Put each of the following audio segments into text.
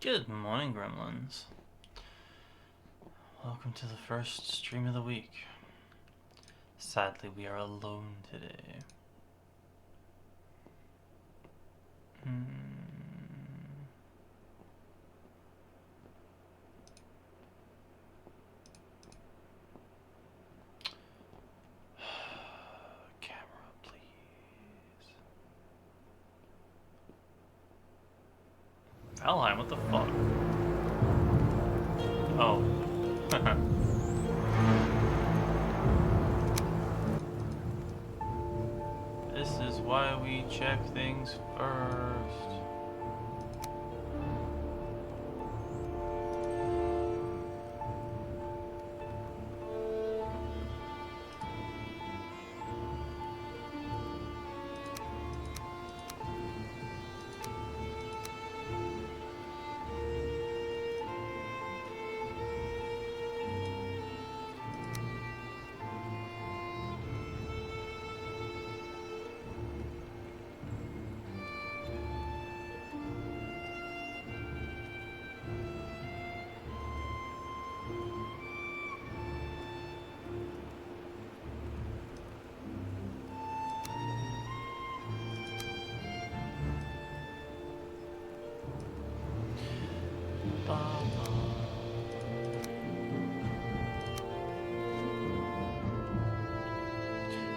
Good morning, Gremlins. Welcome to the first stream of the week. Sadly, we are alone today. Camera, please. Valheim, what the fuck? Oh. This is why we check things first.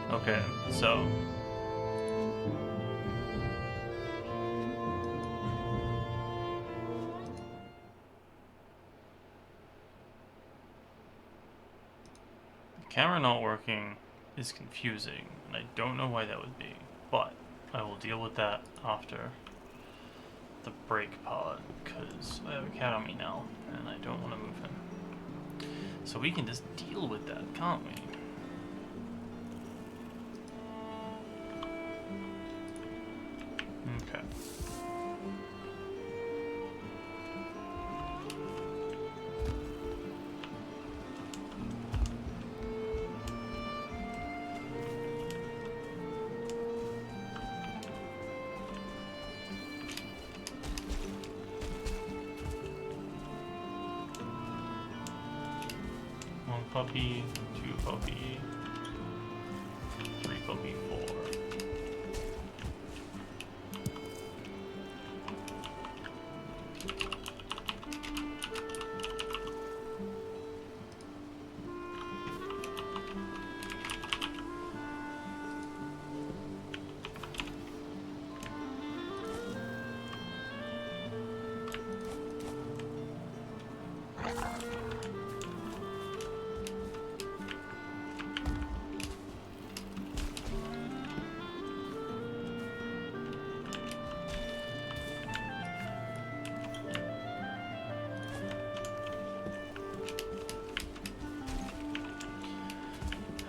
Okay, so the camera not working is confusing, and I don't know why that would be, but I will deal with that after the break pod, because I have a cat on me now, and I don't want to move him. So we can just deal with that, can't we? Okay. puppy, 2 puppy, 3 puppy, 4.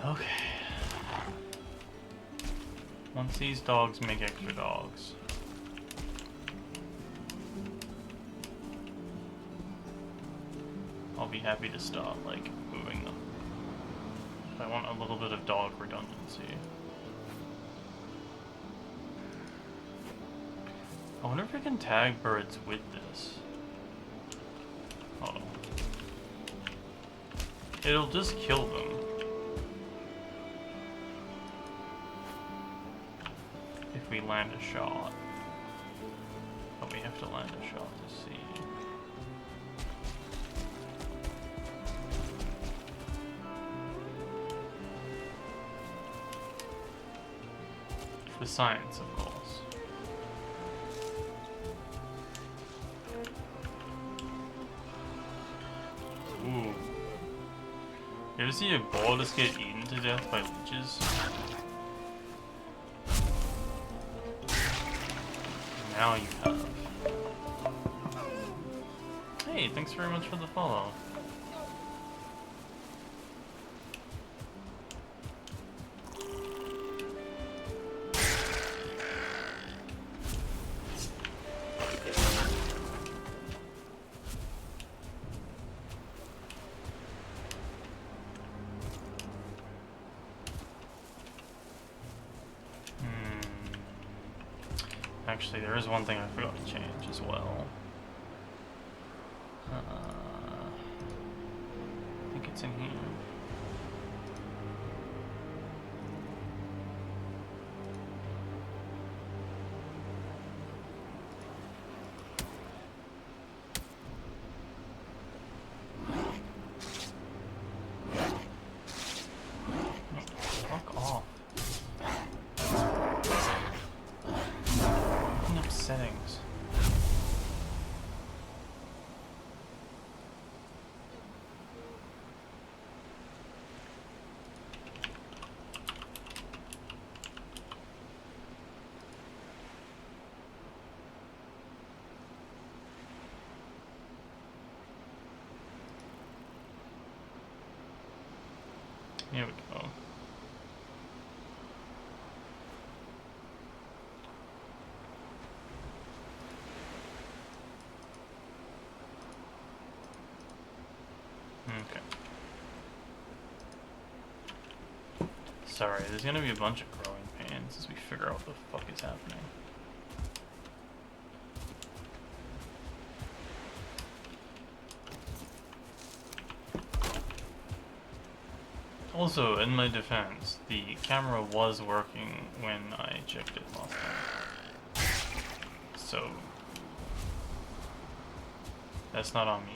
Okay. Once these dogs make extra dogs, I'll be happy to start, like, moving them. I want a little bit of dog redundancy. I wonder if I can tag birds with this. Hold on. It'll just kill them. If we land a shot. But we have to land a shot to see. For science, of course. Ooh. You ever see a bolus get eaten to death by leeches? Now you have. Hey, thanks very much for the follow. Actually, there is one thing I forgot to change as well. I think it's in here. Fuck off. Settings. Here we go. Okay. Sorry, there's gonna be a bunch of growing pains as we figure out what the fuck is happening. Also, in my defense, the camera was working when I checked it last time. So, that's not on me.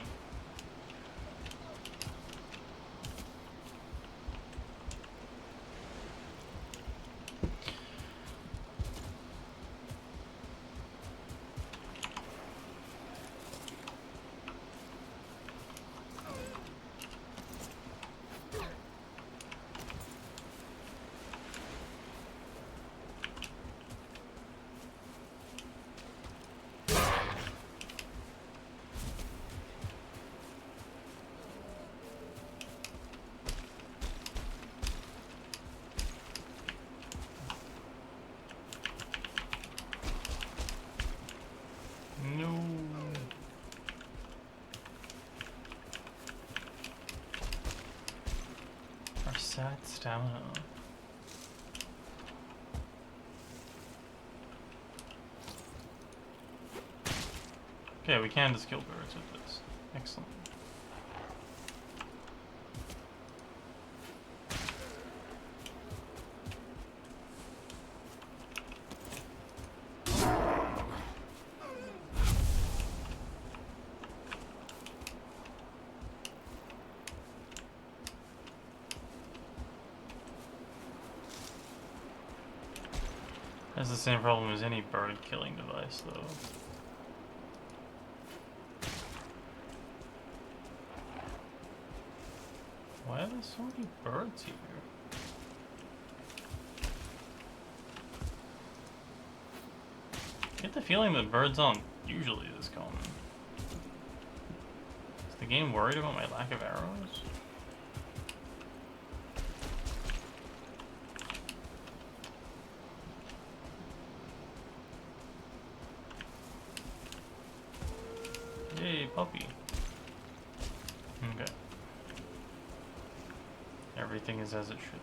No. Our sad stamina. Okay, we can just kill birds with this. Excellent. has the same problem as any bird killing device, though. Why are there so many birds here? I get the feeling that birds aren't usually this common. Is the game worried about my lack of arrows? Yay, puppy. Okay. Everything is as it should be.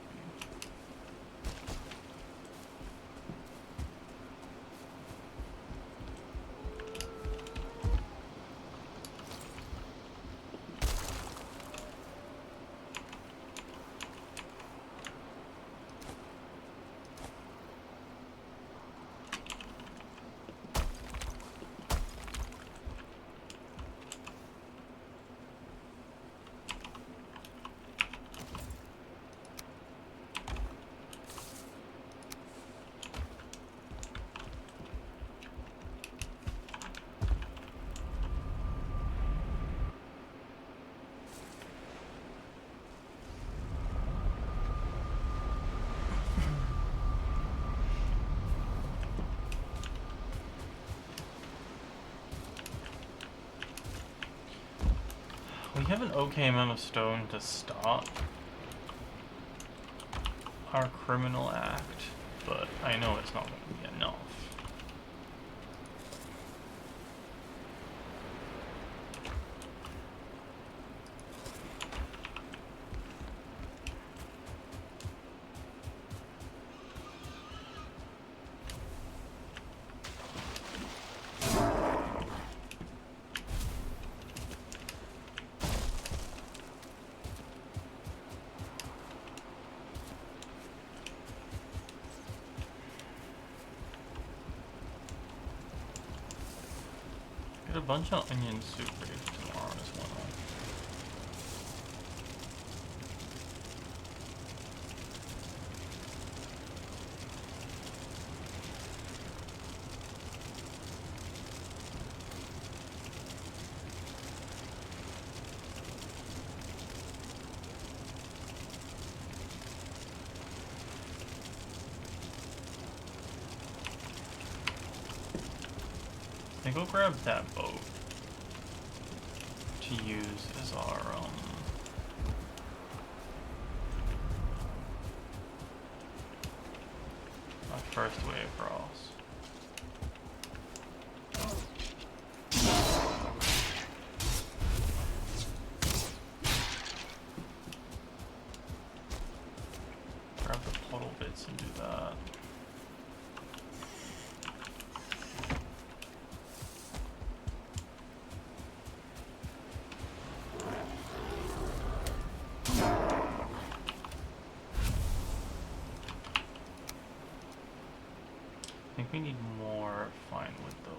We have an okay amount of stone to start our criminal act, but I know it's not going to be enough. Get a bunch of onion soup ready for tomorrow as well. I think we'll grab that boat to use as our first way across. Grab the puddle bits and do that. I think we need more fine wood though.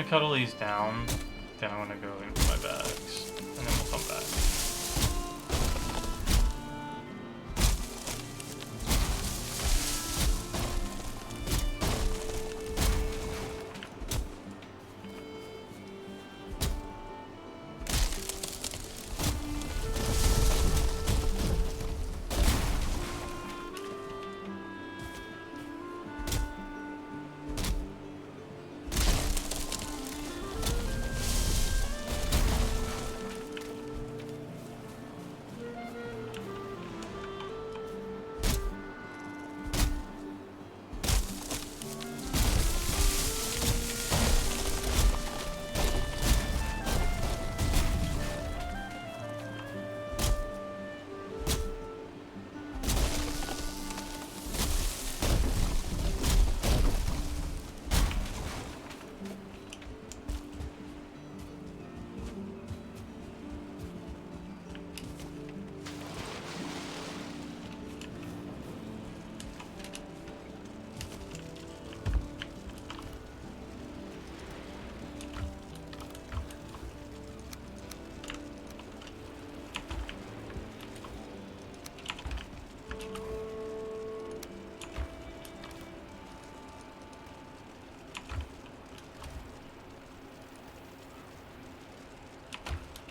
gonna cuddle these down, then I'm gonna go into my bags, and then we'll come back.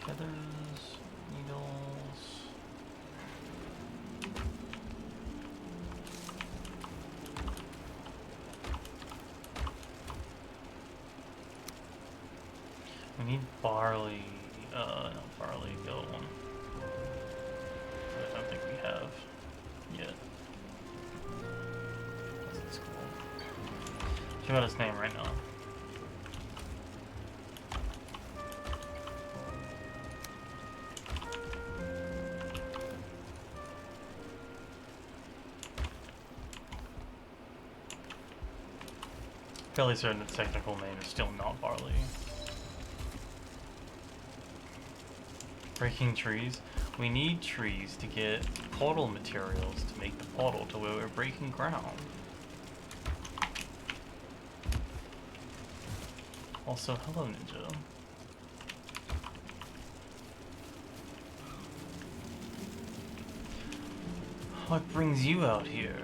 Feathers, needles. We need barley, not barley, the other one. I don't think we have yet. What's this called? Check out his name right now. Fairly certain the technical name is still not barley. Breaking trees. We need trees to get portal materials to make the portal to where we're breaking ground. Also, hello Ninja. What brings you out here?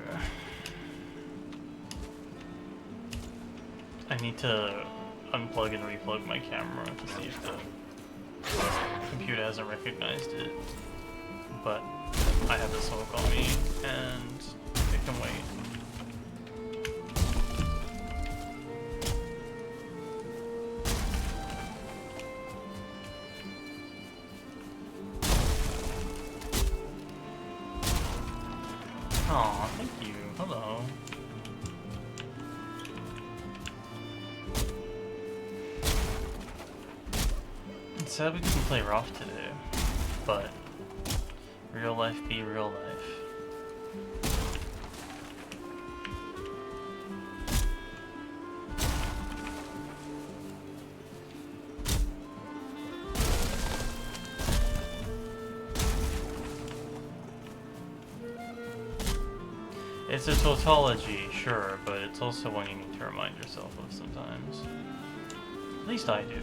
I need to unplug and replug my camera to see if the computer hasn't recognized it. But I have the smoke on me and it can wait. Aw, thank you. Hello. It's sad we couldn't play rough today, but real life be real life. It's a tautology, sure, but it's also one you need to remind yourself of sometimes. At least I do.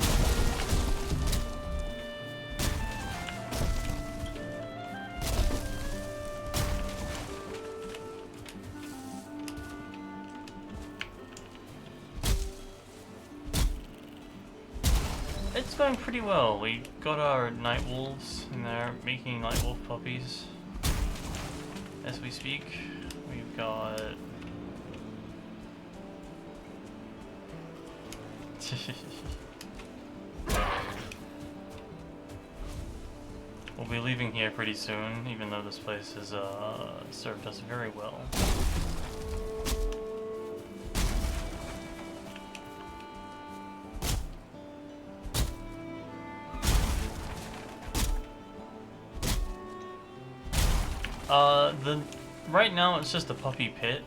It's going pretty well. We got our night wolves and they're making night wolf puppies as we speak. We've got we'll be leaving here pretty soon, even though this place has served us very well. Right now it's just a puppy pit,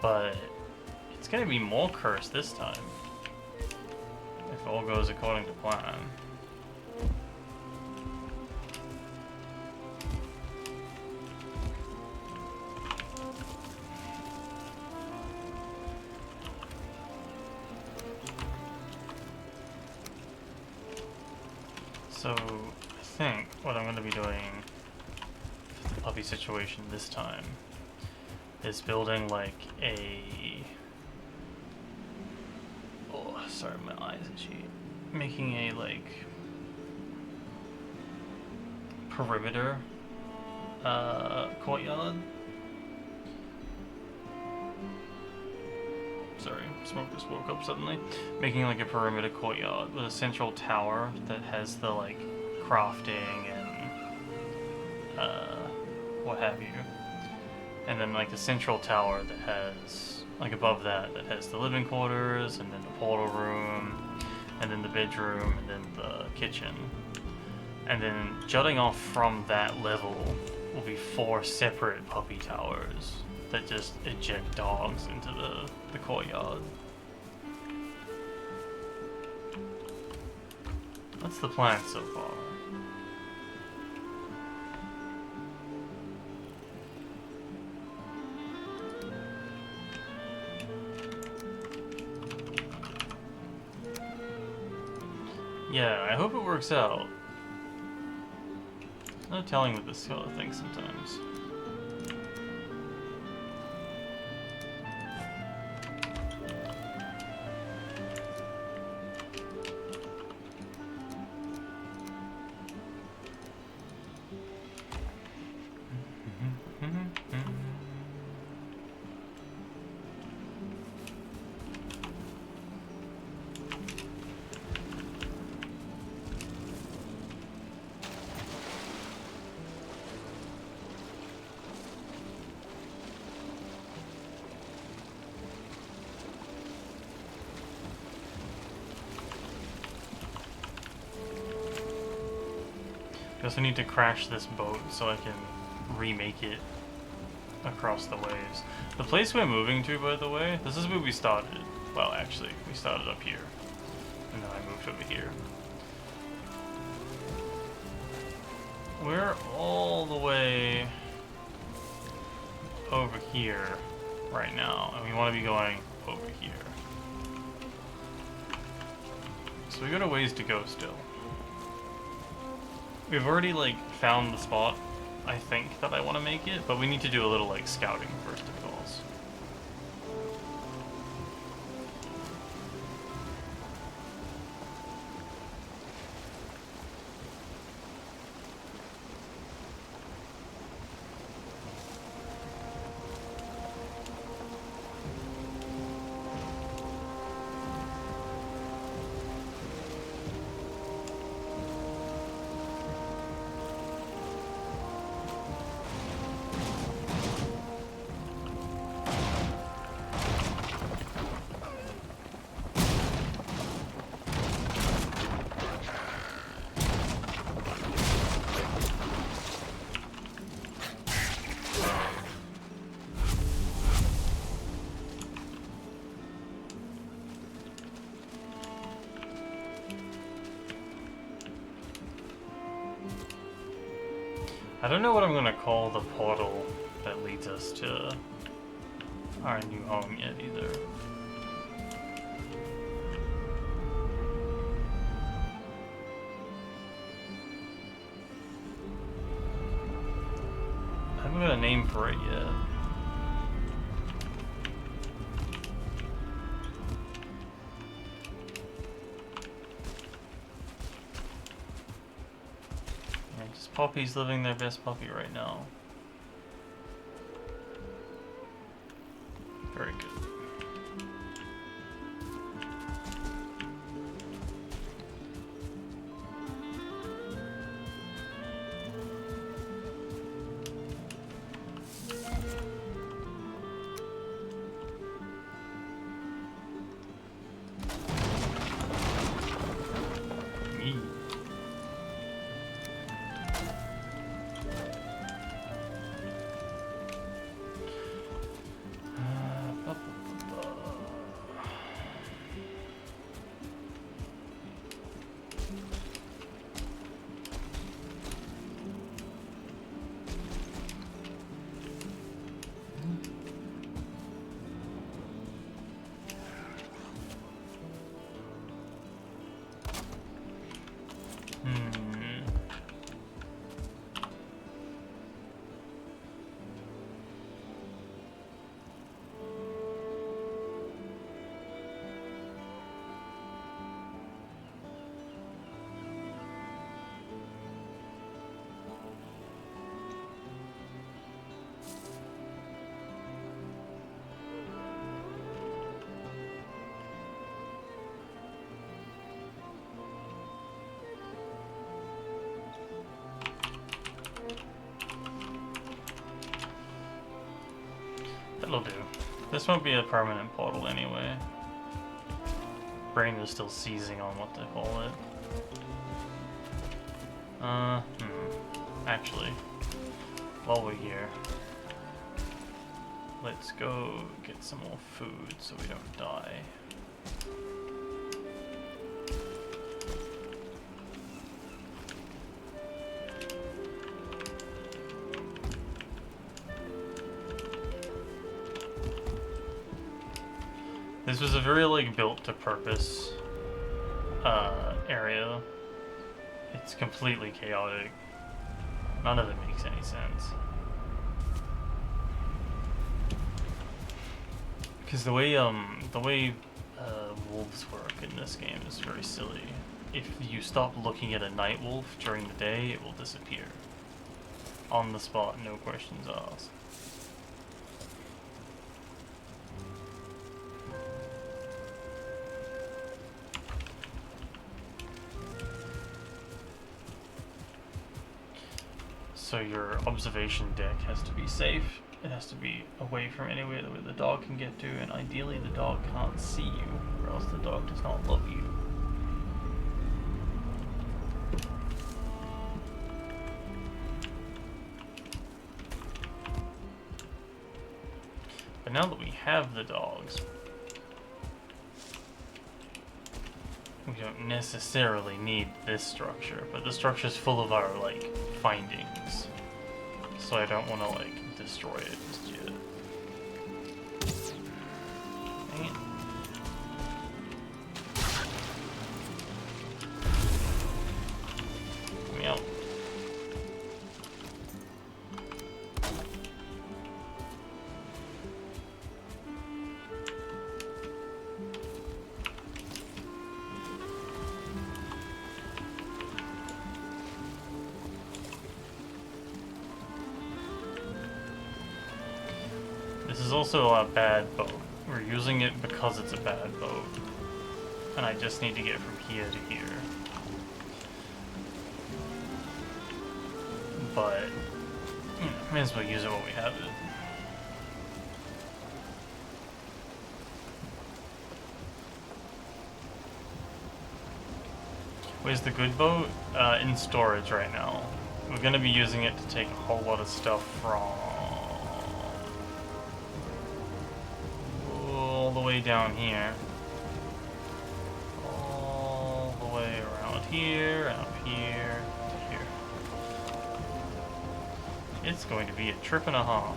but it's gonna be more cursed this time, if all goes according to plan. So, I think what I'm going to be doing for the puppy situation this time is building like a... Oh, sorry, my eyes itchy. Making a like perimeter courtyard. Sorry, smoke just woke up suddenly. Making like a perimeter courtyard with a central tower that has the like crafting and what have you. And then like the central tower that has like above that has the living quarters and then the portal room and then the bedroom and then the kitchen. And then jutting off from that level will be 4 separate puppy towers that just eject dogs into the courtyard. That's the plan so far. Yeah, I hope it works out. No telling with this sort of thing sometimes. I also need to crash this boat so I can remake it across the waves. The place we're moving to, by the way, this is where we started. Well, actually, we started up here. And then I moved over here. We're all the way over here right now, and we want to be going over here. So we got a ways to go still. We've already, like, found the spot, I think, that I want to make it, but we need to do a little, like, scouting first of all. I don't know what I'm gonna call the portal that leads us to our new home yet either. I haven't got a name for it yet. Poppy's living their best puppy right now. Very good. It'll do. This won't be a permanent portal anyway. Brain is still seizing on what to call it. Actually, while we're here, let's go get some more food so we don't die. This was a very like built to purpose area. It's completely chaotic. None of it makes any sense. Because the way wolves work in this game is very silly. If you stop looking at a night wolf during the day, it will disappear. On the spot, no questions asked. So your observation deck has to be safe. It has to be away from anywhere that the dog can get to, and ideally the dog can't see you, or else the dog does not love you. But now that we have the dogs, we don't necessarily need this structure, but the structure is full of our, like, findings. So I don't want to, like, destroy it just yet. Dang it. Get me out. This is also a bad boat. We're using it because it's a bad boat. And I just need to get from here to here. But, may as well use it while we have it. Where's the good boat? In storage right now. We're gonna be using it to take a whole lot of stuff from all the way down here. All the way around here, and up here, to here. It's going to be a trip and a half.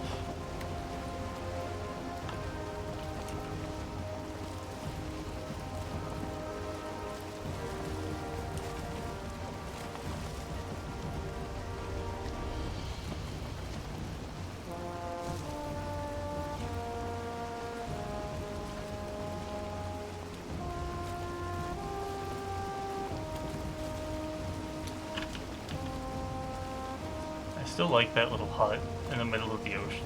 I still like that little hut in the middle of the ocean.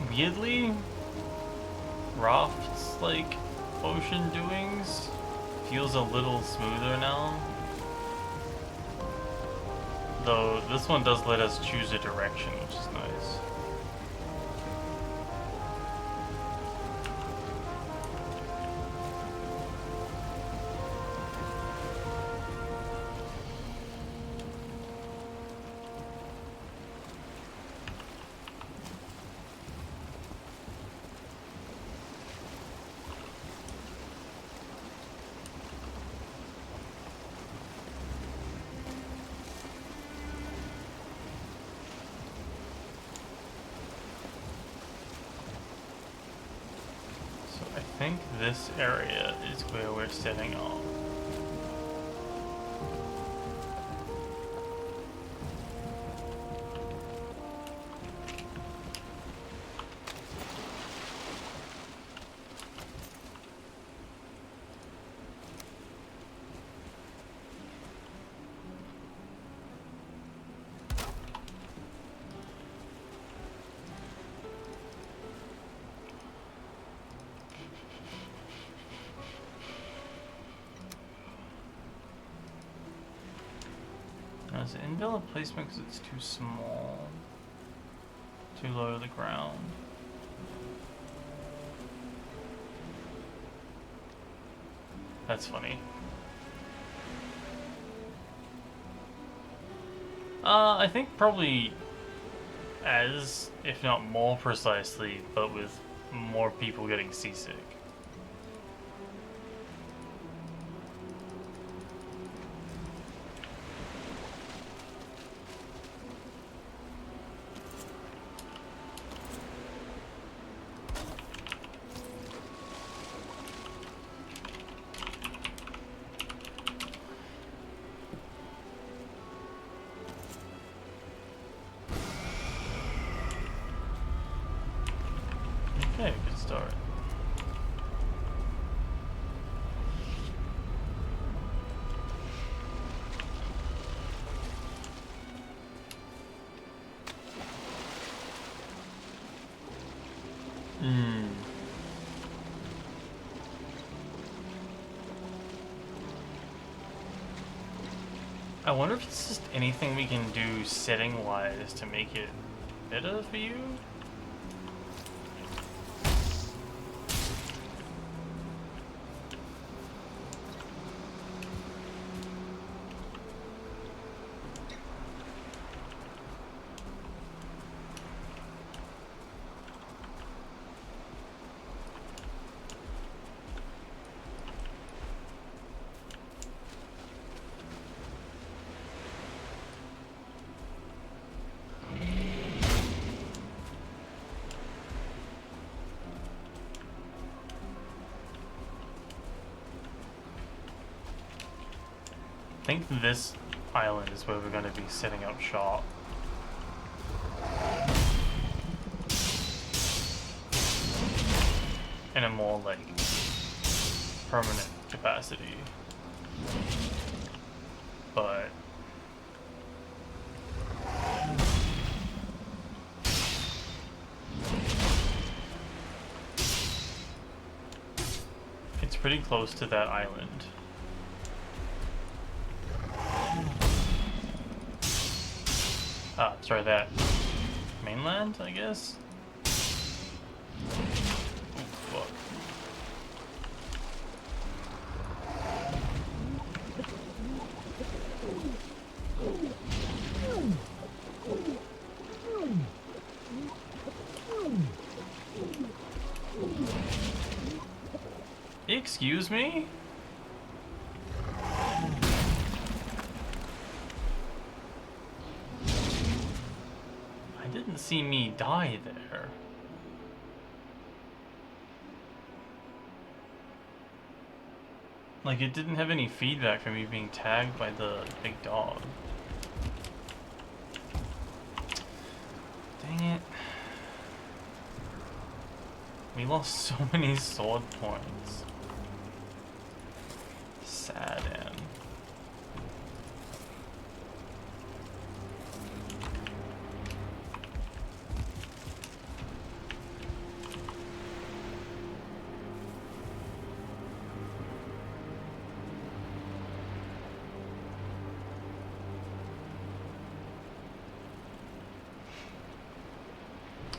Weirdly, Raft's, like, ocean doings feels a little smoother now. Though, this one does let us choose a direction, which is nice. think this area is where we're setting off. Is it invalid placement because it's too small? Too low to the ground? That's funny. I think probably as, if not more precisely, but with more people getting seasick. Okay, good start. I wonder if it's just anything we can do setting-wise to make it better for you? I think this island is where we're going to be setting up shop. In a more, like, permanent capacity. But it's pretty close to that island. Sorry, that mainland, I guess? Ooh, fuck. Excuse me? See me die there. Like, it didn't have any feedback from me being tagged by the big dog. Dang it. We lost so many sword points. Sad, Anne.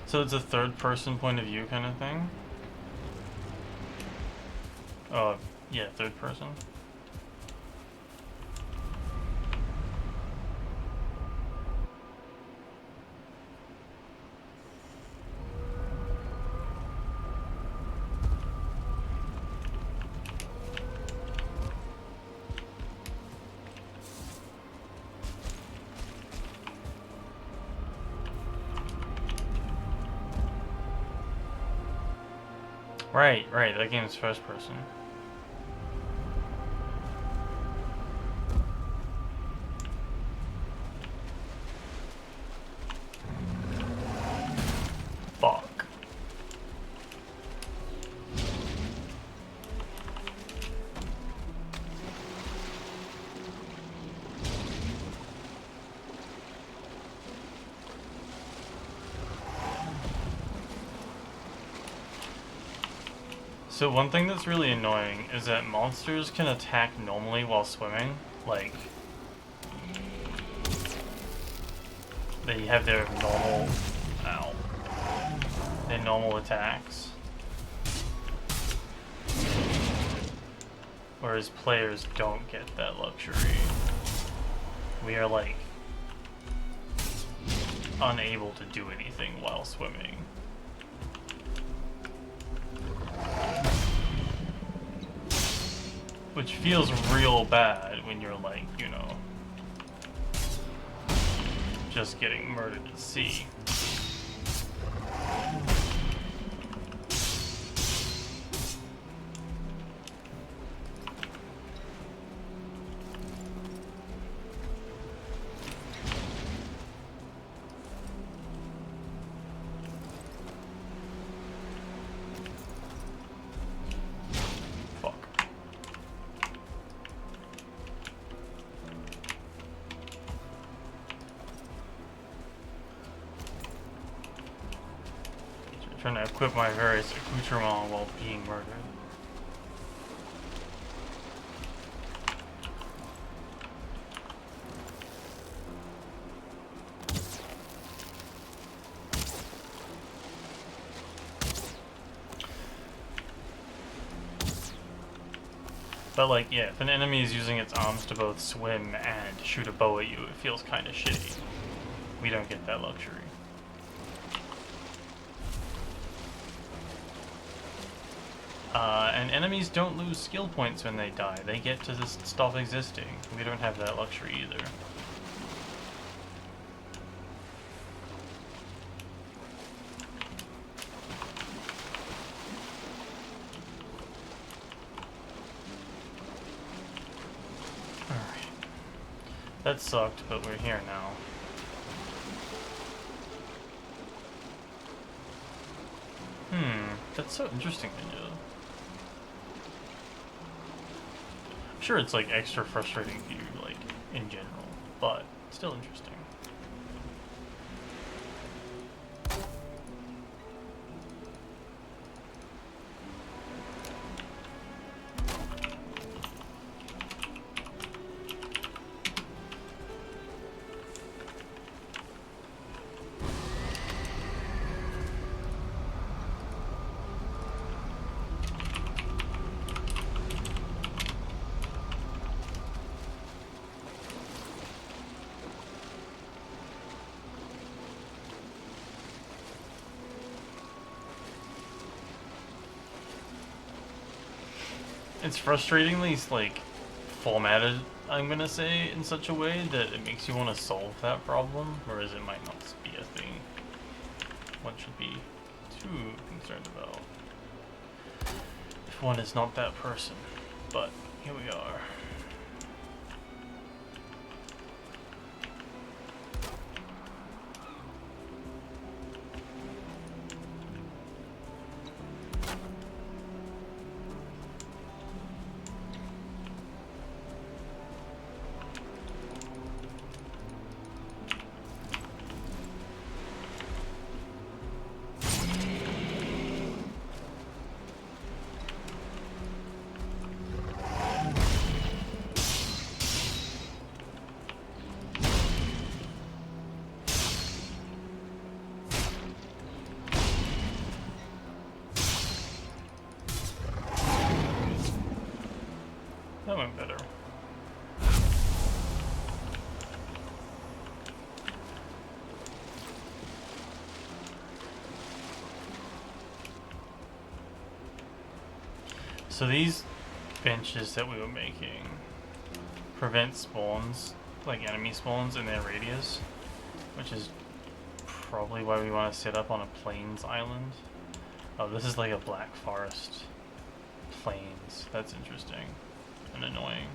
So it's a third-person point of view kind of thing? Oh, yeah, third person. Right, that game is first person. Fuck. So one thing that's really annoying is that monsters can attack normally while swimming. Like, they have their normal, ow, their normal attacks. Whereas players don't get that luxury. We are like, unable to do anything while swimming. Which feels real bad when you're like, you know, just getting murdered at sea. Trying to equip my various accoutrements while being murdered. But like, yeah, if an enemy is using its arms to both swim and shoot a bow at you, it feels kind of shitty. We don't get that luxury. And enemies don't lose skill points when they die. They get to just stop existing. We don't have that luxury either. Alright. That sucked, but we're here now. That's so interesting, Ninja. Sure, it's like extra frustrating for you, like in general, but still interesting. It's frustratingly like formatted, I'm gonna say, in such a way that it makes you want to solve that problem, whereas it might not be a thing one should be too concerned about if one is not that person. But here we are. That went better. So these benches that we were making prevent spawns, like enemy spawns in their radius, which is probably why we want to set up on a plains island. Oh, this is like a black forest plains. That's interesting and annoying.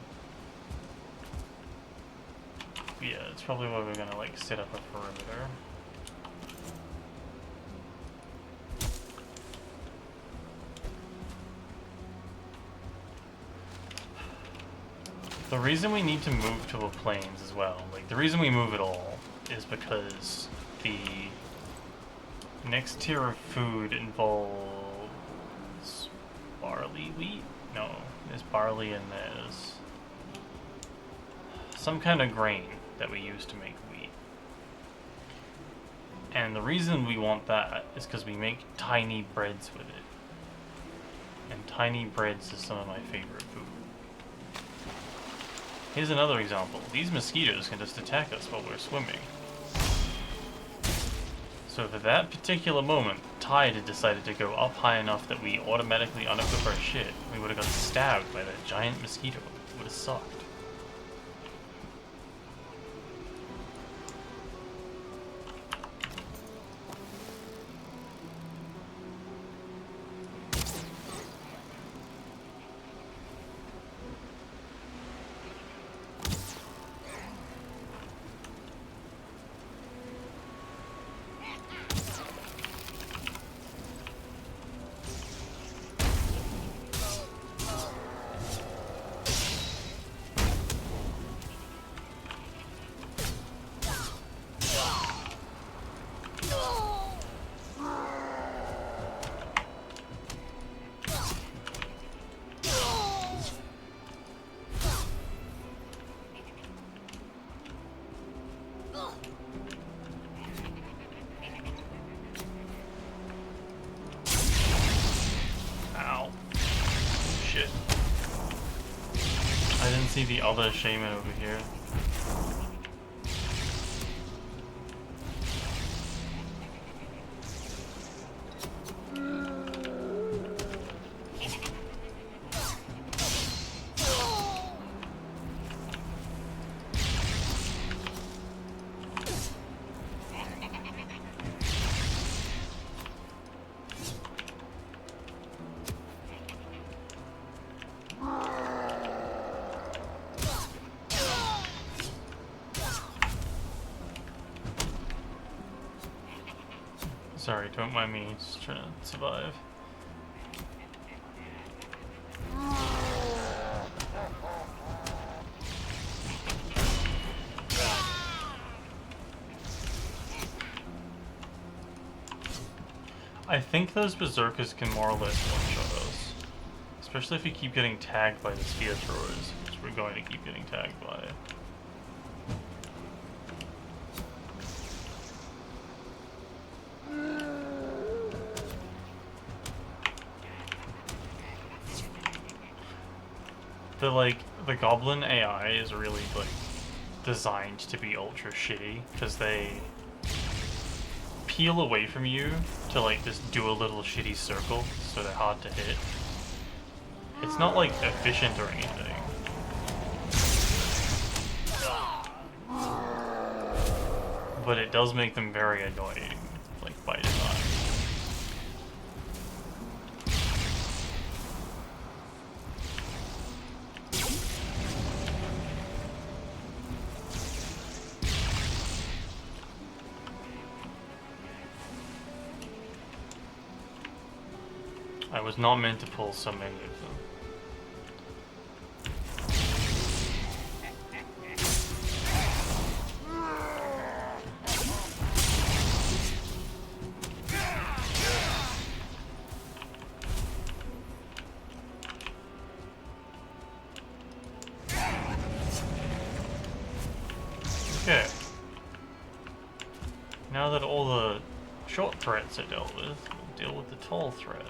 But yeah, it's probably why we're gonna like set up a perimeter. The reason we need to move to a plains as well, like the reason we move at all, is because the next tier of food involves barley wheat? No, there's barley and there's some kind of grain that we use to make wheat. And the reason we want that is because we make tiny breads with it. And tiny breads is some of my favorite food. Here's another example. These mosquitoes can just attack us while we're swimming. So for that particular moment, tide had decided to go up high enough that we automatically unequip our shit. We would have got stabbed by that giant mosquito. It would have sucked. See the other shaman over here. Sorry, don't mind me, just trying to survive. I think those berserkers can more or less one-shot us. Especially if we keep getting tagged by the spear throwers, which we're going to keep getting tagged by. The goblin AI is really, like, designed to be ultra shitty, because they peel away from you to, like, just do a little shitty circle, so they're hard to hit. It's not, like, efficient or anything. But it does make them very annoying, like, by design. I was not meant to pull so many of them. Okay. Now that all the short threats are dealt with, we'll deal with the tall threat.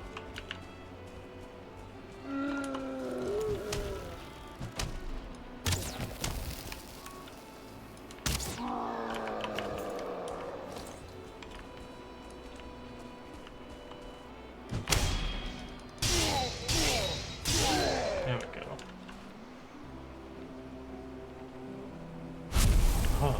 There we go. Huh.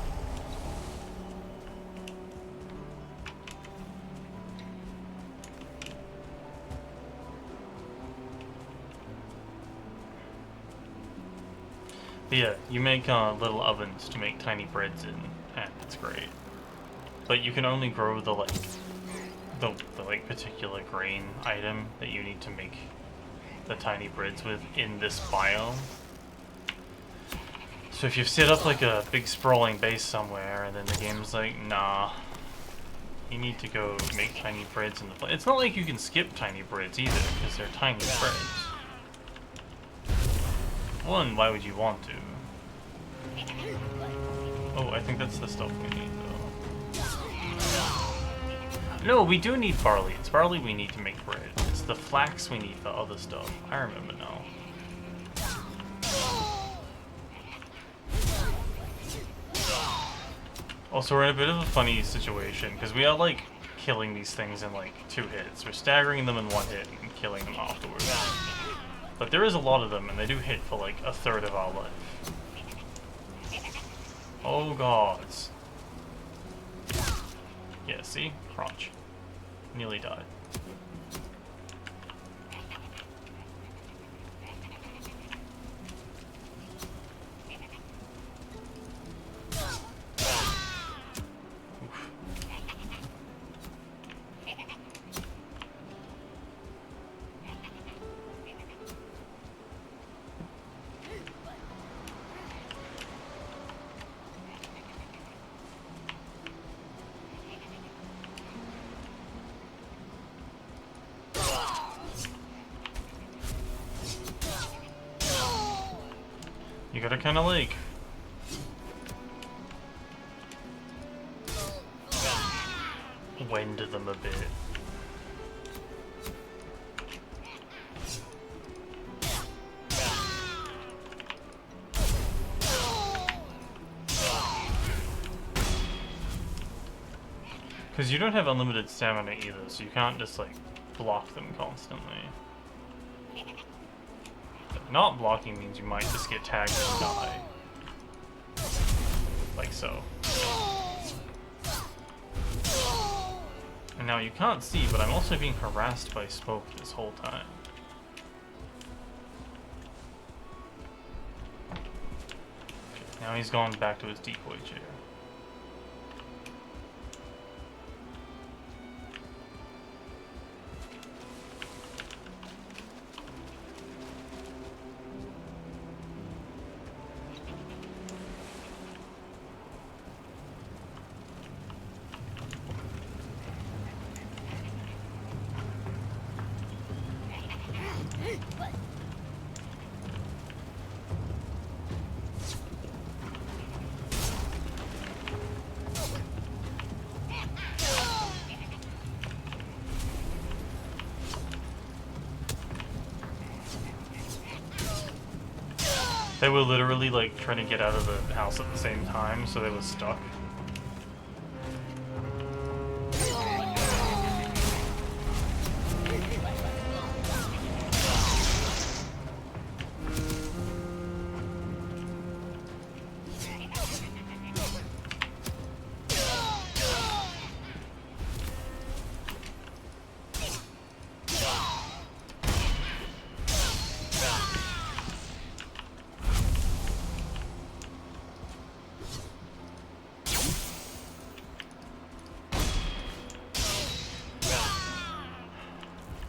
But yeah, you make little ovens to make tiny breads in, and it's great. But you can only grow the like particular grain item that you need to make the tiny breads with in this biome. So if you've set up like a big sprawling base somewhere, and then the game's like, nah, you need to go make tiny breads in the place. It's not like you can skip tiny breads either, because they're tiny breads. One, why would you want to? Oh, I think that's the stuff we need, though. No, we do need barley. It's barley we need to make bread. It's the flax we need for other stuff. I remember now. Also, we're in a bit of a funny situation, because we are, like, killing these things in, like, 2 hits. We're staggering them in 1 hit and killing them afterwards. But there is a lot of them, and they do hit for, like, 1/3 of our life. Oh, gods. Yeah, see? Crunch. Nearly died. You gotta kinda like... wend them a bit. Because you don't have unlimited stamina either, so you can't just like block them constantly. Not blocking means you might just get tagged and die. Like so. And now you can't see, but I'm also being harassed by smoke this whole time. Okay, now he's gone back to his decoy chair. They were literally like trying to get out of the house at the same time, so they were stuck.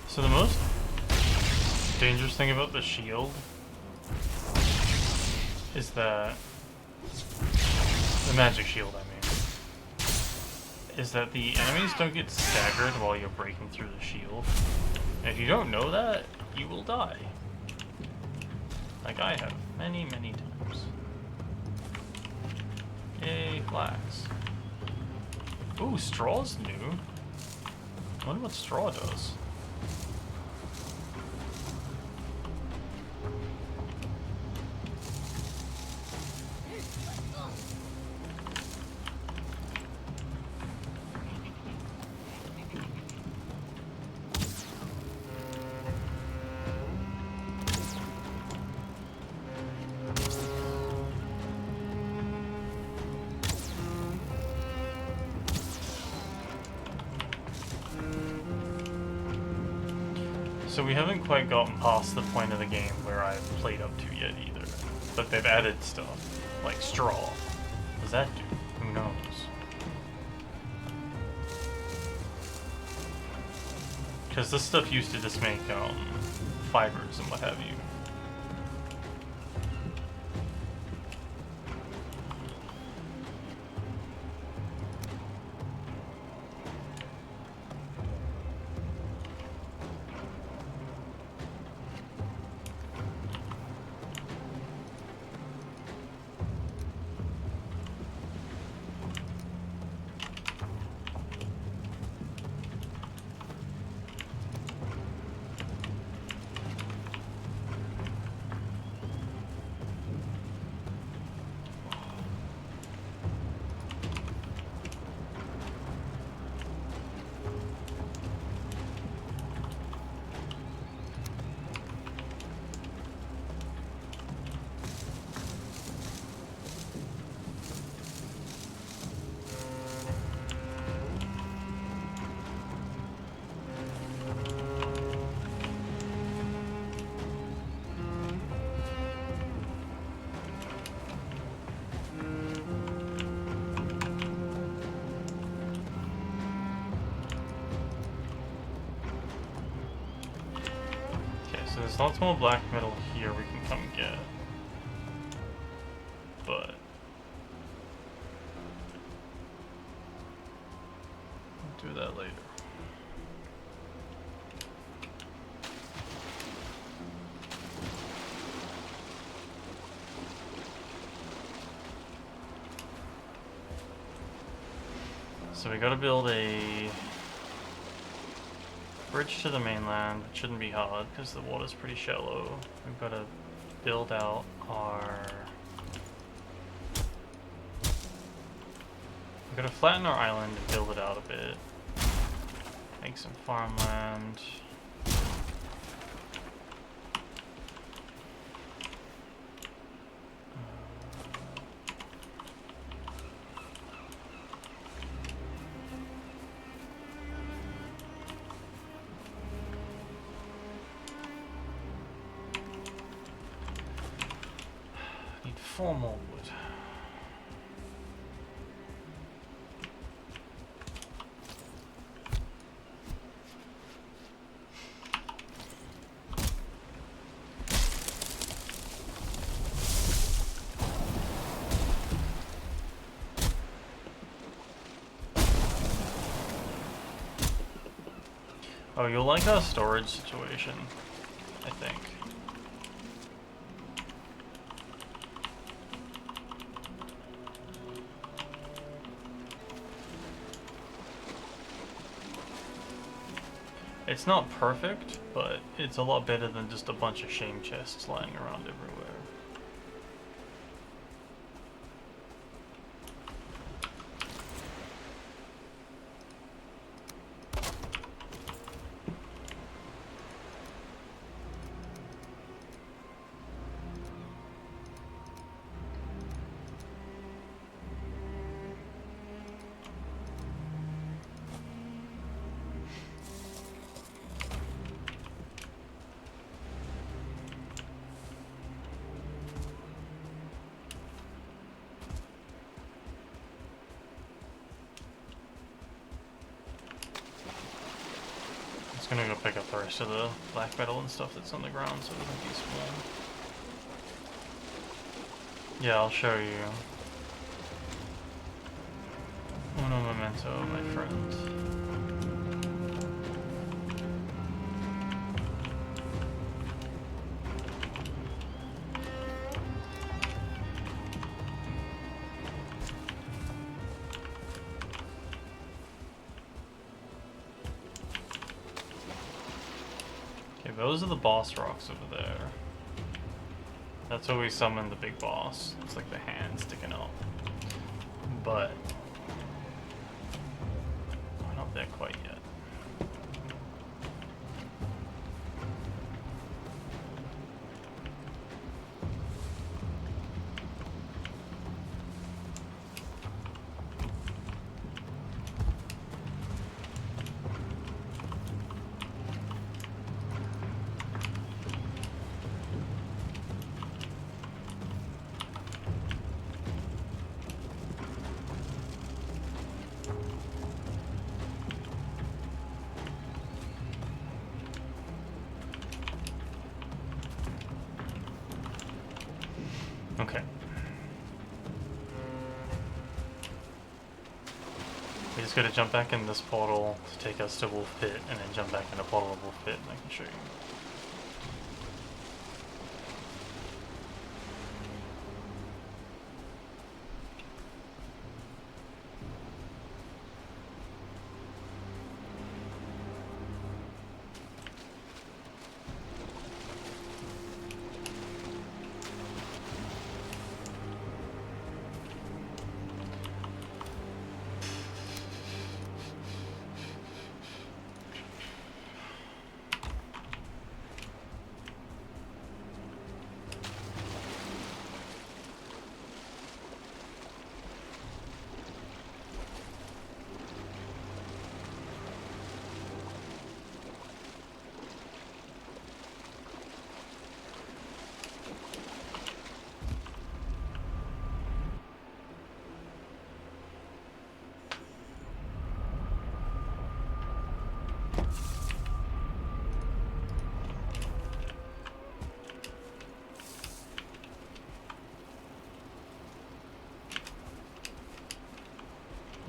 So the most dangerous thing about the shield is that, the magic shield I mean, is that the enemies don't get staggered while you're breaking through the shield. And if you don't know that, you will die. Like I have many, many times. Yay, flax. Ooh, straw's new. I wonder what straw does. So we haven't quite gotten past the point of the game where I've played up to yet either. but they've added stuff like straw. What does that do? Who knows? Because this stuff used to just make fibers and what have you. So there's lots more black metal here we can come get. But we'll do that later. So we gotta build a bridge to the mainland. It shouldn't be hard because the water's pretty shallow. We've got to build out our... We've got to flatten our island and build it out a bit. Make some farmland. Need 4 more wood. Oh, you'll like our storage situation, I think. It's not perfect, but it's a lot better than just a bunch of shame chests lying around everywhere. I'm gonna go pick up the rest of the black metal and stuff that's on the ground so it doesn't be small. Yeah, I'll show you. Uno memento, my friend. Those are the boss rocks over there. That's where we summon the big boss. It's like the hand sticking out. But we're not there quite yet. Okay. We just gotta jump back in this portal to take us to Wolf Pit, and then jump back in the portal of Wolf Pit, and I can show you.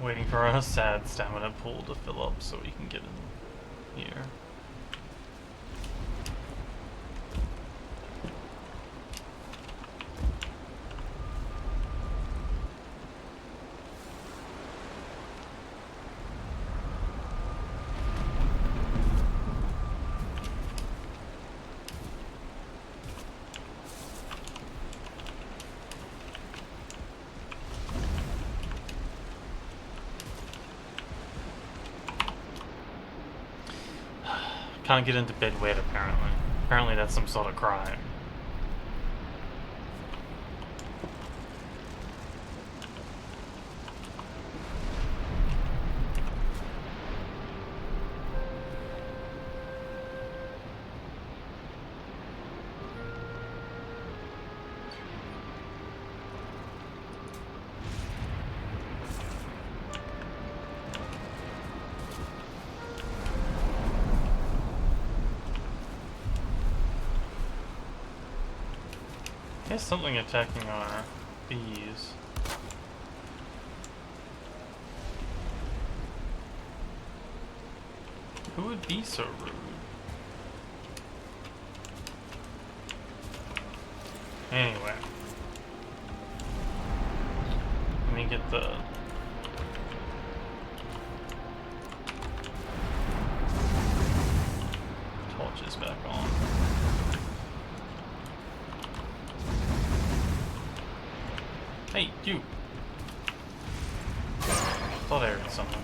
Waiting for our sad stamina pool to fill up so we can get in here. Can't get into bed wet, apparently. Apparently that's some sort of crime. There's something attacking our bees. Who would be so rude? Anyway. Let me get the... torches back on. Hey, you! Thought I heard something.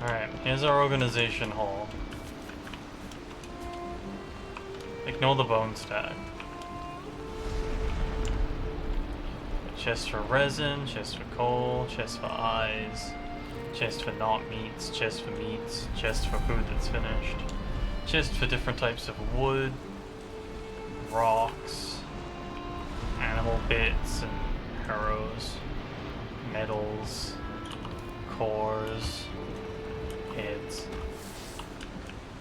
Alright, here's our organization hall. Ignore the bone stack. Chest for resin, chest for coal, chest for eyes, chest for not meats, chest for meats, chest for food that's finished. Chest for different types of wood, rocks, animal bits and arrows, metals, cores, heads.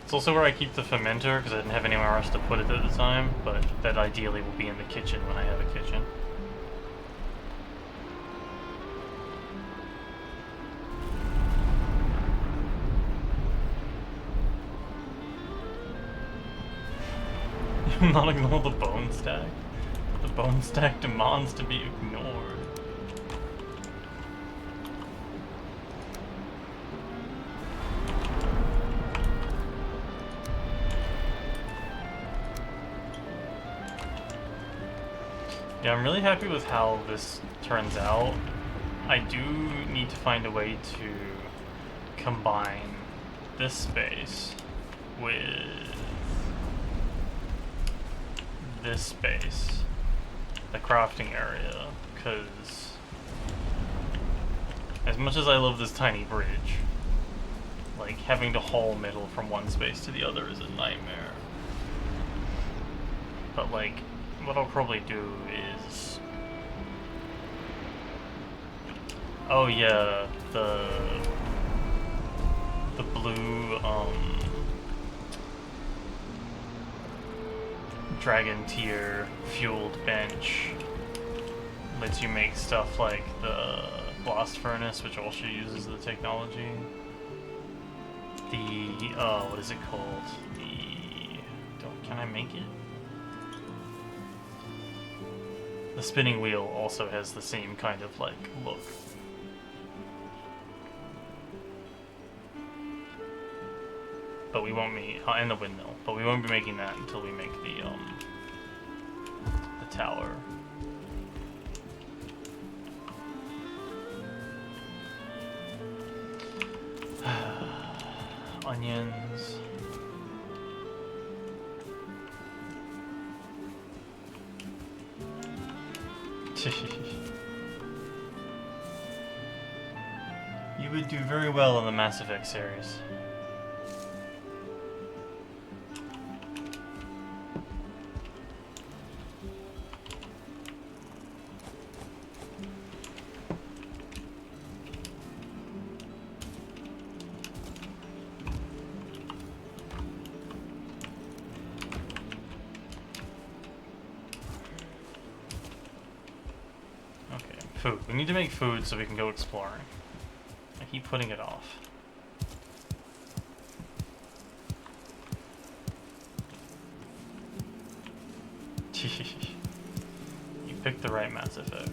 It's also where I keep the fermenter because I didn't have anywhere else to put it at the time, but that ideally will be in the kitchen when I have a kitchen. Not ignore the bone stack. The bone stack demands to be ignored. Yeah, I'm really happy with how this turns out. I do need to find a way to combine this space with this space, the crafting area, because as much as I love this tiny bridge, like having to haul metal from one space to the other is a nightmare. But like, what I'll probably do is, oh yeah, the blue dragon tier fueled bench lets you make stuff like the blast furnace, which also uses the technology. The what is it called? Can I make it? The spinning wheel also has the same kind of like look. But we won't make and the windmill. But we won't be making that until we make the tower. Onions. You would do very well in the Mass Effect series. Food. We need to make food so we can go exploring. I keep putting it off. You picked the right Mass Effect.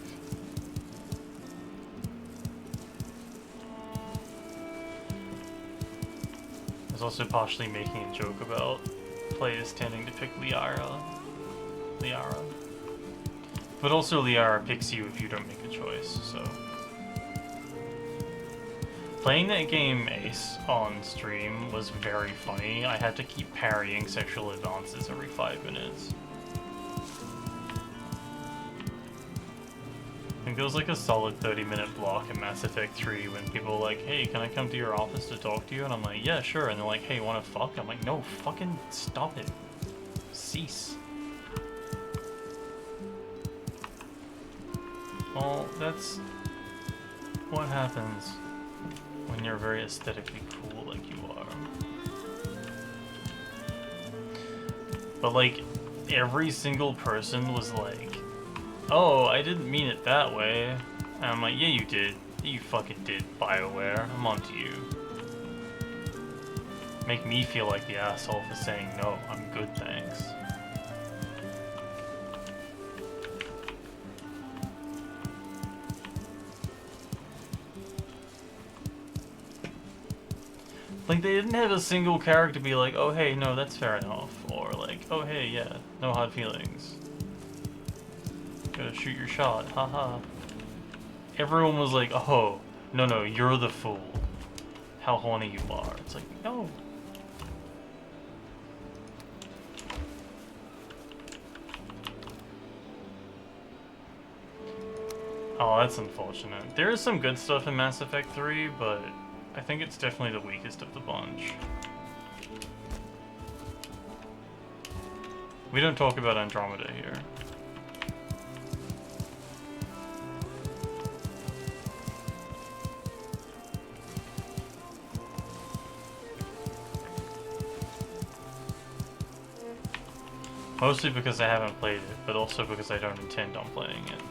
I was also partially making a joke about players tending to pick Liara. But also Liara picks you if you don't make a choice, so... Playing that game Ace on stream was very funny. I had to keep parrying sexual advances every 5 minutes. I think there was like a solid 30-minute block in Mass Effect 3 when people were like, hey, can I come to your office to talk to you? And I'm like, yeah, sure. And they're like, hey, wanna fuck? I'm like, no, fucking stop it. Cease. Well, that's what happens when you're very aesthetically cool like you are. But like, every single person was like, oh, I didn't mean it that way. And I'm like, yeah you did. You fucking did, BioWare. I'm onto you. Make me feel like the asshole for saying no, I'm good, thanks. Like, they didn't have a single character be like, oh hey, no, that's fair enough. Or like, oh hey, yeah, no hard feelings. Gotta shoot your shot, haha. Everyone was like, oh, no, you're the fool. How horny you are. It's like, no. Oh, that's unfortunate. There is some good stuff in Mass Effect 3, but I think it's definitely the weakest of the bunch. We don't talk about Andromeda here. Mostly because I haven't played it, but also because I don't intend on playing it.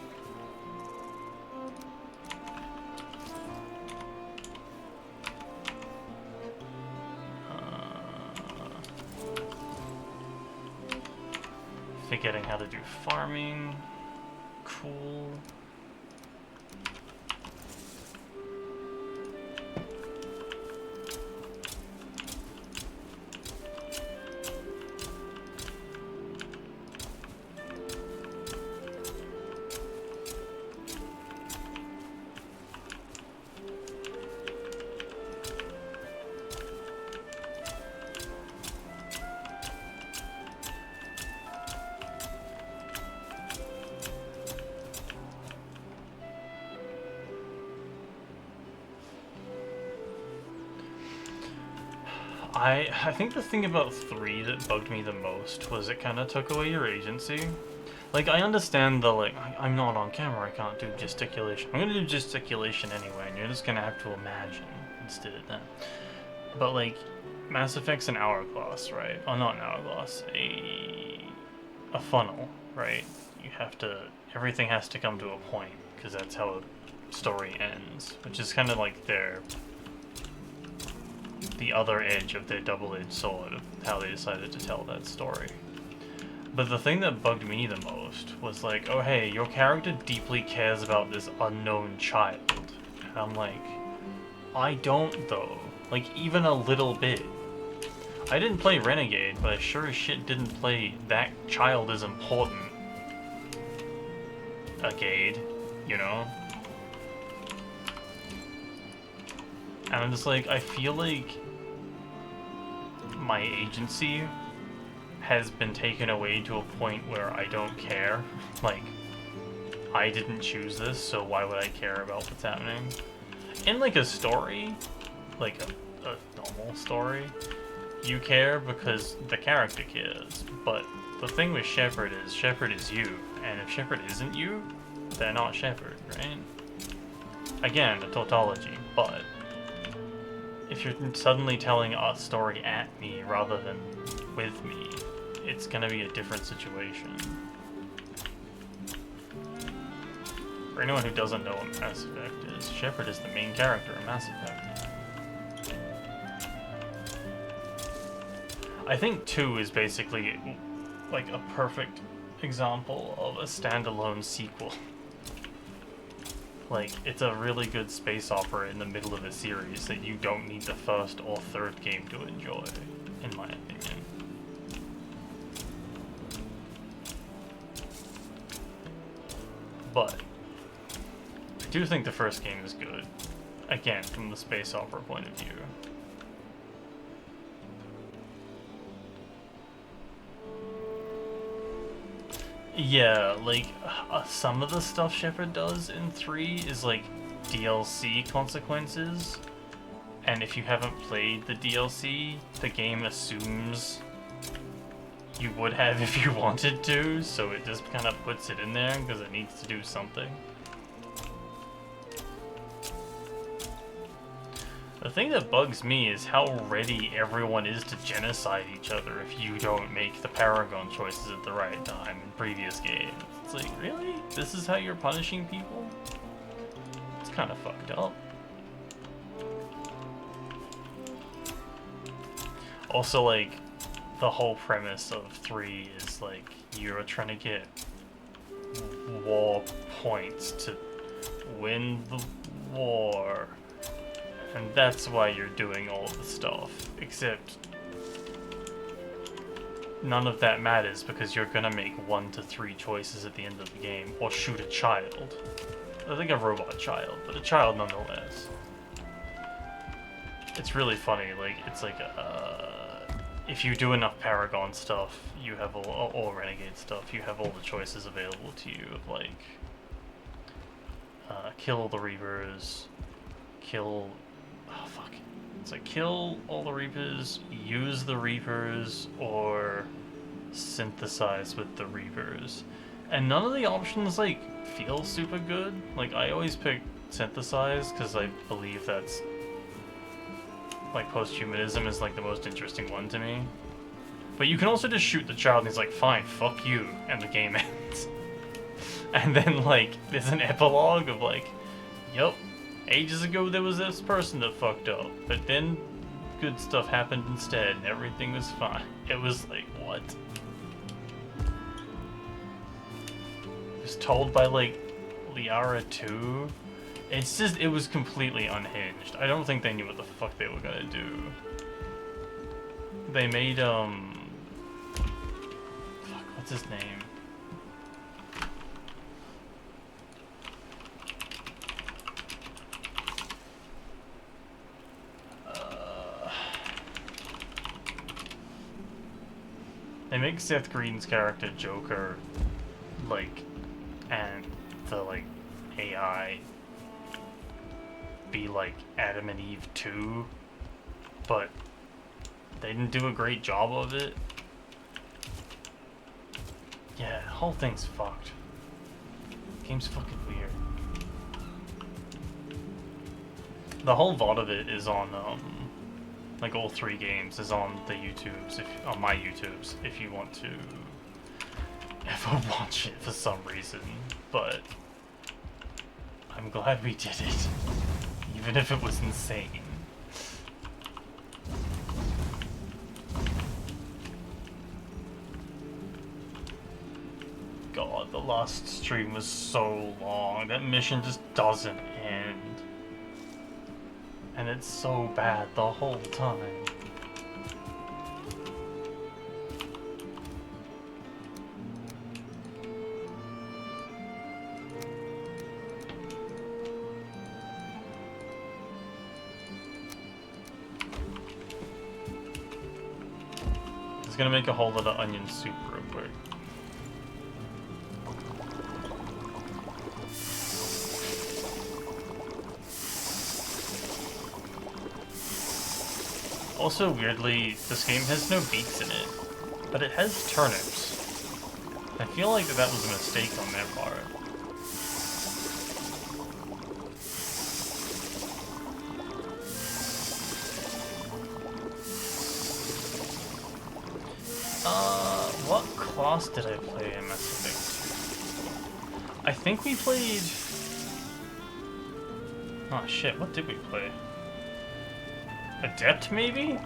Forgetting how to do farming. Cool. I think the thing about 3 that bugged me the most was it kind of took away your agency. Like, I understand the, like, I'm not on camera, I can't do gesticulation. I'm gonna do gesticulation anyway, and you're just gonna have to imagine instead of that. But, like, Mass Effect's an hourglass, right? Oh, not an hourglass, a funnel, right? You have to, everything has to come to a point, because that's how a story ends, which is kind of like the other edge of their double-edged sword of how they decided to tell that story. But the thing that bugged me the most was like, oh hey, your character deeply cares about this unknown child. And I'm like, I don't though. Like, even a little bit. I didn't play Renegade, but I sure as shit didn't play That Child Is Important Agade, you know? And I'm just like, I feel like my agency has been taken away to a point where I don't care. Like, I didn't choose this, so why would I care about what's happening? In like a story, like a normal story, you care because the character cares. But the thing with Shepard is you, and if Shepard isn't you, they're not Shepard, right? Again, a tautology, but if you're suddenly telling a story at me rather than with me, it's gonna be a different situation. For anyone who doesn't know what Mass Effect is, Shepard is the main character in Mass Effect. I think 2 is basically like a perfect example of a standalone sequel. Like, it's a really good space opera in the middle of a series that you don't need the first or third game to enjoy, in my opinion. But I do think the first game is good. Again, from the space opera point of view. Yeah, like, some of the stuff Shepard does in 3 is, like, DLC consequences. And if you haven't played the DLC, the game assumes you would have if you wanted to, so it just kind of puts it in there because it needs to do something. The thing that bugs me is how ready everyone is to genocide each other if you don't make the Paragon choices at the right time in previous games. It's like, really? This is how you're punishing people? It's kind of fucked up. Also, like, the whole premise of 3 is, like, you're trying to get war points to win the war. And that's why you're doing all of the stuff. Except none of that matters because you're gonna make 1 to 3 choices at the end of the game, or shoot a child. I think a robot child, but a child nonetheless. It's really funny, like, it's like, if you do enough Paragon stuff, you have all Renegade stuff, you have all the choices available to you of, like, kill the Reapers, kill... Oh, fuck. It's like, kill all the Reapers, use the Reapers, or synthesize with the Reapers. And none of the options, like, feel super good. Like, I always pick synthesize, because I believe that's... like, post-humanism is, like, the most interesting one to me. But you can also just shoot the child and he's like, fine, fuck you, and the game ends. And then, like, there's an epilogue of, like, yup, ages ago there was this person that fucked up, but then good stuff happened instead and everything was fine. It was like, what? It was told by, like, Liara 2. It's just, it was completely unhinged. I don't think they knew what the fuck they were gonna do. They made, fuck, what's his name? They make Seth Green's character Joker, like, and the, like, AI be like Adam and Eve 2, but they didn't do a great job of it. Yeah, the whole thing's fucked. Game's fucking weird. The whole VOD of it is on, like, all 3 games is on the YouTubes, on my YouTubes, if you want to ever watch it for some reason, but I'm glad we did it, even if it was insane. God, the last stream was so long. That mission just doesn't end. And it's so bad the whole time. It's gonna make a whole lot of onion soup real quick. Also, weirdly, this game has no beets in it, but it has turnips. I feel like that was a mistake on their part. What class did I play in Mass Effect 2? I think we played... Oh shit, what did we play? Adept, maybe?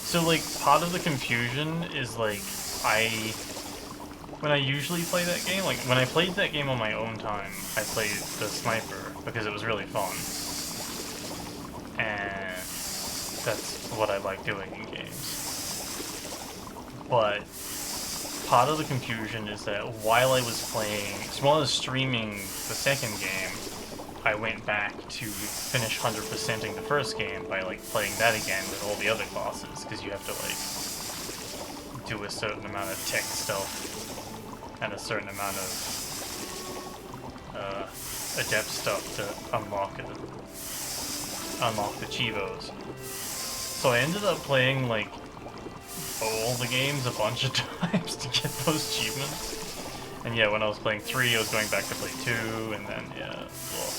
So, like, part of the confusion is, like, when I usually play that game, like, when I played that game on my own time, I played the sniper, because it was really fun. And that's what I like doing in games. But part of the confusion is that while I was streaming the second game, I went back to finish 100%ing the first game by, like, playing that again with all the other classes, because you have to, like, do a certain amount of tech stuff and a certain amount of adept stuff to unlock the Chivos. So I ended up playing, like, all the games a bunch of times to get those achievements. And yeah, when I was playing 3, I was going back to play 2, and then, yeah, well.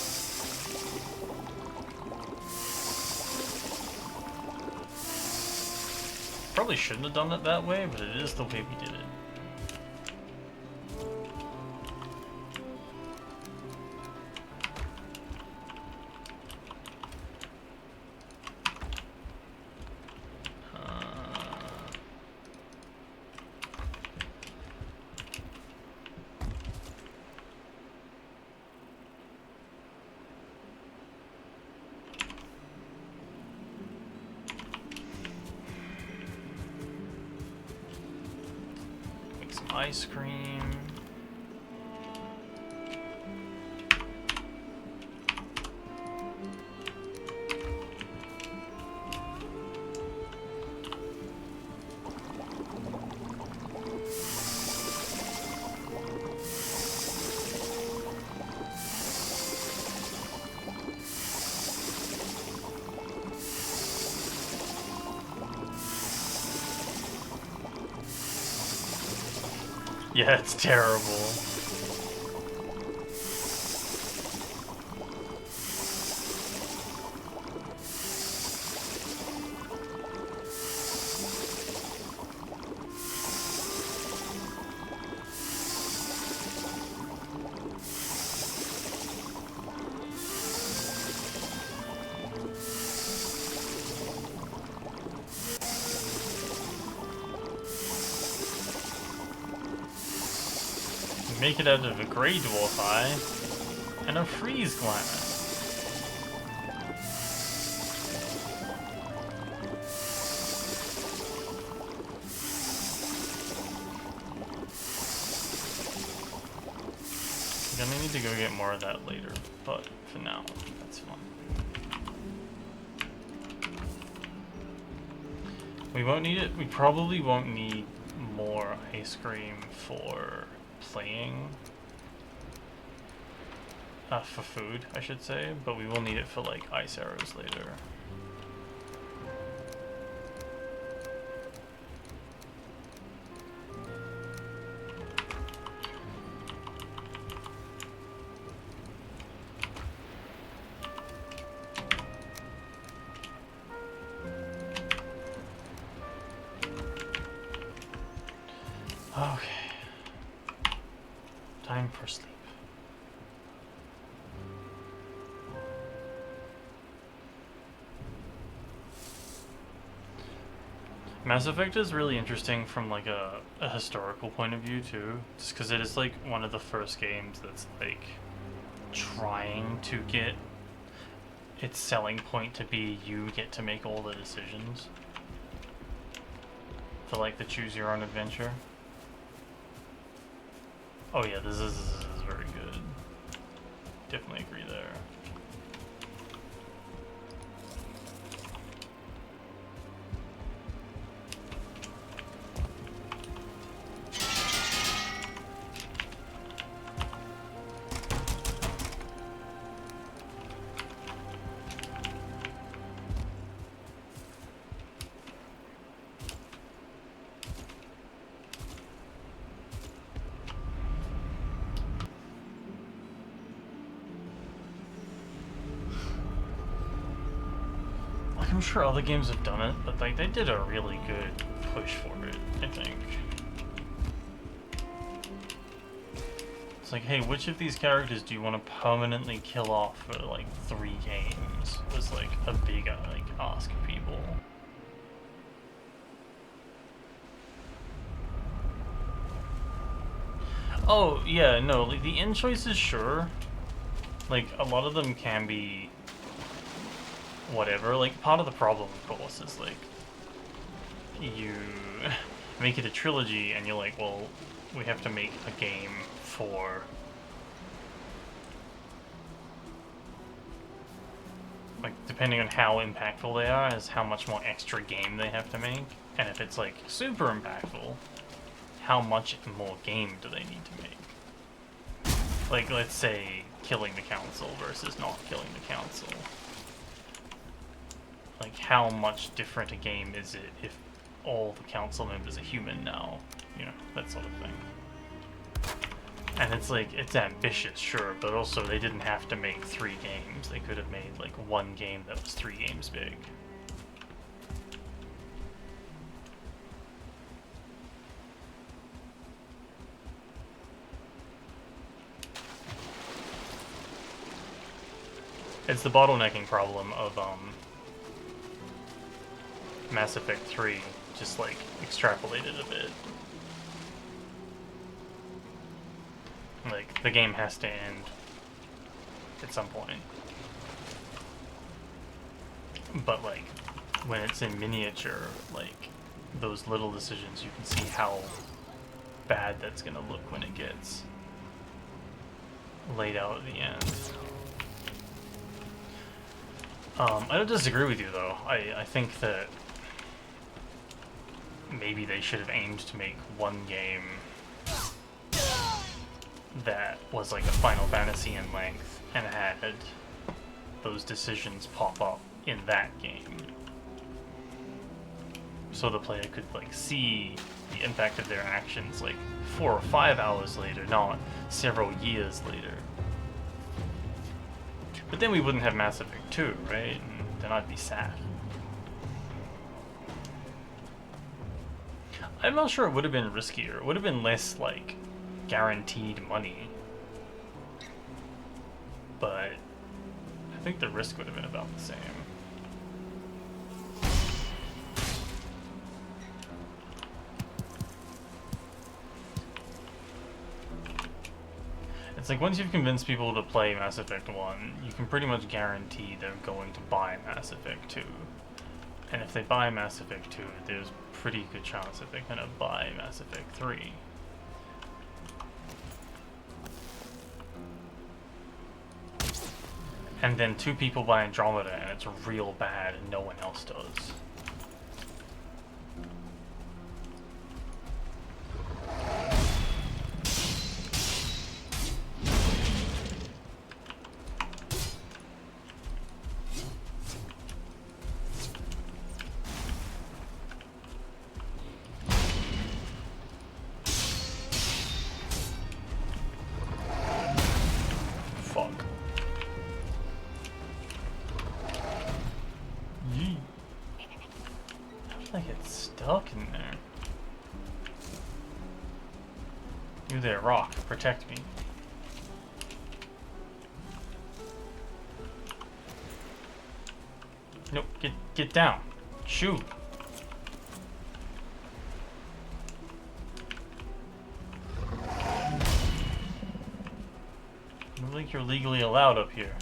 Probably shouldn't have done it that way, but it is the way we did it. Ice cream. Yeah, it's terrible. Make it out of a Grey Dwarf Eye and a Freeze Glass. I'm gonna need to go get more of that later, but for now, that's fine. We won't need it. We probably won't need more ice cream for playing. For food, I should say, but we will need it for, like, ice arrows later. Time for sleep. Mass Effect is really interesting from like a historical point of view too, just because it is like one of the first games that's like trying to get its selling point to be you get to make all the decisions for like the choose your own adventure. Oh yeah, this is very good. Definitely agree there. I'm sure other games have done it, but like they did a really good push for it, I think. It's like, hey, which of these characters do you want to permanently kill off for like 3 games? Was like a big like ask of people. Oh yeah, no, like the end choices, sure. Like a lot of them can be whatever. Like part of the problem, of course, is like you make it a trilogy and you're like, well, we have to make a game for like, depending on how impactful they are is how much more extra game they have to make. And if it's like super impactful, how much more game do they need to make? Like, let's say killing the council versus not killing the council. Like, how much different a game is it if all the council members are human now? You know, that sort of thing. And it's like, it's ambitious, sure, but also they didn't have to make 3 games. They could have made like 1 game that was 3 games big. It's the bottlenecking problem of Mass Effect 3, just like extrapolated a bit. Like, the game has to end at some point. But like, when it's in miniature, like, those little decisions, you can see how bad that's gonna look when it gets laid out at the end. I don't disagree with you, though. I think that maybe they should have aimed to make 1 game that was like a Final Fantasy in length and had those decisions pop up in that game. So the player could like see the impact of their actions like 4 or 5 hours later, not several years later. But then we wouldn't have Mass Effect 2, right? And then I'd be sad. I'm not sure it would have been riskier. It would have been less, like, guaranteed money. But I think the risk would have been about the same. It's like, once you've convinced people to play Mass Effect 1, you can pretty much guarantee they're going to buy Mass Effect 2. And if they buy Mass Effect 2, there's a pretty good chance that they're going to buy Mass Effect 3. And then 2 people buy Andromeda and it's real bad and no one else does. Stuck in there. You there, rock. Protect me. Nope, get down. Shoot. I don't think you're legally allowed up here.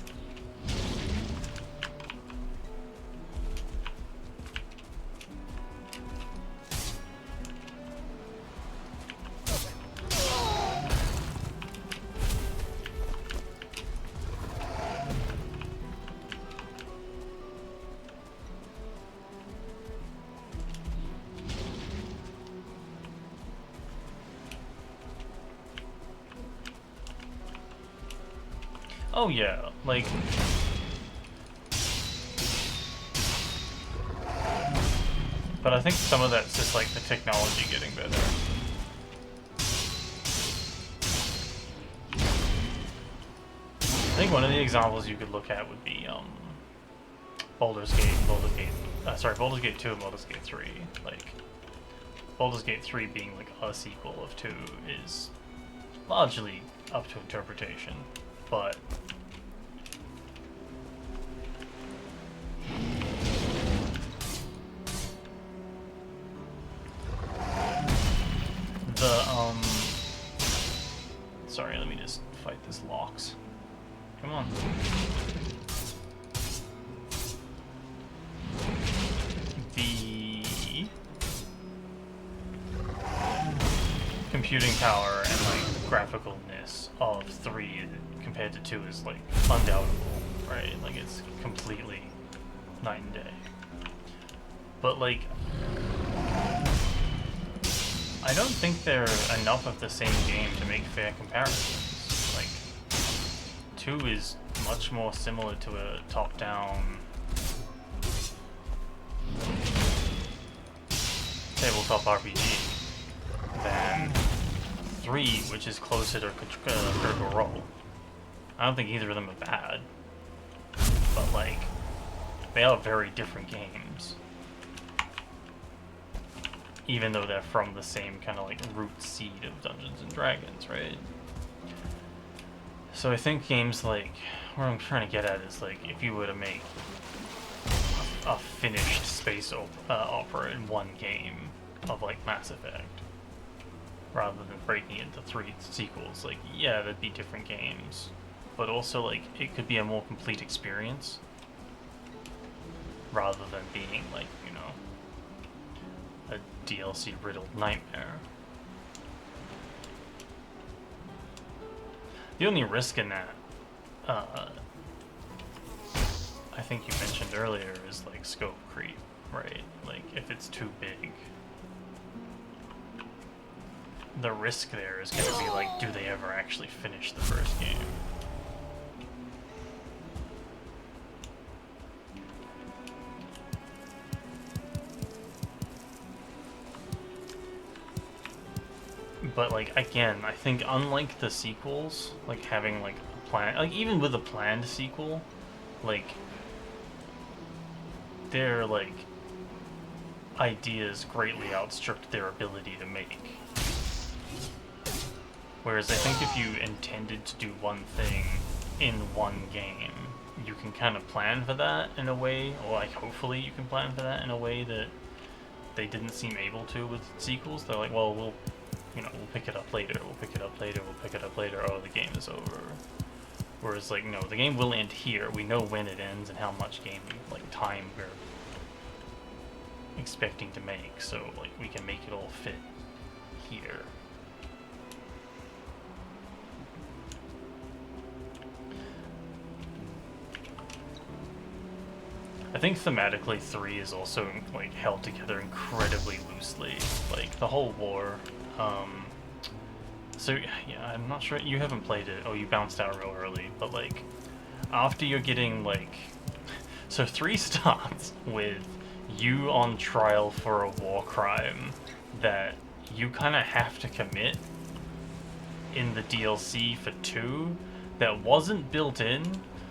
Oh yeah, like... But I think some of that's just like the technology getting better. I think one of the examples you could look at would be Baldur's Gate 2 and Baldur's Gate 3. Like, Baldur's Gate 3 being like a sequel of 2 is largely up to interpretation, but sorry, let me just fight this Lox. Come on. The computing power and like graphicalness of 3 compared to 2 is like undoubtable, right? Like it's completely night and day. But like I don't think they're enough of the same game to make fair comparisons. Like 2 is much more similar to a top-down tabletop RPG than 3, which is closer to Critical Role. I don't think either of them are bad, but like they are very different games, even though they're from the same kind of like root seed of Dungeons and Dragons, right? So I think games like, what I'm trying to get at is like, if you were to make a finished space opera in one game of like Mass Effect, rather than breaking it into 3 sequels, like, yeah, that'd be different games, but also like it could be a more complete experience rather than being like, you know, a DLC riddled nightmare. The only risk in that, I think you mentioned earlier, is like scope creep, right? Like if it's too big, the risk there is going to be like, do they ever actually finish the first game? But like again, I think unlike the sequels, like having like a plan, like even with a planned sequel, like their like ideas greatly outstripped their ability to make. Whereas I think if you intended to do one thing in one game, you can kind of plan for that in a way, or like hopefully you can plan for that in a way that they didn't seem able to with sequels. They're like, well, we'll pick it up later, we'll pick it up later, we'll pick it up later, oh, the game is over. Whereas, like, no, the game will end here. We know when it ends and how much game, like, time we're expecting to make, so, like, we can make it all fit here. I think thematically 3 is also, like, held together incredibly loosely. Like, the whole war, so, yeah, I'm not sure, you haven't played it, oh, you bounced out real early, but, like, after you're getting, like, so 3 starts with you on trial for a war crime that you kind of have to commit in the DLC for 2 that wasn't built in,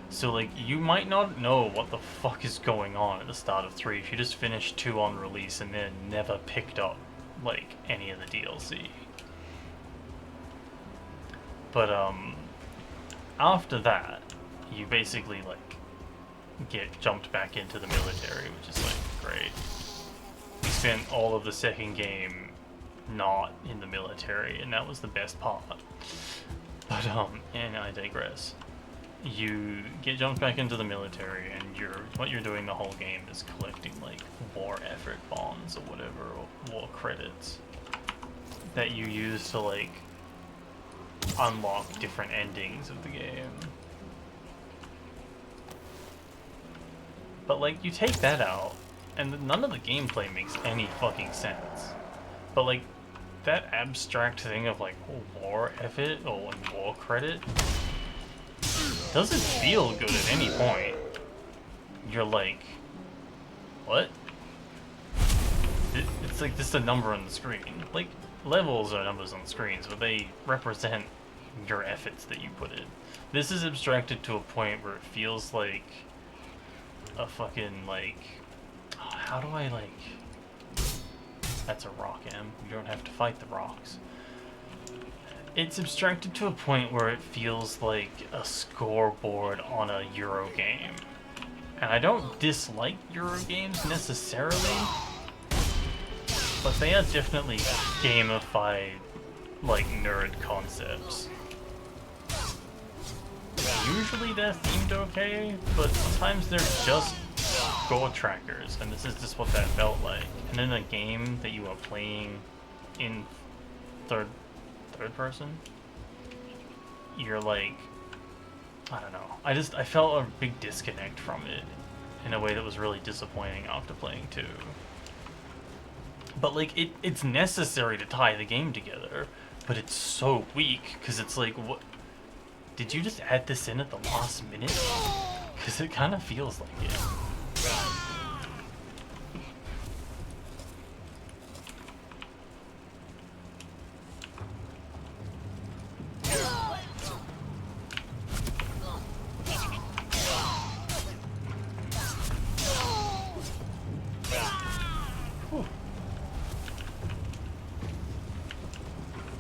so, like, you might not know what the fuck is going on at the start of 3 if you just finished 2 on release and then never picked up, like, any of the DLC. But after that, you basically like get jumped back into the military, which is like great. We spent all of the second game not in the military, and that was the best part. But and I digress. You get jumped back into the military, and what you're doing the whole game is collecting like war effort bonds or whatever, or war credits that you use to like unlock different endings of the game. But like you take that out, and none of the gameplay makes any fucking sense. But like that abstract thing of like war effort or like war credit doesn't feel good at any point. You're like, what? It's like just a number on the screen. Like, levels are numbers on screens, but they represent your efforts that you put in. This is abstracted to a point where it feels like a fucking, like... How do I, like... That's a rock, Em. You don't have to fight the rocks. It's abstracted to a point where it feels like a scoreboard on a Euro game. And I don't dislike Euro games necessarily, but they are definitely gamified, like, nerd concepts. Usually they're themed okay, but sometimes they're just score trackers, and this is just what that felt like. And in a game that you are playing in third person, you're like, I don't know. I felt a big disconnect from it in a way that was really disappointing after playing 2. But like it's necessary to tie the game together, but it's so weak because it's like, what? Did you just add this in at the last minute? Because it kind of feels like it.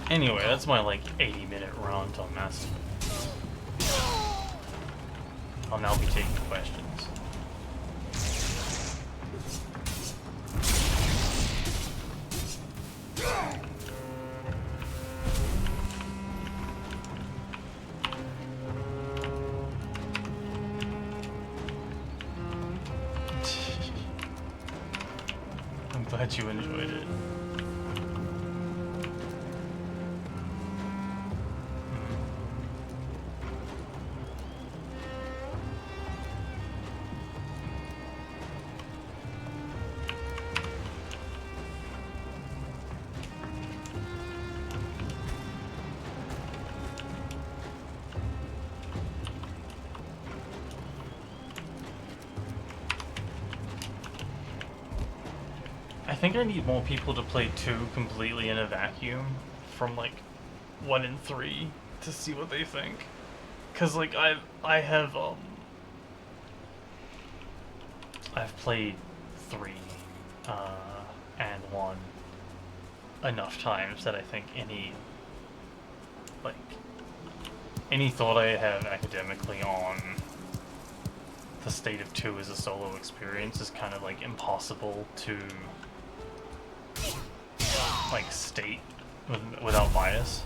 Anyway, that's my like 80-minute run on Massive. I'll now be taking questions. I'm glad you enjoyed it. I think I need more people to play 2 completely in a vacuum from like 1 and 3 to see what they think. Cause like I've played 3 and 1 enough times that I think any thought I have academically on the state of 2 as a solo experience is kind of like impossible to like state without bias.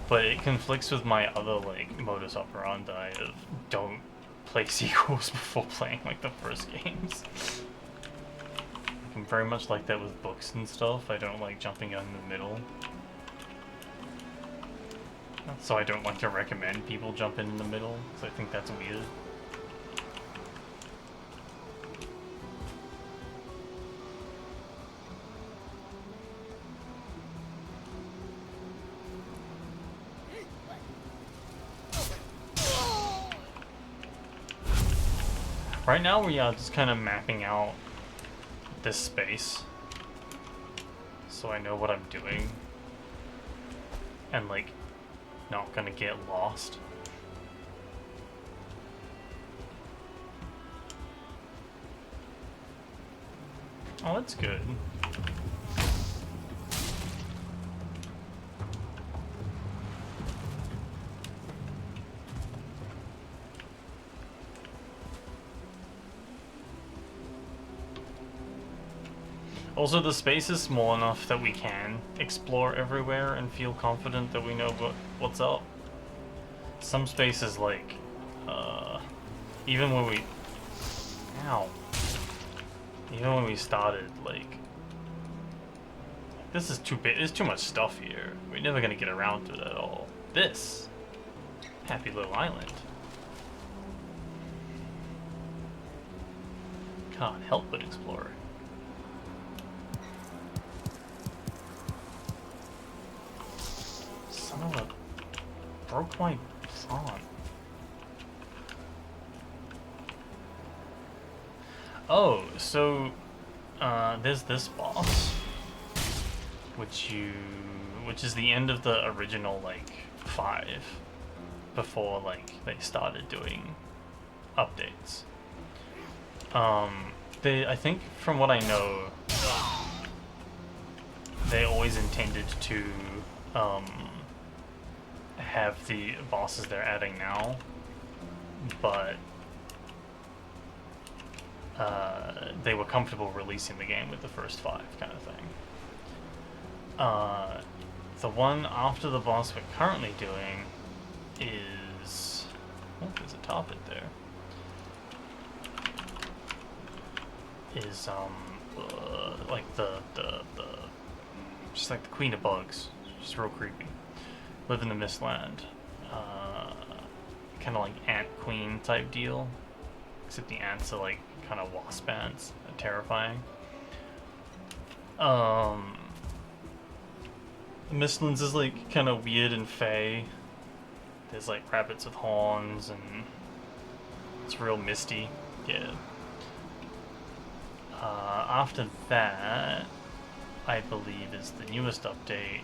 But it conflicts with my other like modus operandi of don't play sequels before playing like the first games. I'm very much like that with books and stuff. I don't like jumping in the middle. So I don't like to recommend people jump in the middle, because I think that's weird. Right now we are just kind of mapping out this space, so I know what I'm doing, and like, not gonna get lost. Oh, that's good. Also, the space is small enough that we can explore everywhere and feel confident that we know what's up. Some spaces, like, even when we... Ow. Even when we started, like... This is too big. There's too much stuff here. We're never gonna get around to it at all. This. Happy little island. Can't help but explore. Son of a... Broke my prawn. Oh, so... there's this boss. Which is the end of the original, like, 5. Before, like, they started doing updates. I think, from what I know, they always intended to, have the bosses they're adding now, but, they were comfortable releasing the game with the first 5, kind of thing. The one after the boss we're currently doing is... Oh, there's a target there. Is, like the... Just like the Queen of Bugs. Just real creepy. Live in the Mistland. Kind of like Ant Queen type deal. Except the ants are like kind of wasp ants. They're terrifying. Mistlands is like kind of weird and fey. There's like rabbits with horns and it's real misty. Yeah. After that, I believe is the newest update.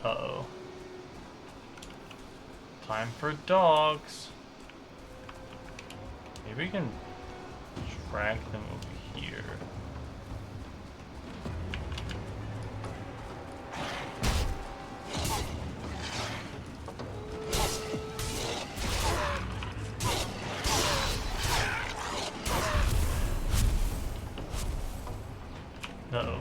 Uh-oh. Time for dogs. Maybe we can drag them over here. Uh-oh.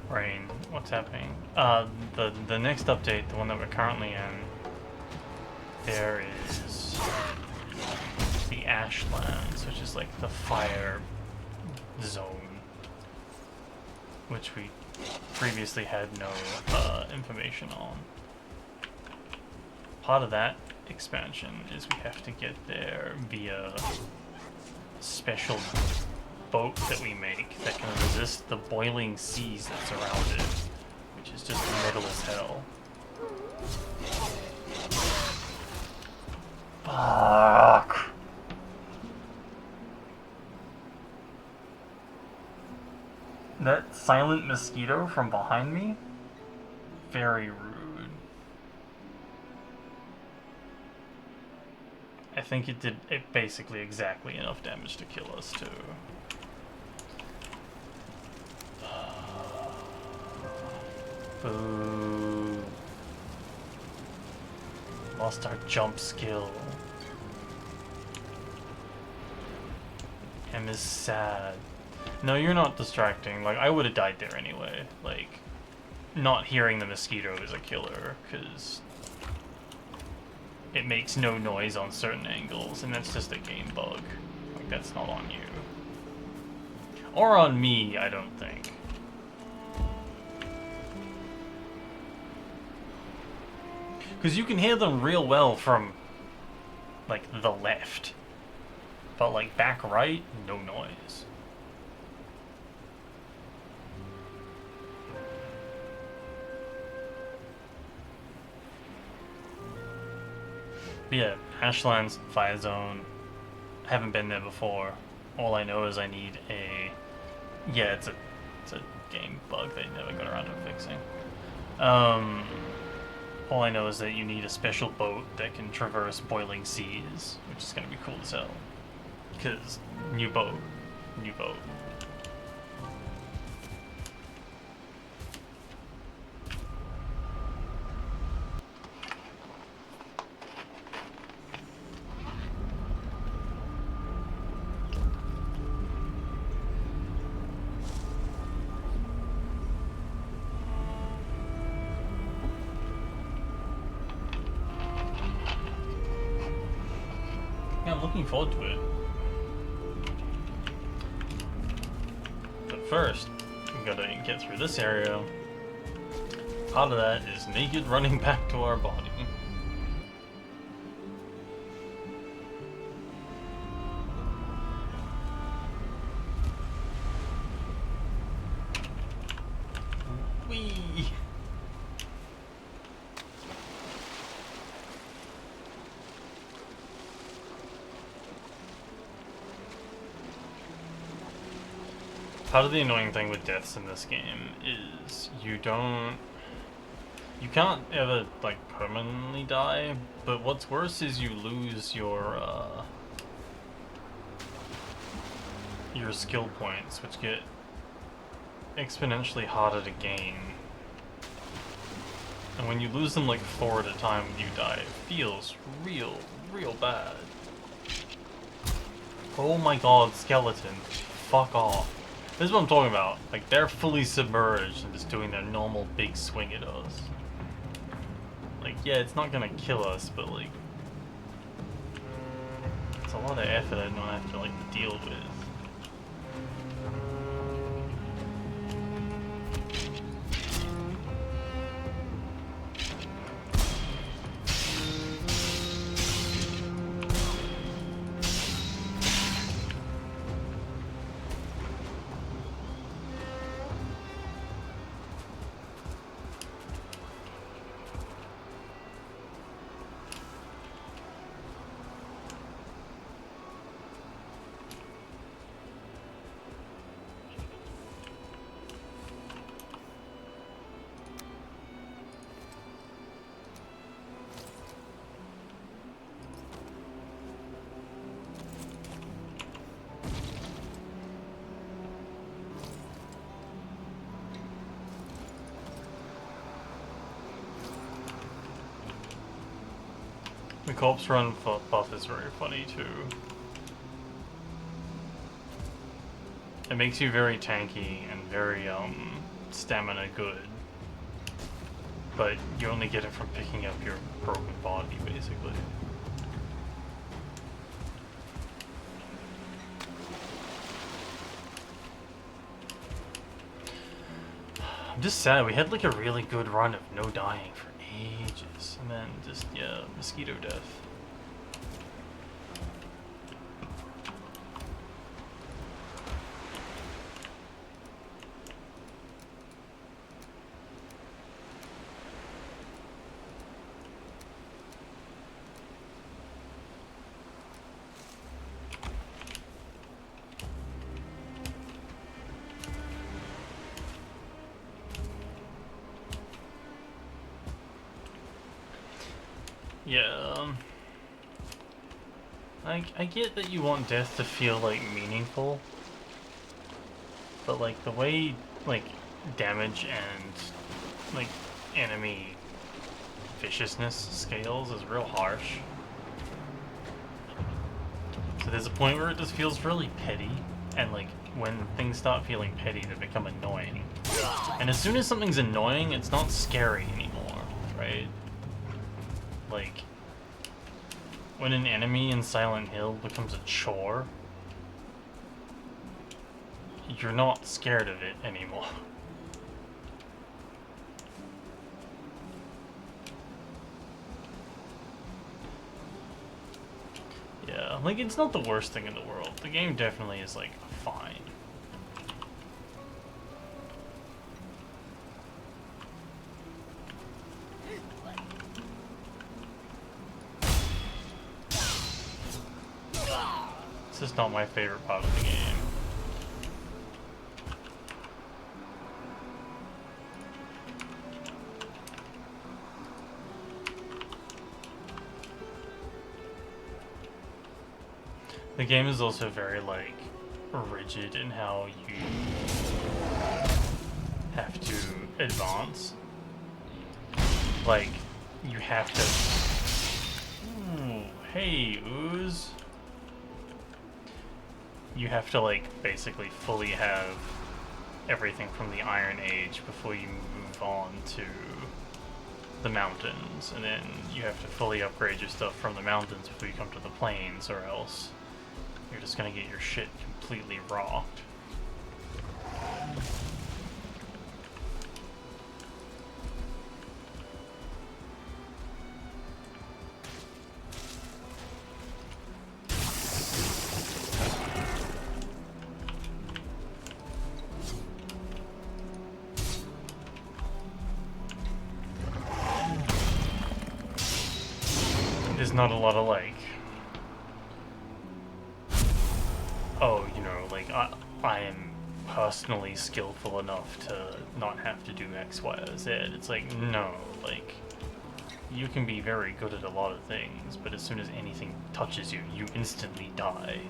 Rain, what's happening? The next update, the one that we're currently in, there is the Ashlands, which is like the fire zone, which we previously had no information on. Part of that expansion is we have to get there via a special boat that we make that can resist the boiling seas that surround it, which is just metal as hell. Fuck. That silent mosquito from behind me? Very rude. I think it did basically exactly enough damage to kill us too. Boo. Lost our jump skill. M is sad. No, you're not distracting. Like, I would have died there anyway. Like, not hearing the mosquito is a killer, because it makes no noise on certain angles, and that's just a game bug. Like, that's not on you. Or on me, I don't think. Because you can hear them real well from, like, the left. But, like, back right, no noise. But yeah, Ashlands, Fire Zone. Haven't been there before. All I know is I need a... Yeah, it's a game bug they never got around to fixing. All I know is that you need a special boat that can traverse boiling seas, which is going to be cool as hell. Because, new boat. New boat. I'm looking forward to it. But first, we gotta get through this area. Part of that is naked running back to our body. Whee! Part of the annoying thing with deaths in this game is you can't ever like permanently die, but what's worse is you lose your skill points, which get exponentially harder to gain. And when you lose them like 4 at a time when you die, it feels real bad. Oh my god, skeleton. Fuck off. This is what I'm talking about. Like, they're fully submerged and just doing their normal big swing at us. Like, yeah, it's not gonna kill us, but like... it's a lot of effort I don't have to like deal with. The corpse run buff is very funny too. It makes you very tanky and very stamina good, but you only get it from picking up your broken body basically. I'm just sad we had like a really good run of no dying for ages, and then just, yeah, mosquito death. Yeah, I get that you want death to feel, like, meaningful, but, like, the way, like, damage and, like, enemy viciousness scales is real harsh. So there's a point where it just feels really petty, and, like, when things start feeling petty, they become annoying. And as soon as something's annoying, it's not scary anymore, right? Like, when an enemy in Silent Hill becomes a chore, you're not scared of it anymore. Yeah, like, it's not the worst thing in the world. The game definitely is, like, fine. It's just not my favorite part of the game. The game is also very, like, rigid in how you have to advance. Like, you have to... Ooh, hey, Ooze. You have to, like, basically fully have everything from the Iron Age before you move on to the mountains, and then you have to fully upgrade your stuff from the mountains before you come to the plains, or else you're just gonna get your shit completely rocked. There's not a lot of like, oh, you know, like I am personally skillful enough to not have to do X, Y, or Z. It's like, no, like, you can be very good at a lot of things, but as soon as anything touches you, you instantly die.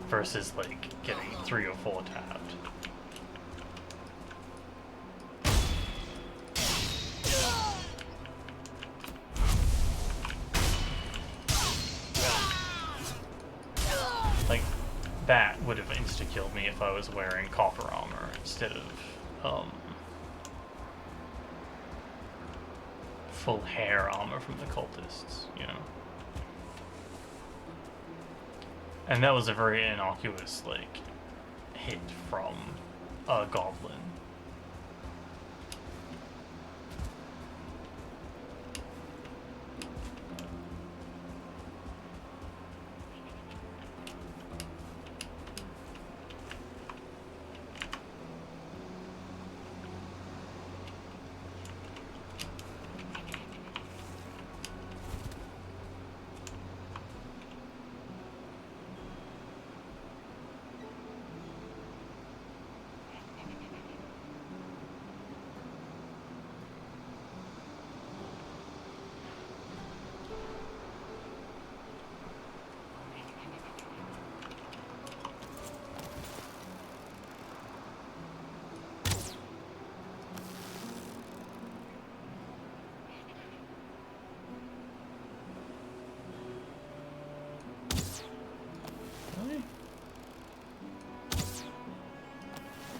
Versus, like, getting 3 or 4 tapped. Like, that would have insta-killed me if I was wearing copper armor instead of, full hair armor from the cultists, you know? And that was a very innocuous, like, hit from a goblin.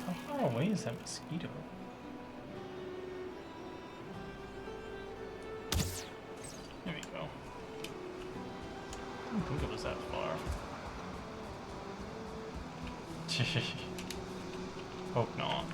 How far away is that mosquito? There we go. I didn't think it was that far. Hope not.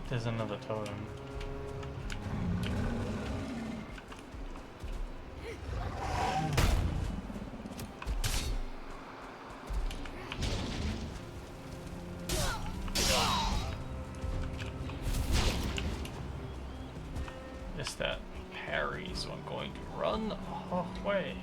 There's another totem. Missed that parry, so I'm going to run away.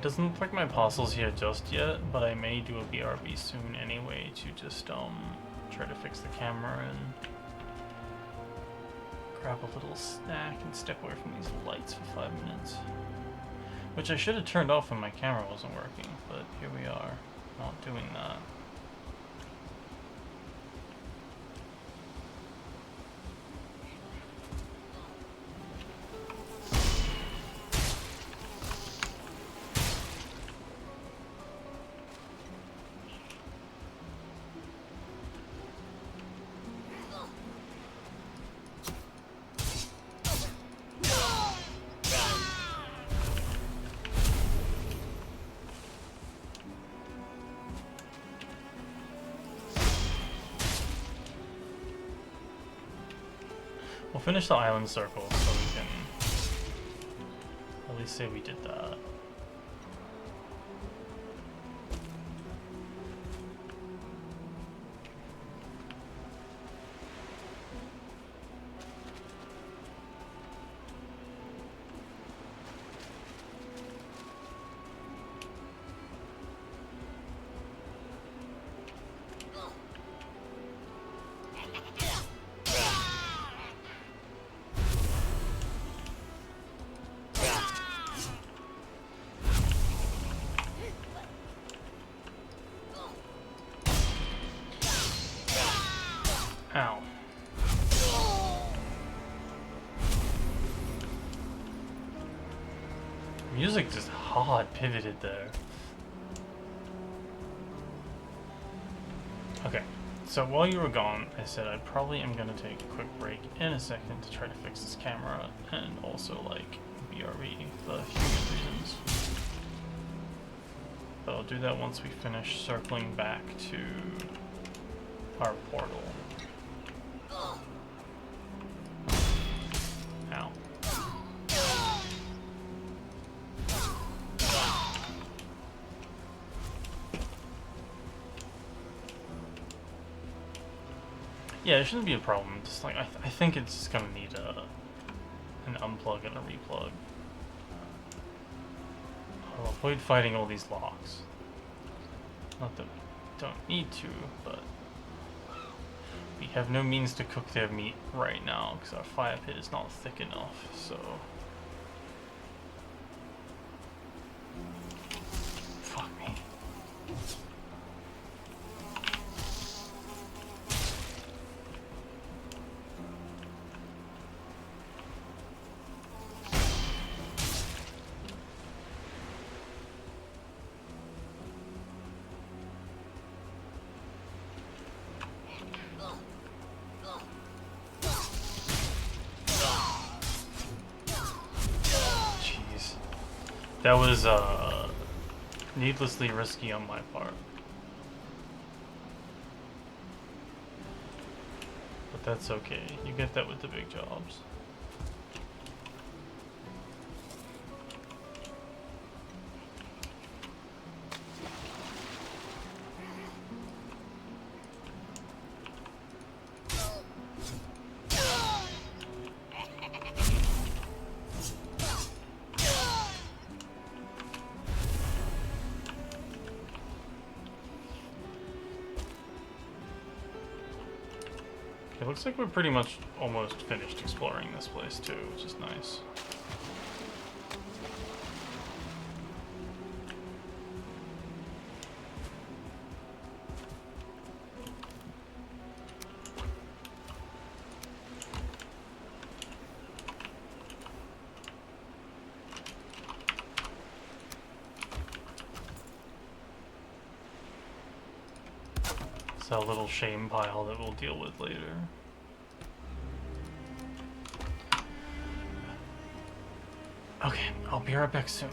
It doesn't look like my parcel's here just yet, but I may do a BRB soon anyway to just try to fix the camera and grab a little snack and step away from these lights for 5 minutes. Which I should have turned off when my camera wasn't working, but here we are, not doing that. We'll finish the island circle so we can at least say we did that. Ow. Music just hard pivoted there. Okay, so while you were gone, I said I probably am gonna take a quick break in a second to try to fix this camera and also like BRE for human reasons. But I'll do that once we finish circling back to our portal. Ow. Yeah, it shouldn't be a problem. Just like I think it's just gonna need an unplug and a replug. I'll avoid fighting all these locks. Not that we don't need to, but we have no means to cook their meat right now because our fire pit is not thick enough, so... Fuck me. That was needlessly risky on my part. But that's okay. You get that with the big jobs. It looks like we're pretty much almost finished exploring this place too, which is nice. A little shame pile that we'll deal with later. Okay, I'll be right back soon.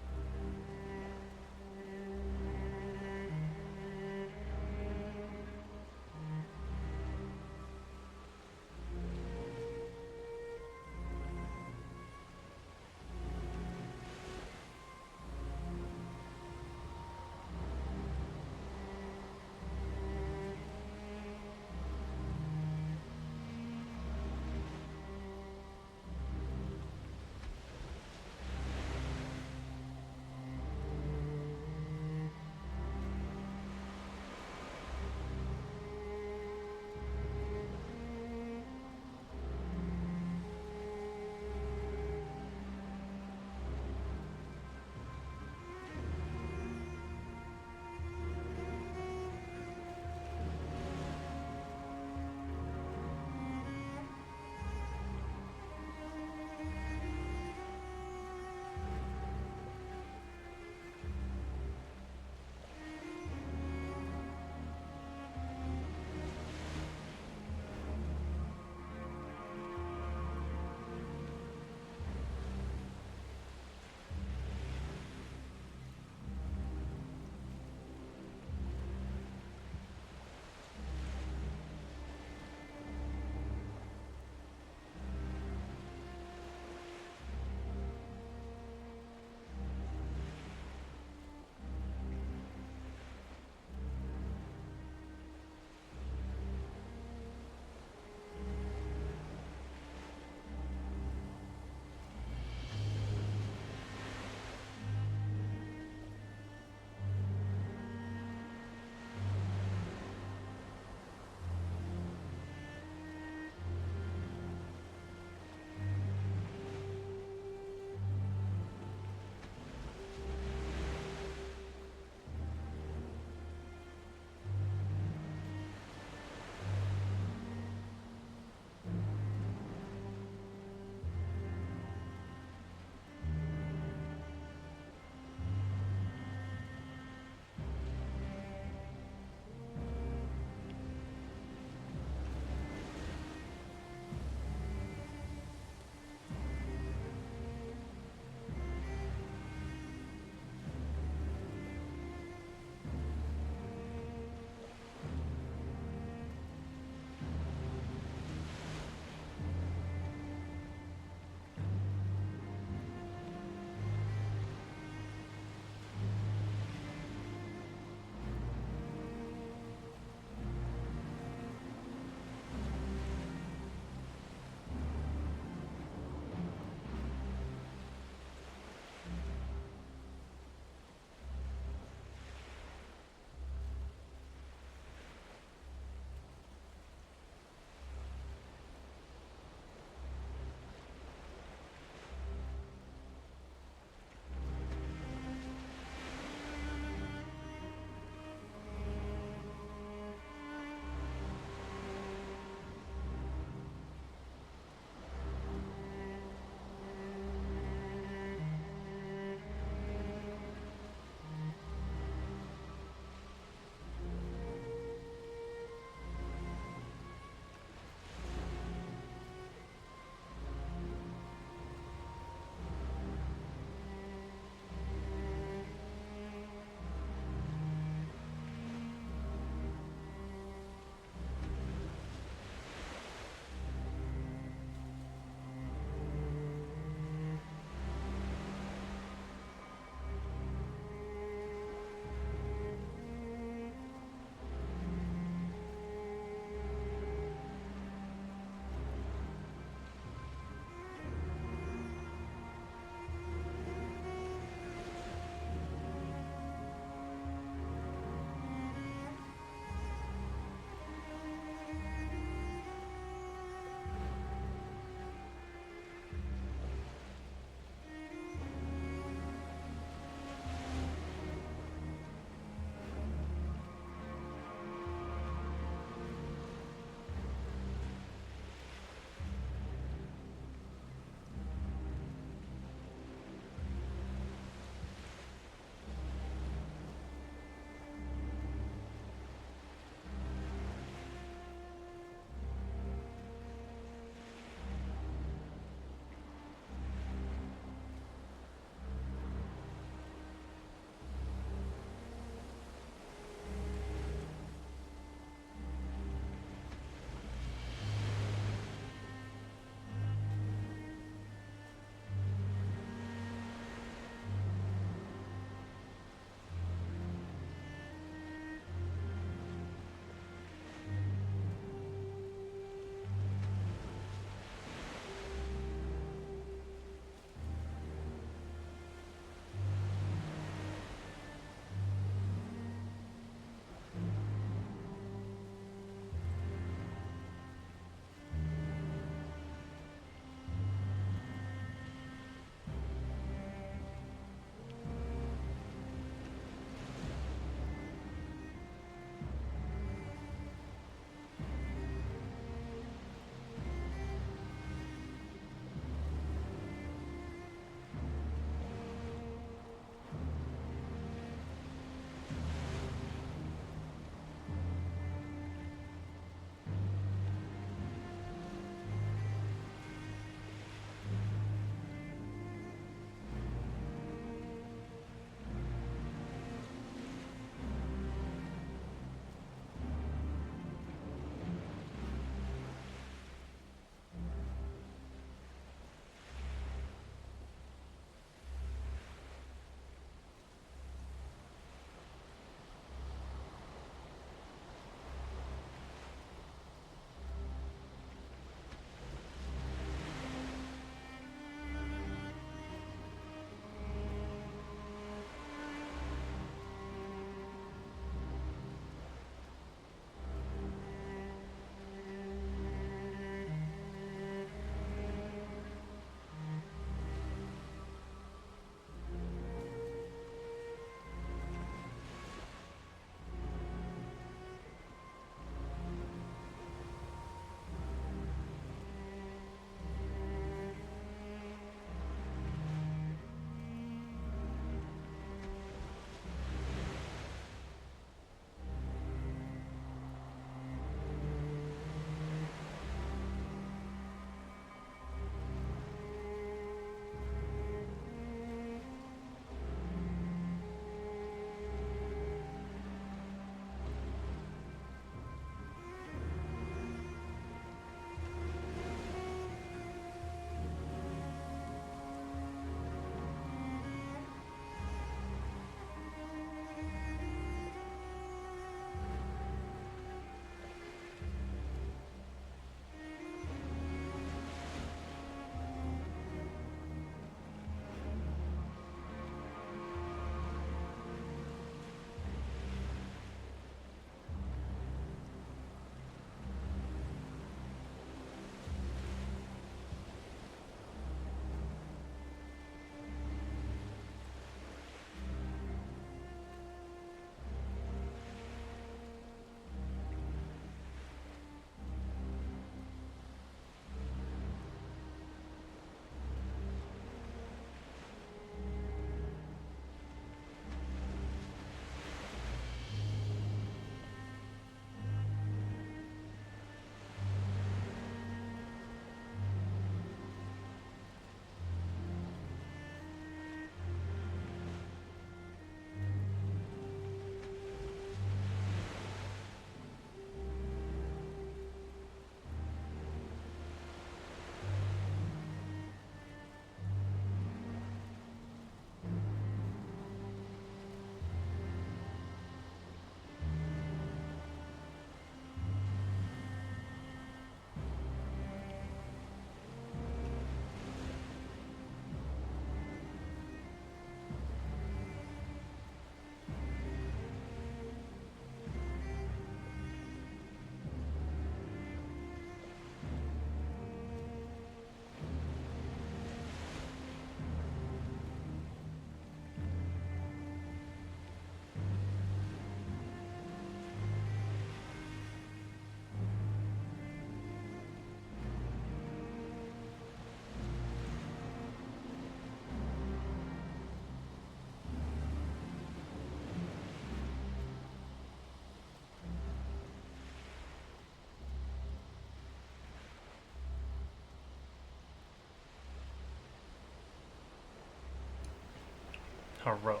a row.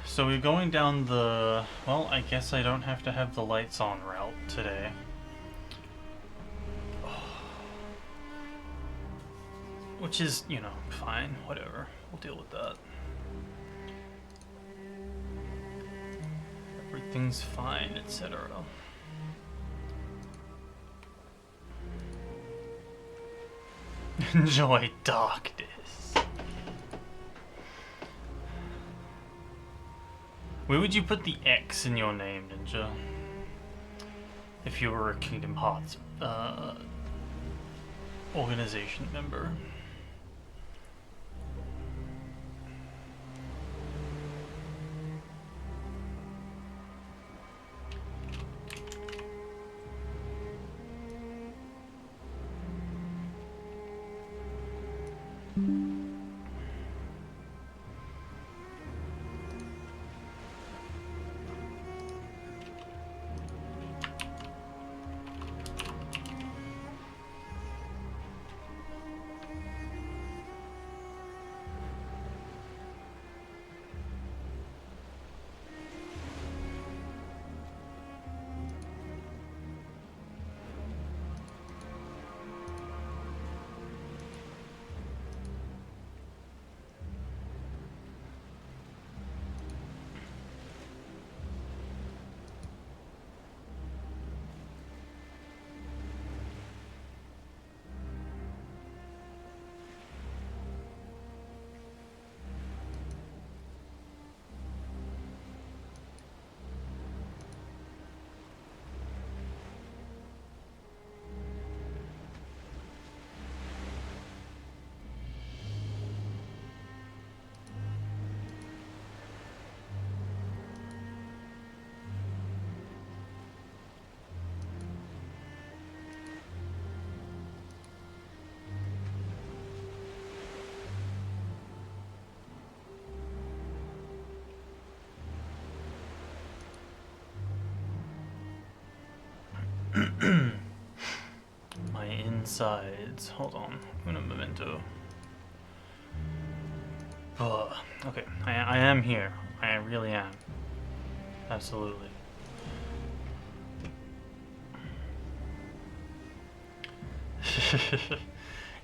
So we're going down the... Well, I guess I don't have to have the lights on route today. Which is, you know, fine, whatever. We'll deal with that. Everything's fine, etc. Enjoy darkness. Where would you put the X in your name, Ninja? If you were a Kingdom Hearts organization member. My insides. Hold on. Una memento. Okay, I am here. I really am. Absolutely.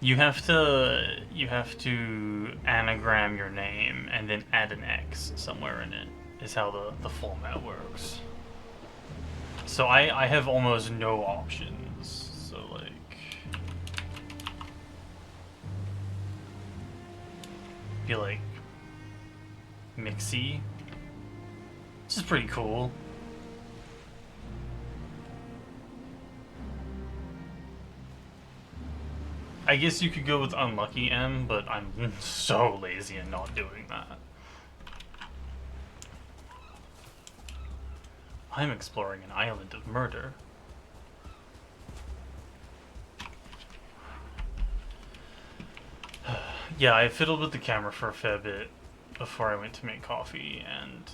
You have to anagram your name and then add an X somewhere in it, is how the format works. So I have almost no options. So like be like Mixie, which is pretty cool. I guess you could go with Unlucky M, but I'm so lazy in not doing that. I'm exploring an island of murder. Yeah, I fiddled with the camera for a fair bit before I went to make coffee, and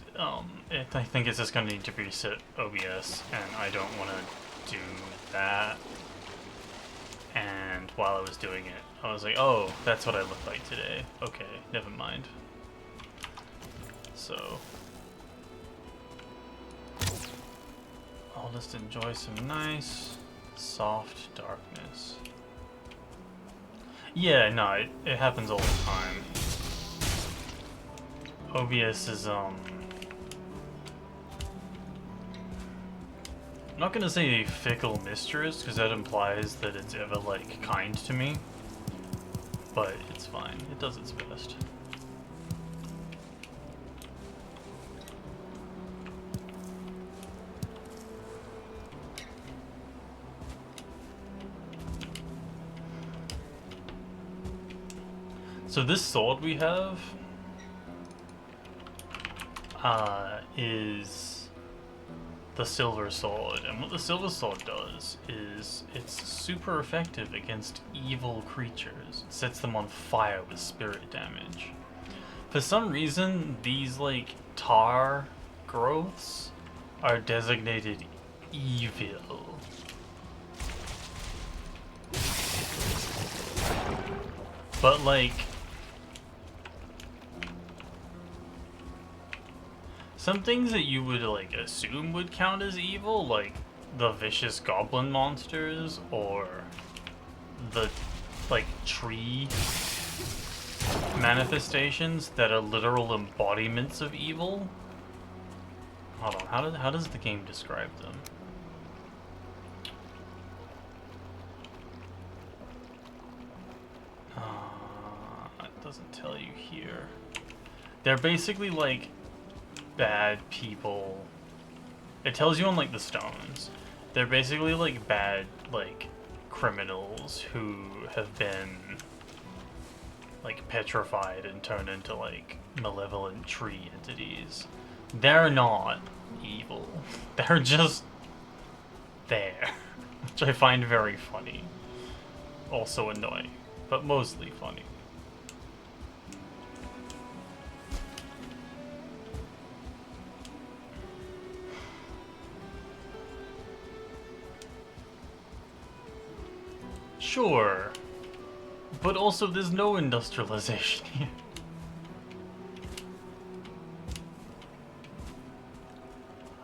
I think it's just going to need to reset OBS, and I don't want to do that. And while I was doing it, I was like, oh, that's what I look like today. Okay, never mind. So I'll just enjoy some nice, soft darkness. Yeah, no, it happens all the time. OBS is, I'm not gonna say a fickle mistress, because that implies that it's ever, like, kind to me. But it's fine. It does its best. So this sword we have is the silver sword, and what the silver sword does is it's super effective against evil creatures. It sets them on fire with spirit damage. For some reason, these like tar growths are designated evil. But like Some things that you would like assume would count as evil, like the vicious goblin monsters or the like tree manifestations that are literal embodiments of evil. Hold on, how does the game describe them? It doesn't tell you here. They're basically like bad people. It tells you on like the stones. They're basically like bad like criminals who have been like petrified and turned into like malevolent tree entities. They're not evil. They're just there, which I find very funny. Also annoying, but mostly funny. Sure, but also there's no industrialization here.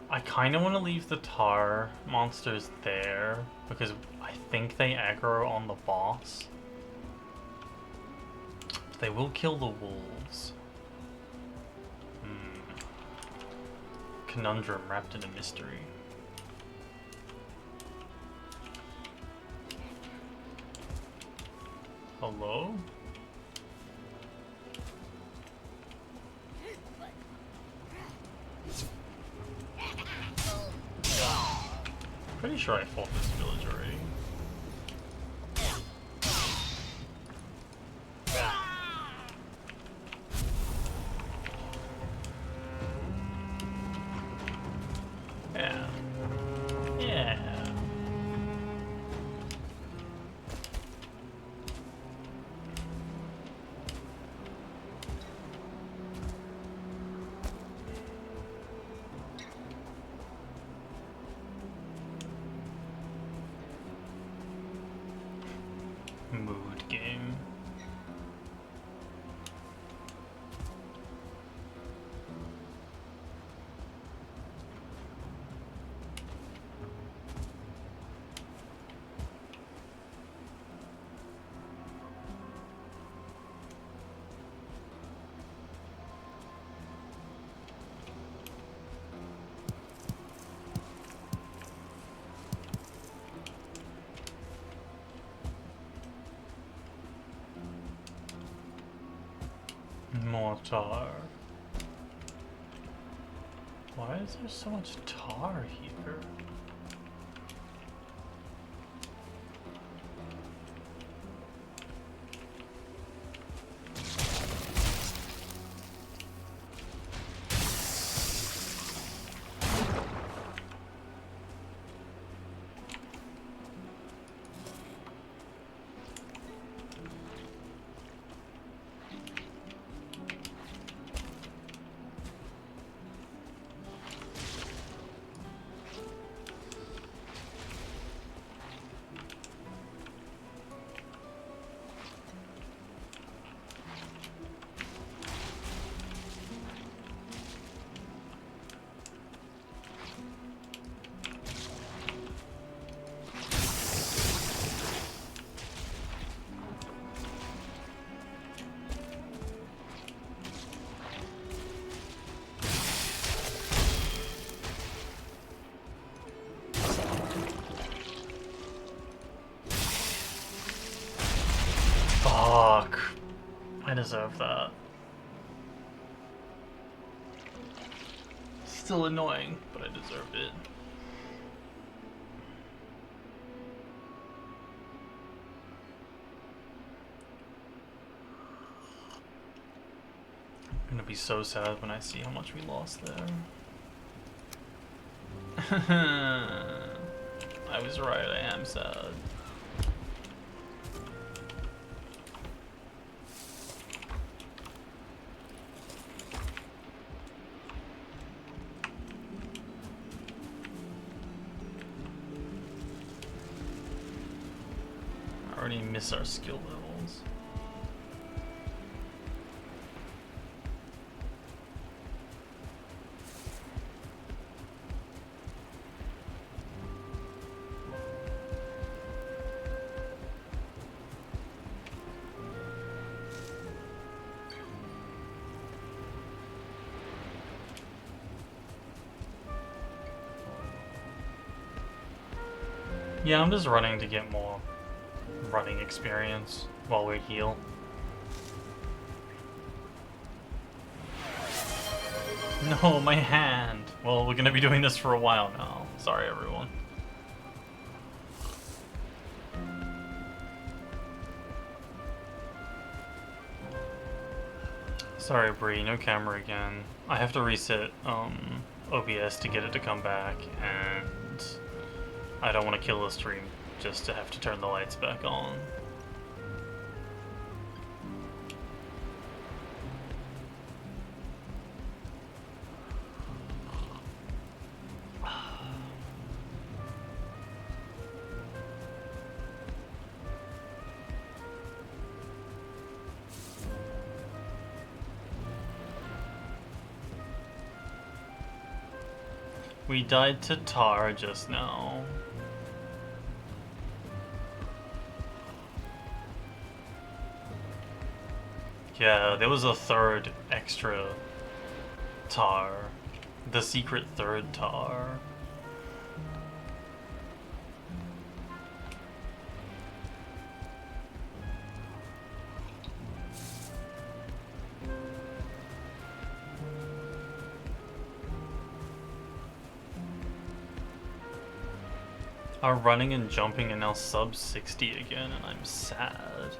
I kind of want to leave the tar monsters there because I think they aggro on the boss. They will kill the wolves. Conundrum wrapped in a mystery. Hello? Pretty sure I fought this village already. Yeah. Yeah. Mood game. More tar. Why is there so much tar here? Fuck. I deserve that. Still annoying, but I deserved it. I'm gonna be so sad when I see how much we lost there. I was right, I am sad. I already miss our skill levels. Yeah, I'm just running to get more running experience while we heal. No, my hand! Well, we're gonna be doing this for a while now. Sorry, everyone. Sorry, Bree, no camera again. I have to reset OBS to get it to come back, and I don't want to kill the stream just to have to turn the lights back on. We died to Tar just now. Yeah, there was a third extra Tar. The secret third Tar. Our running and jumping are now sub 60 again, and I'm sad.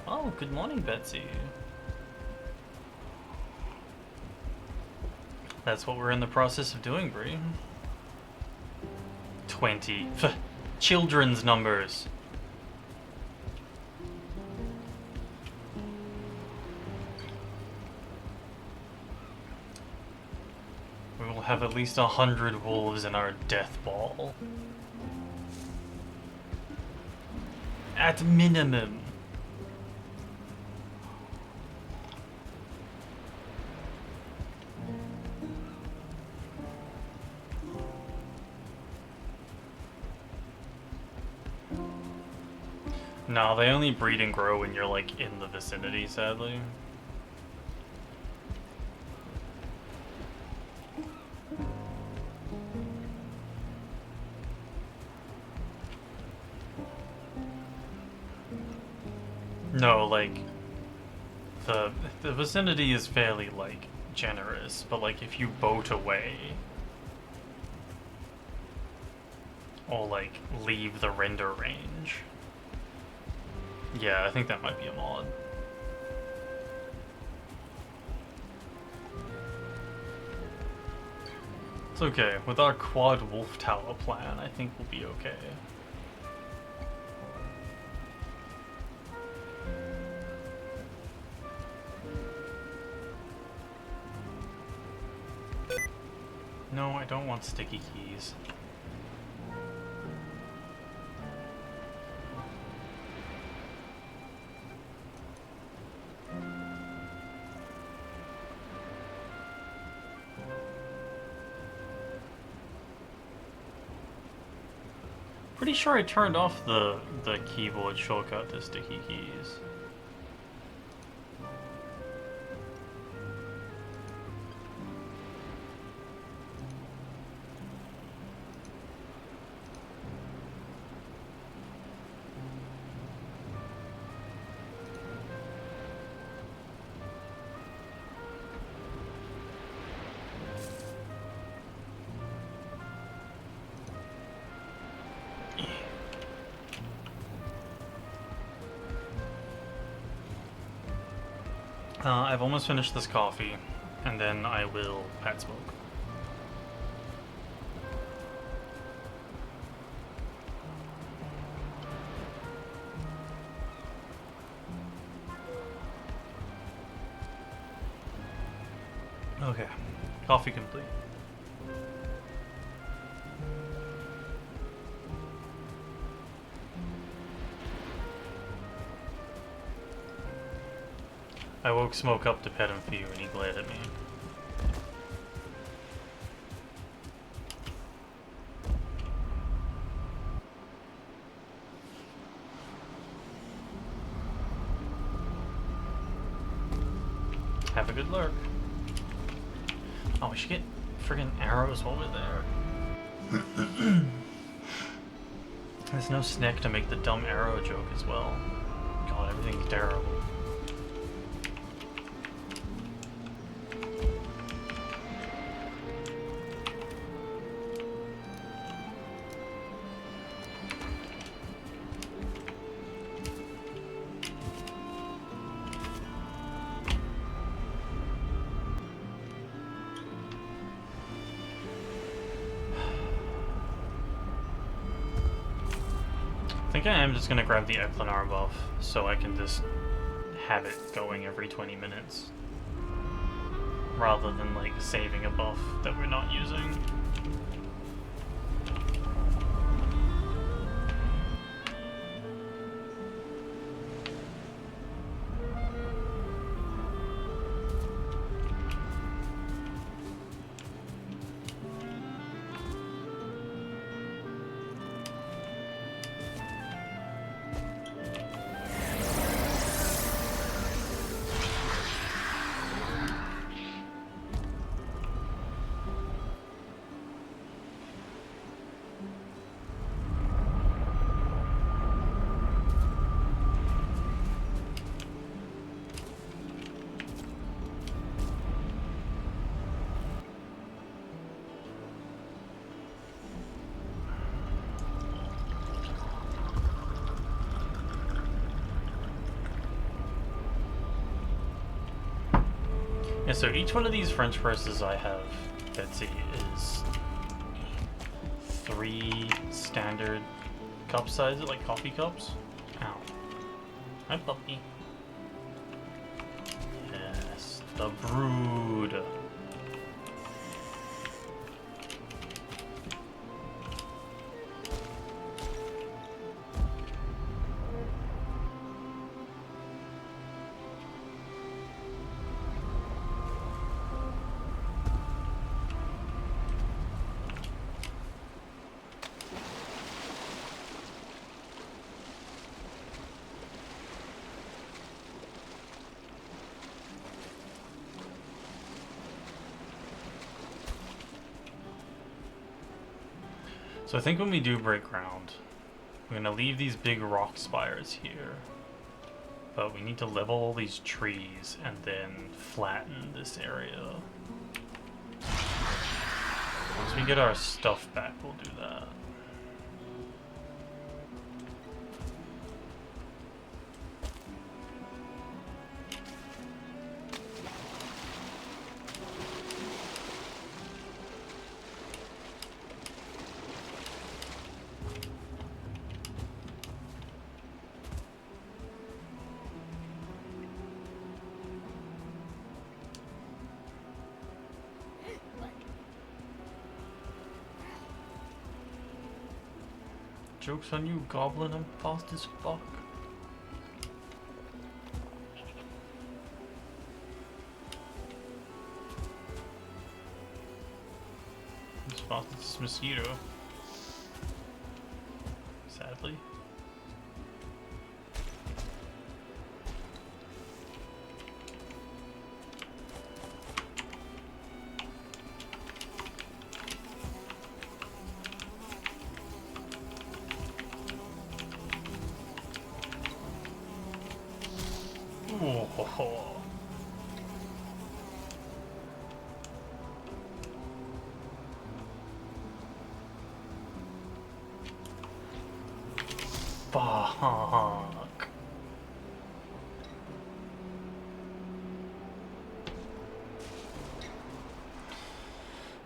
Oh, good morning, Betsy. That's what we're in the process of doing, Bree. 20. Children's numbers. We will have at least 100 wolves in our death ball. At minimum. No, they only breed and grow when you're like in the vicinity, sadly. No, like the vicinity is fairly like generous, but like if you boat away or like leave the render range. Yeah, I think that might be a mod. It's okay. With our quad wolf tower plan, I think we'll be okay. No, I don't want sticky keys. Pretty sure I turned off the keyboard shortcut to sticky keys. I've almost finished this coffee, and then I will pat smoke. Okay, coffee complete. I woke Smoke up to pet him for you, and he glared at me. Have a good lurk. Oh, we should get friggin' arrows while we're there. There's no snack to make the dumb arrow joke as well. God, everything's terrible. I think I am just gonna grab the Equinar buff so I can just have it going every 20 minutes rather than like saving a buff that we're not using. Yeah, so each one of these French presses I have, Betsy, is 3 standard cup sizes, like coffee cups. Ow. Hi, puppy. Yes, the brood. So I think when we do break ground, we're gonna leave these big rock spires here. But we need to level all these trees and then flatten this area. Once we get our stuff back, we'll do that. Joke's on you, Goblin. I'm fast as fuck. I'm as fast as this mosquito. Sadly. Oh. Fuck.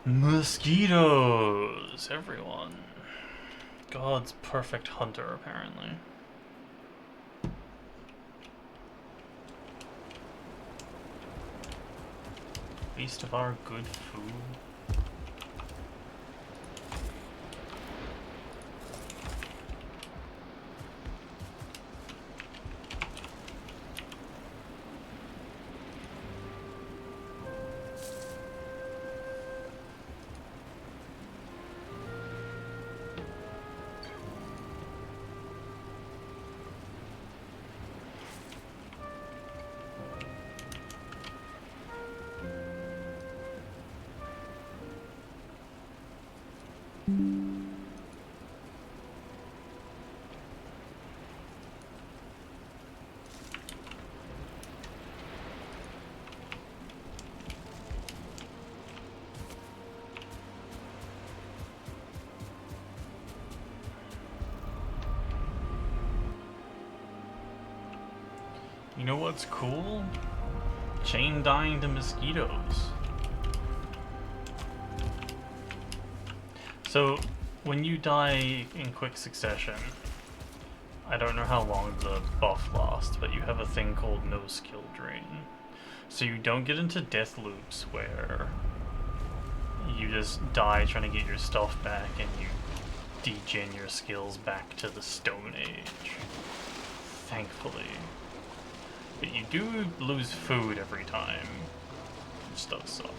Mosquitoes, everyone. God's perfect hunter, apparently. Waste of our good food. You know what's cool? Chain dying to mosquitoes. So, when you die in quick succession, I don't know how long the buff lasts, but you have a thing called no skill drain. So you don't get into death loops where you just die trying to get your stuff back and you degen your skills back to the Stone Age. Thankfully. But you do lose food every time, which does suck.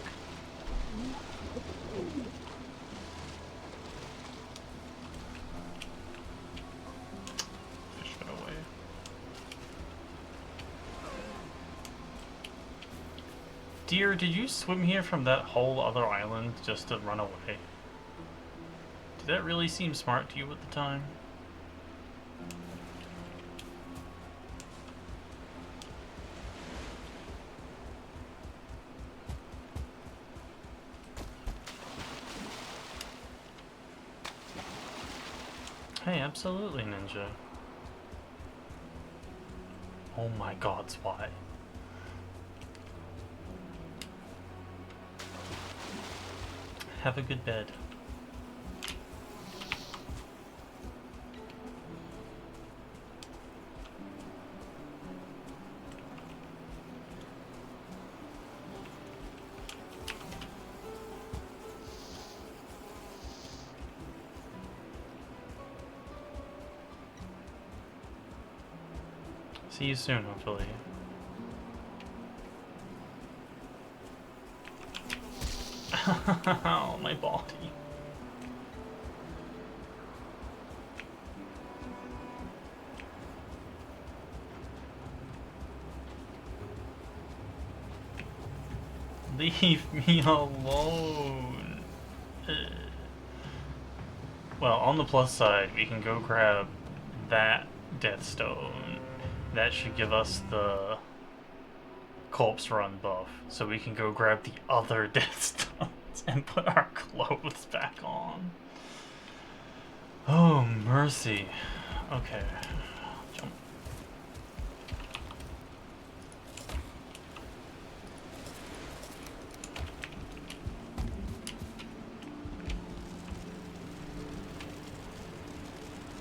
Fish got away. Dear, did you swim here from that whole other island just to run away? Did that really seem smart to you at the time? Hey, absolutely, Ninja. Oh my gods, why? Have a good bed. See you soon, hopefully. Oh, my body. Leave me alone. Well, on the plus side, we can go grab that Death Stone. That should give us the corpse run buff, so we can go grab the other Death Stones and put our clothes back on. Oh, mercy. Okay. Jump.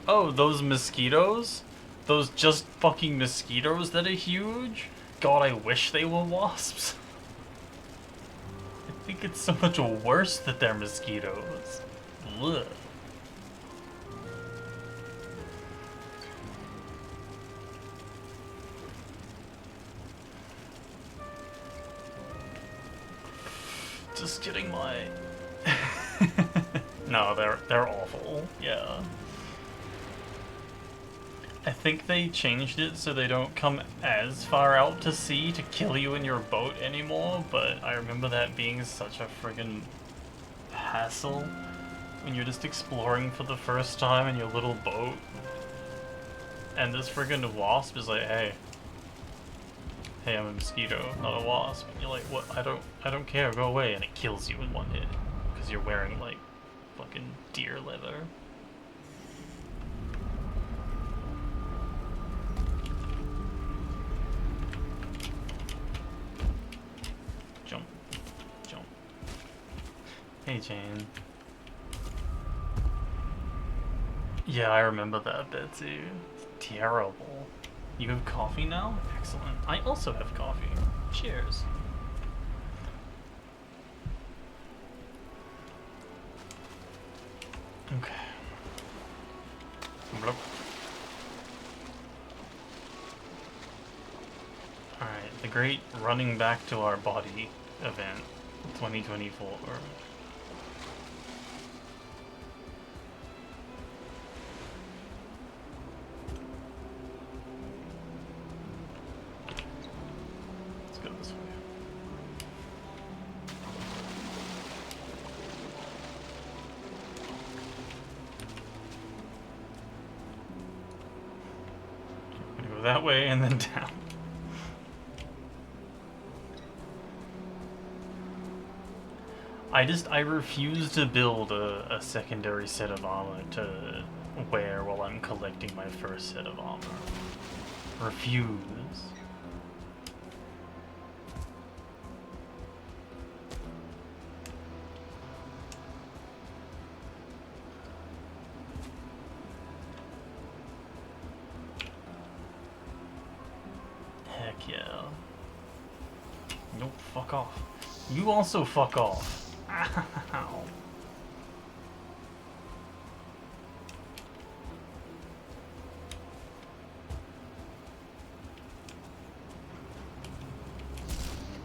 Oh, those mosquitoes? Those just fucking mosquitoes that are huge? God, I wish they were wasps. I think it's so much worse that they're mosquitoes. Ugh. Just getting my... No, they're awful. Yeah. I think they changed it so they don't come as far out to sea to kill you in your boat anymore, but I remember that being such a friggin' hassle when you're just exploring for the first time in your little boat and this friggin' wasp is like, hey, I'm a mosquito, not a wasp. And you're like, what? I don't care, go away, and it kills you in one hit because you're wearing like fucking deer leather. Hey, Jane. Yeah, I remember that bit too. It's terrible. You have coffee now? Excellent. I also have coffee. Cheers. Okay. Bloop. Alright, the great running back to our body event 2024. That way and then down. I refuse to build a secondary set of armor to wear while I'm collecting my first set of armor. Refuse. Heck yeah. Nope, fuck off. You also fuck off. Ow.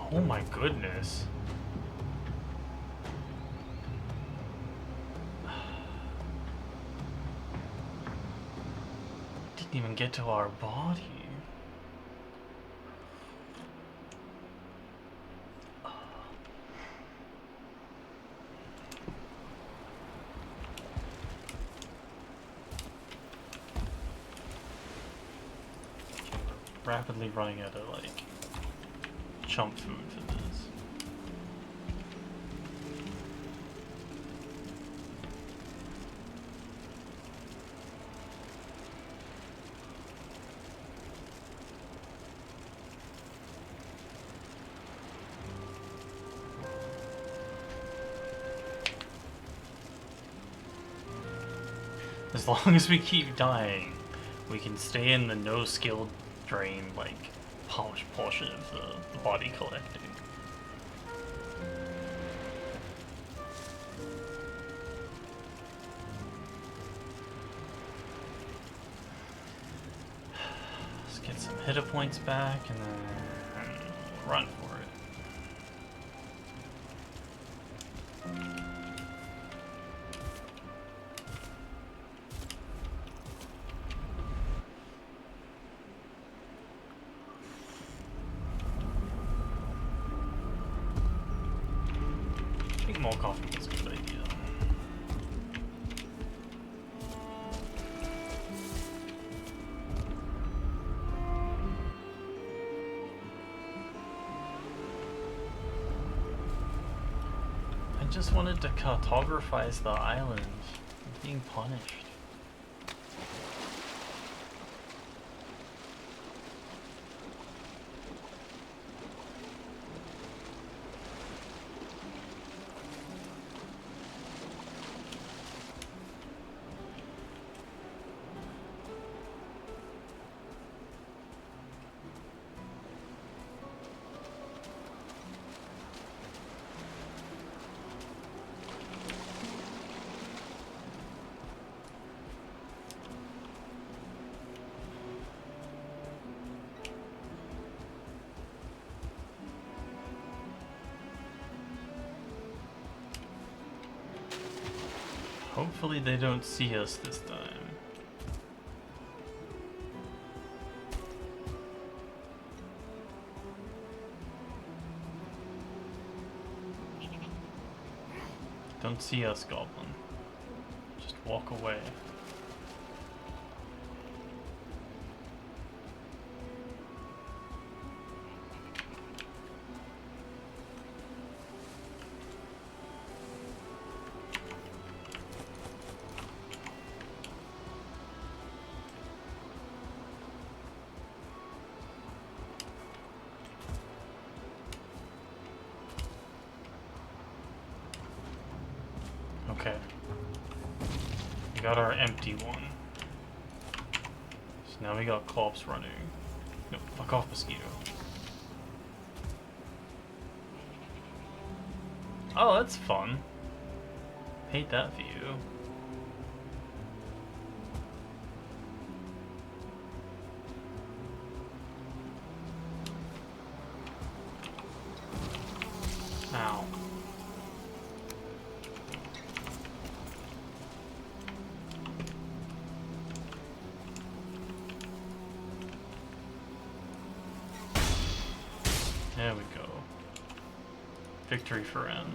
Oh my goodness. Didn't even get to our body. Rapidly running out of like chump food for this. As long as we keep dying, we can stay in the no skill drain, like, portion of the body collecting. Let's get some hit points back and then run for it. I think more coffee is a good idea. I just wanted to cartographize the island. I'm being punished. Hopefully they don't see us this time. Don't see us, Goblin. Just walk away. Okay. We got our empty one. So now we got corpse running. Nope, fuck off, mosquito. Oh, that's fun. Hate that view. Ow. There we go. Victory for N.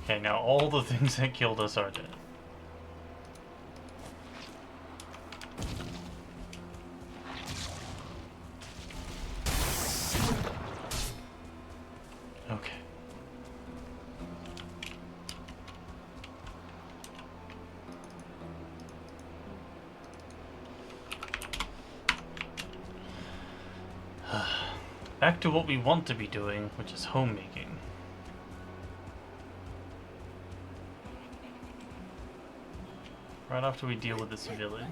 Okay, now all the things that killed us are dead. Okay. Back to what we want to be doing, which is homemaking. Right after we deal with this village.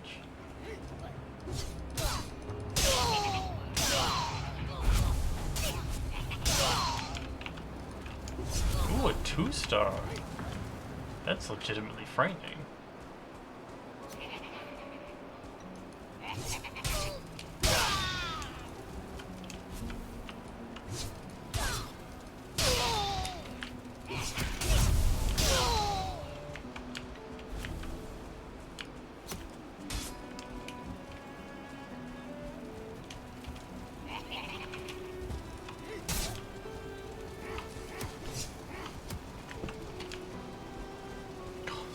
Ooh, a 2-star. That's legitimately frightening.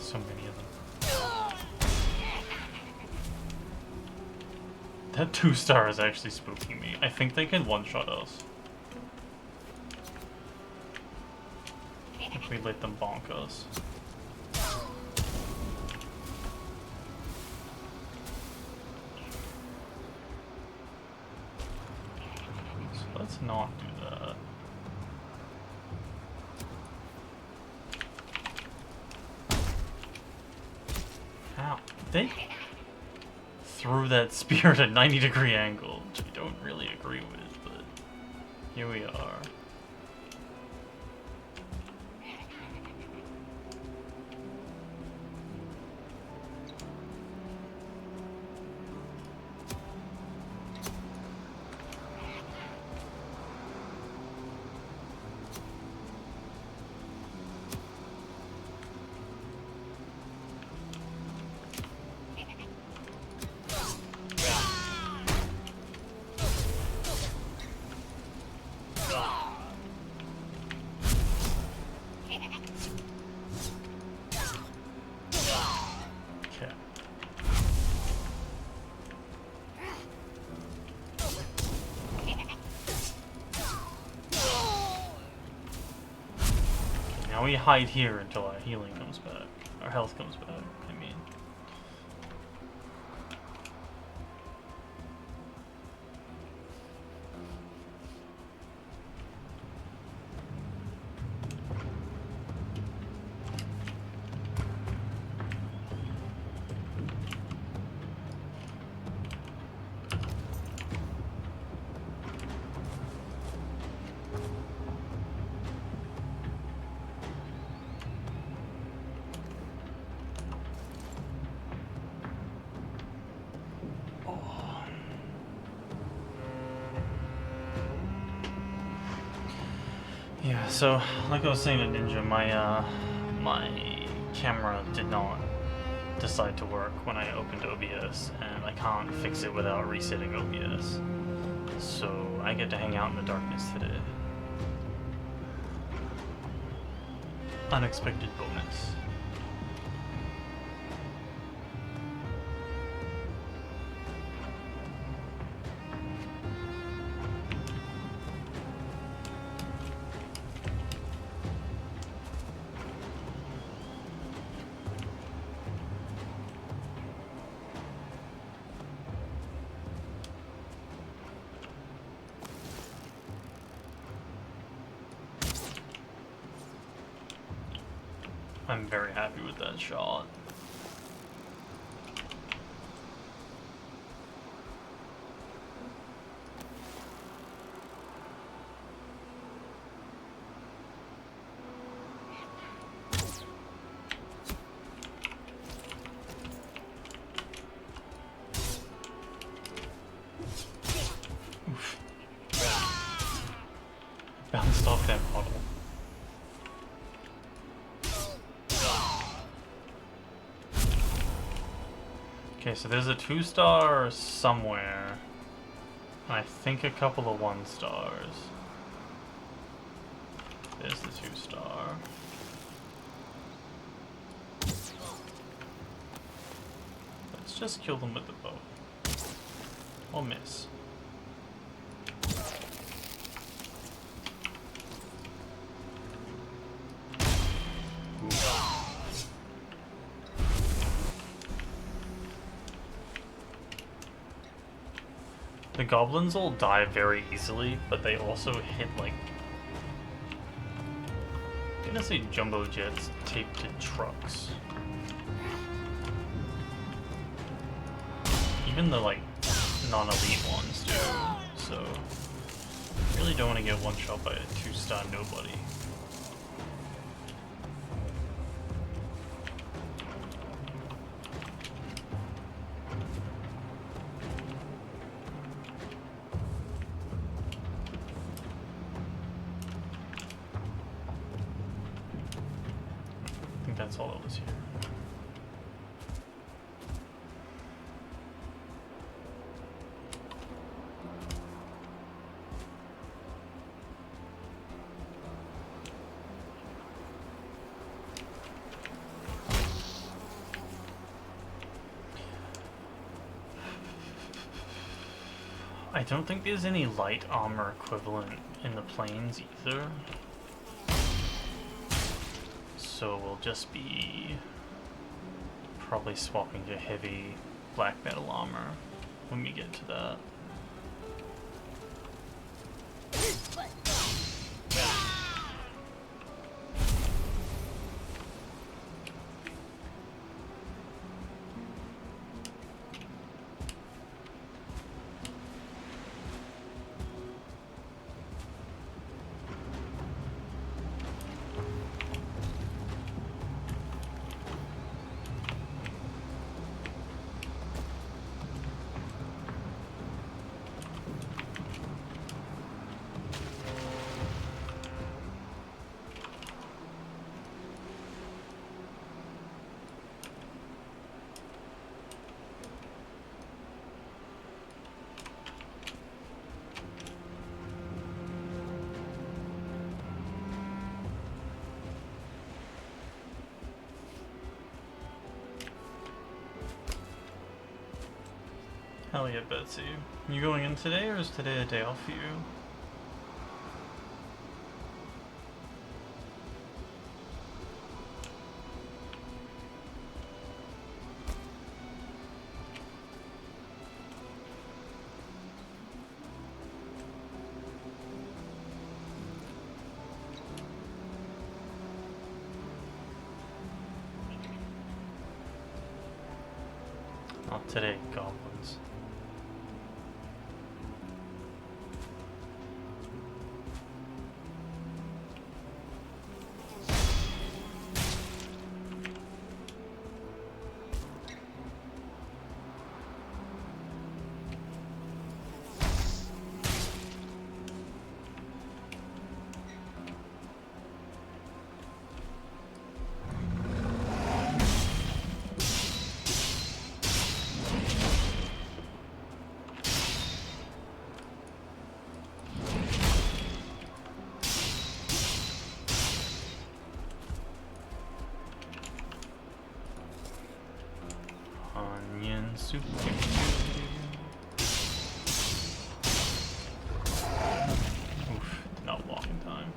So many of them. That 2-star is actually spooking me. I think they can one-shot us. If we let them bonk us. So let's not do that. Ow. They threw that spear at a 90-degree angle, which I don't really agree with, but here we are. Now we hide here until our healing comes back. Our health comes back, I mean. Yeah, so like I was saying to Ninja, my camera did not decide to work when I opened OBS, and I can't fix it without resetting OBS. So I get to hang out in the darkness today. Unexpected bonus. I'm very happy with that shot. Oof. Bounced off that bottle. Okay, so there's a 2-star somewhere, and I think a couple of 1-stars. There's the 2-star. Let's just kill them with the bow. Or miss. The goblins all die very easily, but they also hit like, I'm gonna say jumbo jets taped to trucks. Even the like non-elite ones do. So really don't want to get one shot by a 2-star nobody. I think that's all that was here. I don't think there's any light armor equivalent in the planes either. So we'll just be probably swapping to heavy black metal armor when we get to that. Hell yeah, Betsy. You going in today, or is today a day off for you? Not today, goblins. Onion soup. Oof, did not walk in time.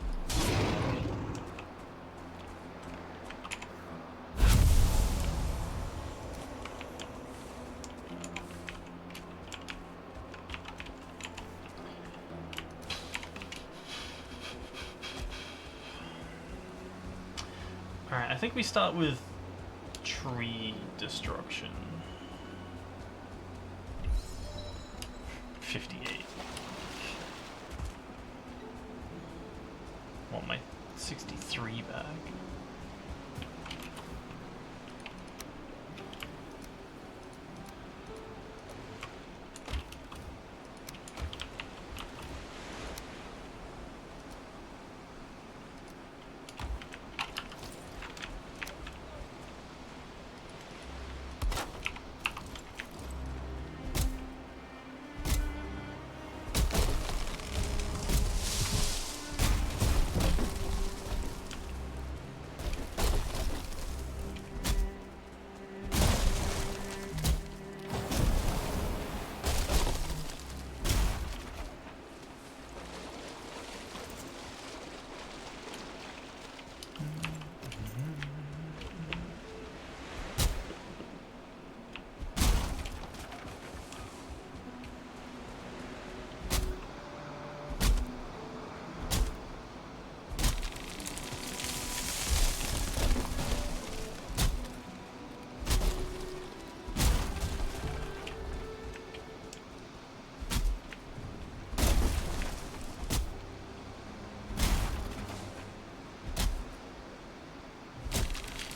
Alright, I think we start with tree destruction. 58. Want my 63 back.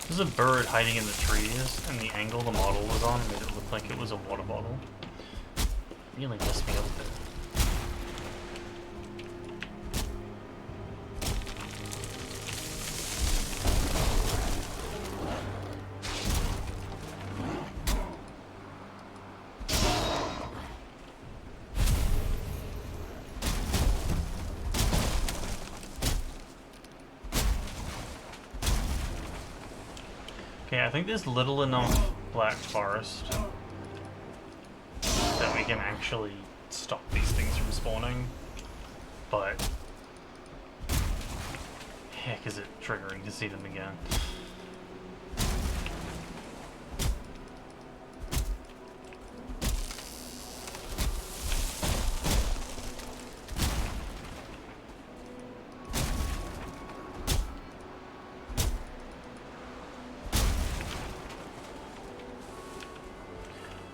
There's a bird hiding in the trees, and the angle the model was on made it look like it was a water bottle. Really messed me up there. Okay, I think there's little enough black forest that we can actually stop these things from spawning, but heck is it triggering to see them again.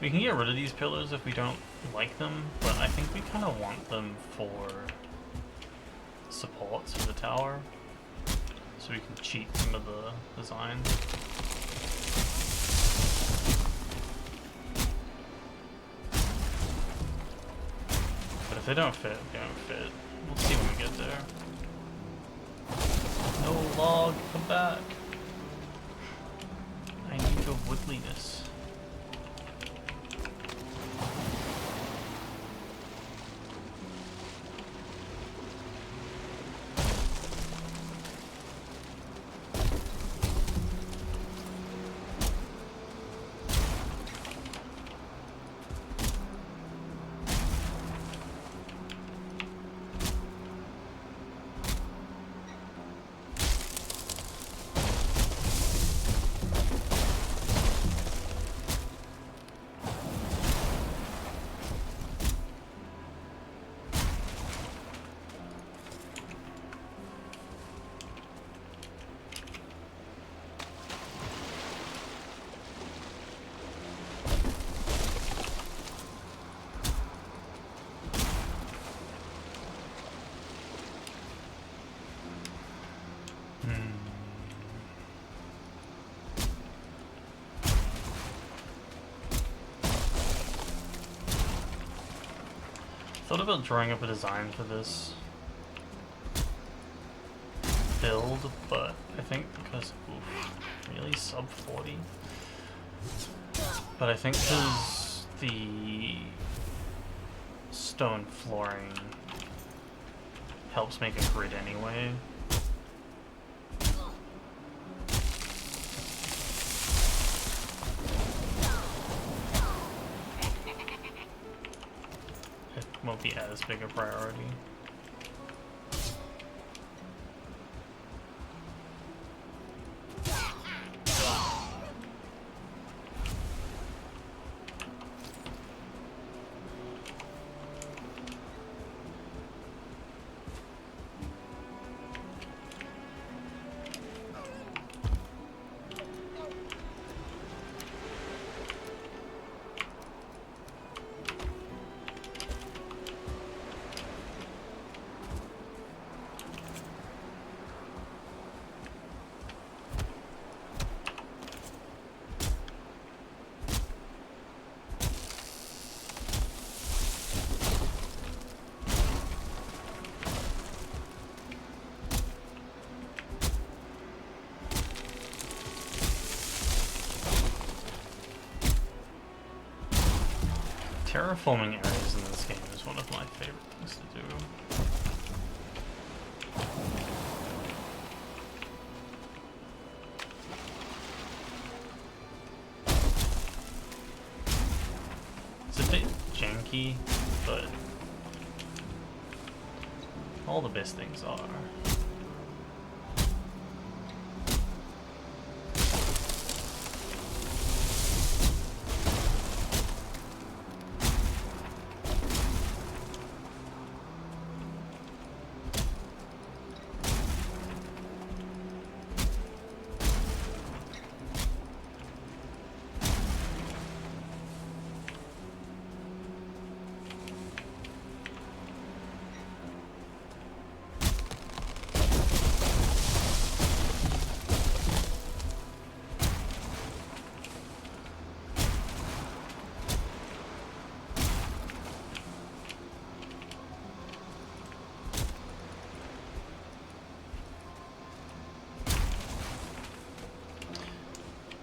We can get rid of these pillars if we don't like them, but I think we kind of want them for supports for the tower, so we can cheat some of the designs. But if they don't fit, they don't fit. We'll see when we get there. No log, come back. I need your woodliness. Thought about drawing up a design for this build, but I think because really sub 40. But I think because the stone flooring helps make a grid anyway. Won't be as big a priority. Terraforming areas in this game is one of my favorite things to do. It's a bit janky, but all the best things are.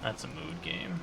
That's a mood game.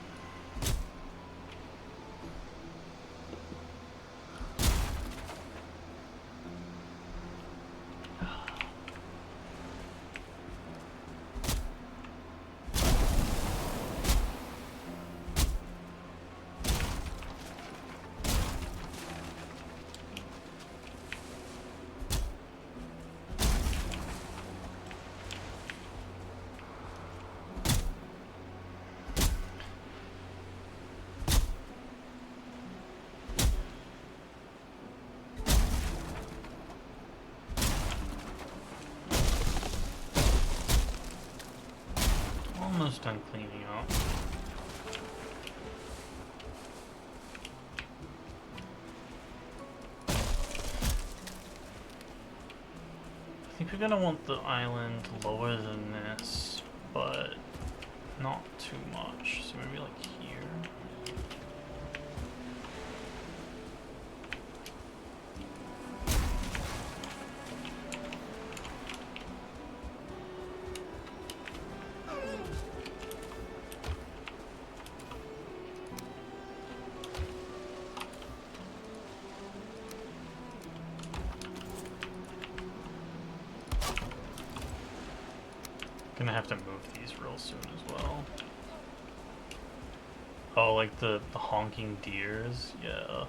Almost done cleaning up. I think we're gonna want the island lower than this, but not too much. So maybe like here. Gonna have to move these real soon as well. Oh, like the honking deers? Yeah.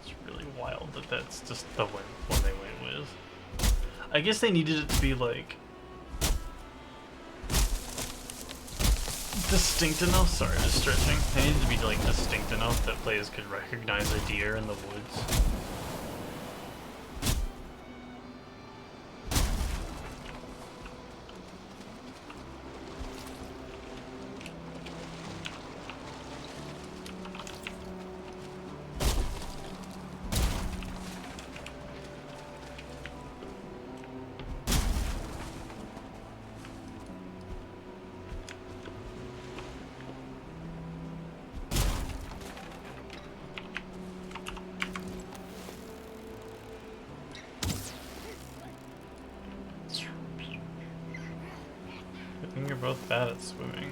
It's really wild that that's just the one they went with. I guess they needed it to be like distinct enough. Sorry, just stretching. They needed to be like distinct enough that players could recognize a deer in the woods. I think you're both bad at swimming.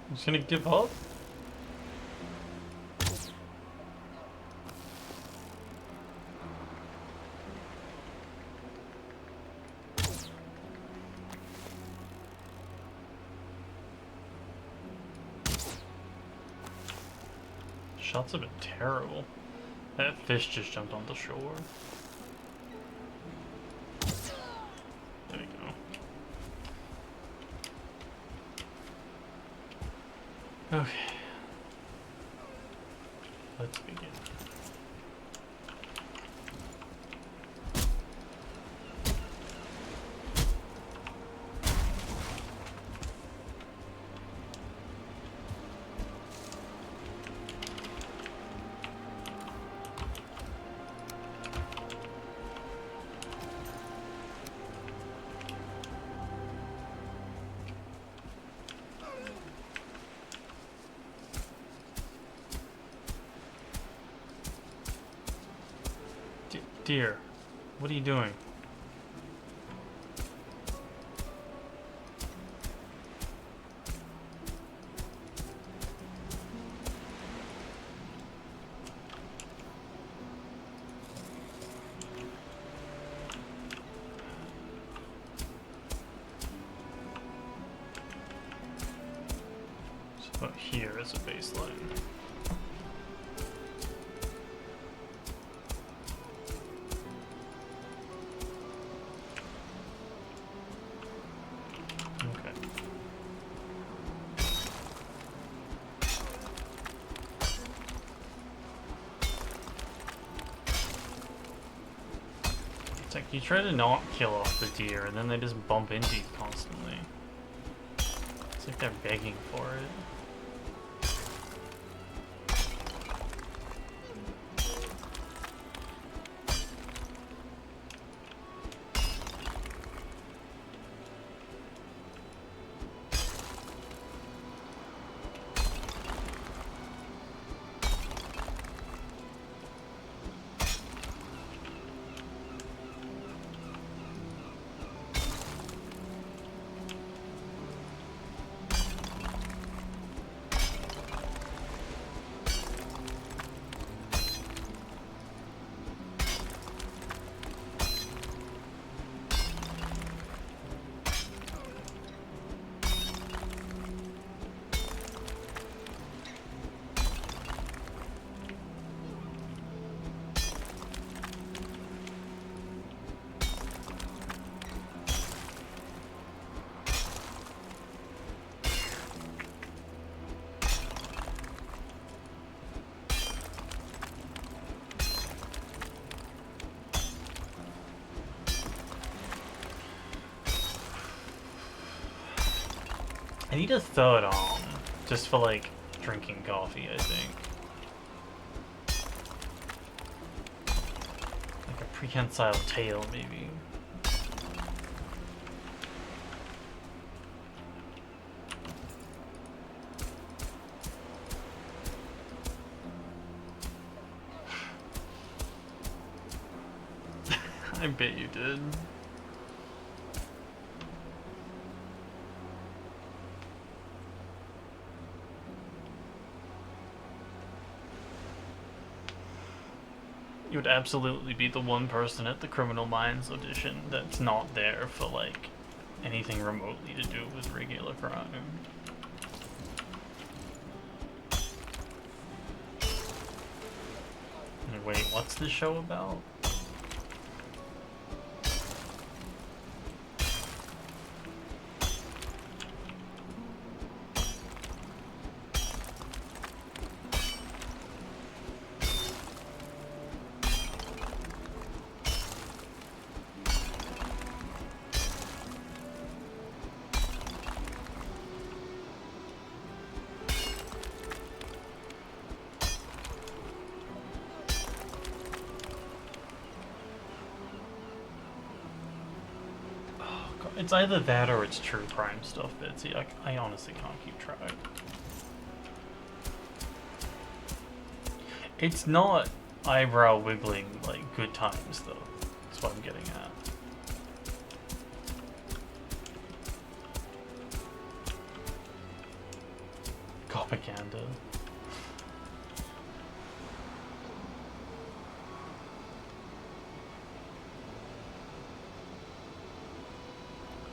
I'm just gonna give up? Shots have been terrible. That fish just jumped on the shore. There we go. Okay. Let's begin. Dear, what are you doing? So here is a baseline. It's like you try to not kill off the deer and then they just bump into you constantly. It's like they're begging for it. I need a third arm, just for like drinking coffee, I think. Like a prehensile tail, maybe. I bet you did. You would absolutely be the one person at the Criminal Minds audition that's not there for, like, anything remotely to do with regular crime. Wait, what's this show about? It's either that or it's true crime stuff, Betsy. I honestly can't keep track. It's not eyebrow wiggling, like, good times, though. That's what I'm getting at. Propaganda.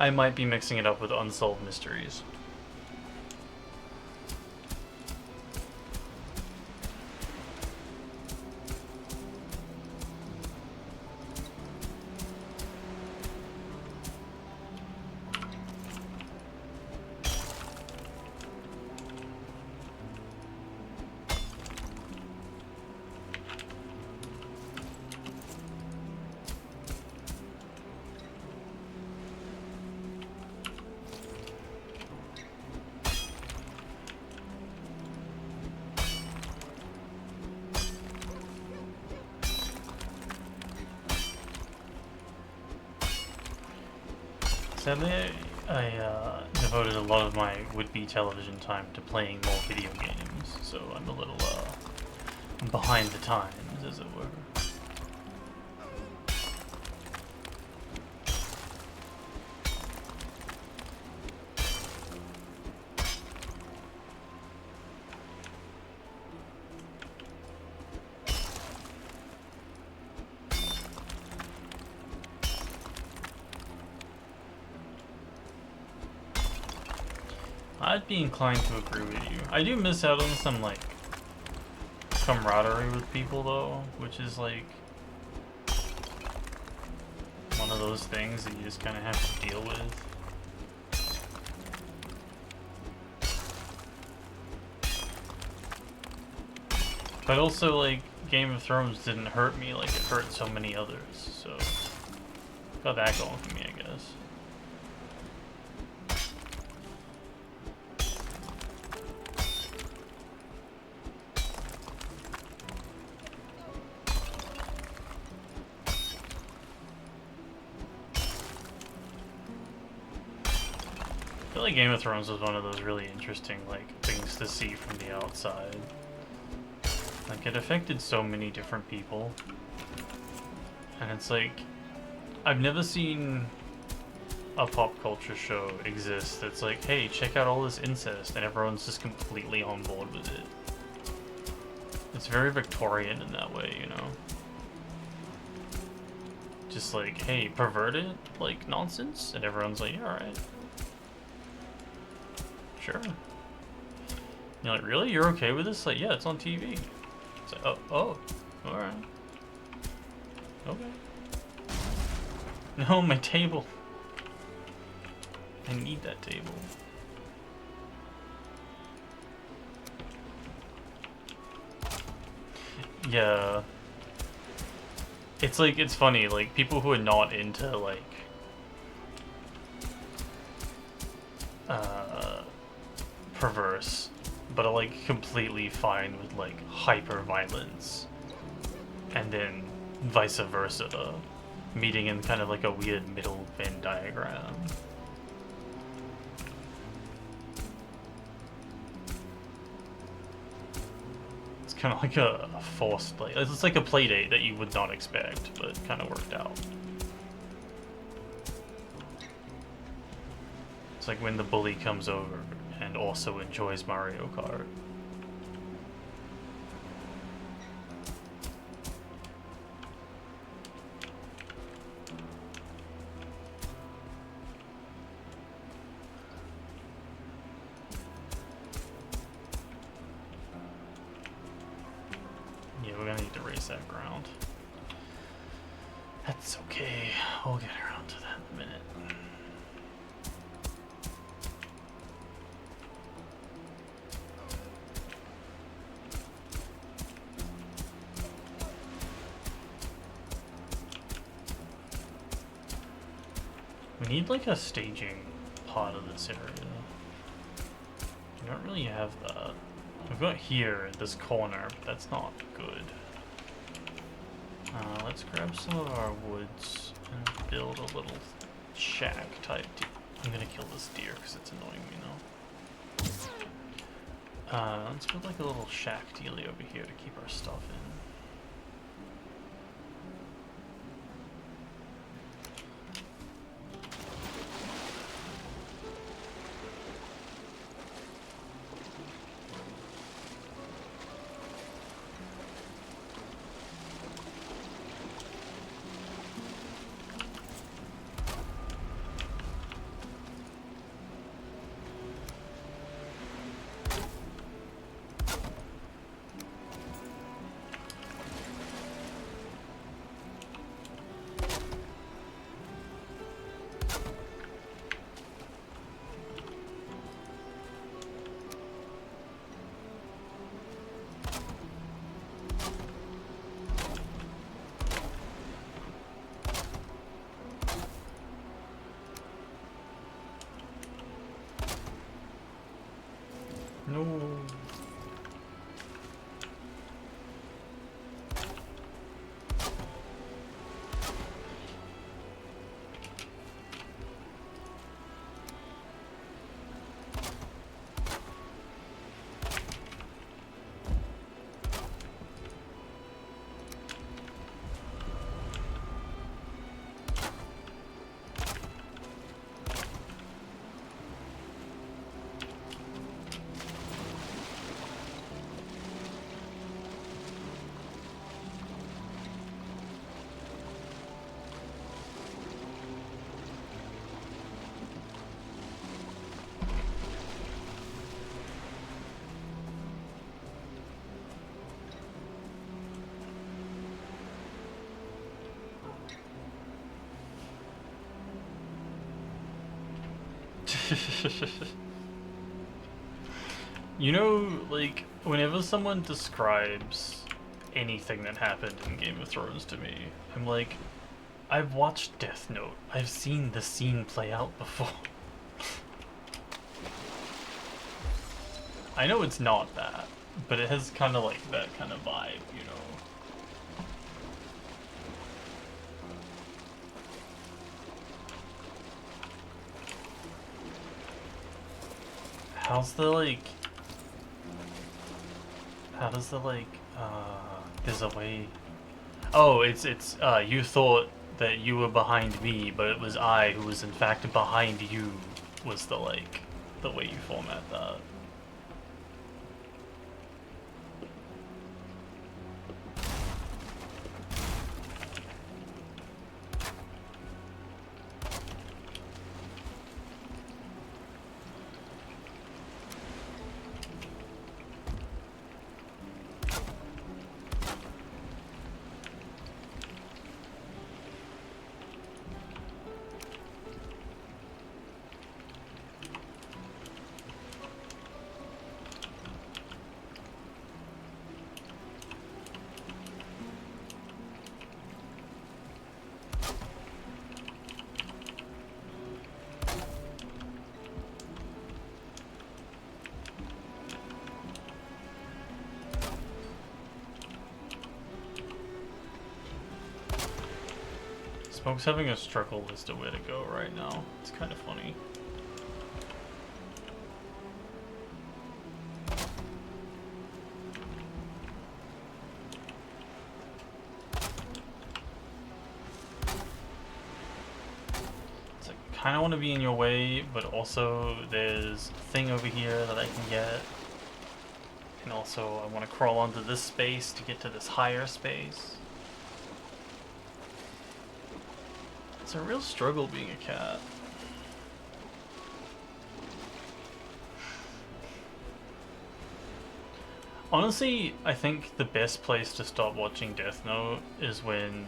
I might be mixing it up with Unsolved Mysteries. Sadly, I devoted a lot of my would-be television time to playing more video games, so I'm a little behind the times, as it were. I'd be inclined to agree with you. I do miss out on some, like, camaraderie with people, though, which is, like, one of those things that you just kind of have to deal with. But also, like, Game of Thrones didn't hurt me like it hurt so many others, so Got that going for me, I guess. I feel like Game of Thrones was one of those really interesting, like, things to see from the outside. Like, it affected so many different people. And it's like, I've never seen a pop culture show exist that's like, hey, check out all this incest, and everyone's just completely on board with it. It's very Victorian in that way, you know? Just like, hey, perverted, like, nonsense? And everyone's like, yeah, alright. Sure. You're like, really? You're okay with this? Like, yeah, it's on TV. It's like, oh, alright. Okay. No, my table. I need that table. Yeah. It's like, it's funny, like, people who are not into, like, perverse, but are, like, completely fine with, like, hyper-violence. And then vice versa, meeting in kind of like a weird middle Venn diagram. It's kind of like a forced play. It's like a play date that you would not expect, but kind of worked out. It's like when the bully comes over and also enjoys Mario Kart. Yeah, we're gonna need to raise that ground. That's okay. We'll get around to that in a minute. We need like a staging part of this area. We don't really have that. We've got here in this corner, but that's not good. Let's grab some of our woods and build a little shack type deal. I'm gonna kill this deer because it's annoying me now. Let's build like a little shack dealy over here to keep our stuff in. No. You know, like, whenever someone describes anything that happened in Game of Thrones to me, I'm like, I've watched Death Note. I've seen the scene play out before. I know it's not that, but it has kind of like that kind of vibe, you know? How's the like... How does the like, there's a way... Oh, it's, you thought that you were behind me, but it was I who was in fact behind you, was the like, the way you format that. Smoke's having a struggle as to where to go right now. It's kind of funny. It's like, kind of want to be in your way, but also there's a thing over here that I can get. And also I want to crawl onto this space to get to this higher space. It's a real struggle being a cat. Honestly, I think the best place to stop watching Death Note is when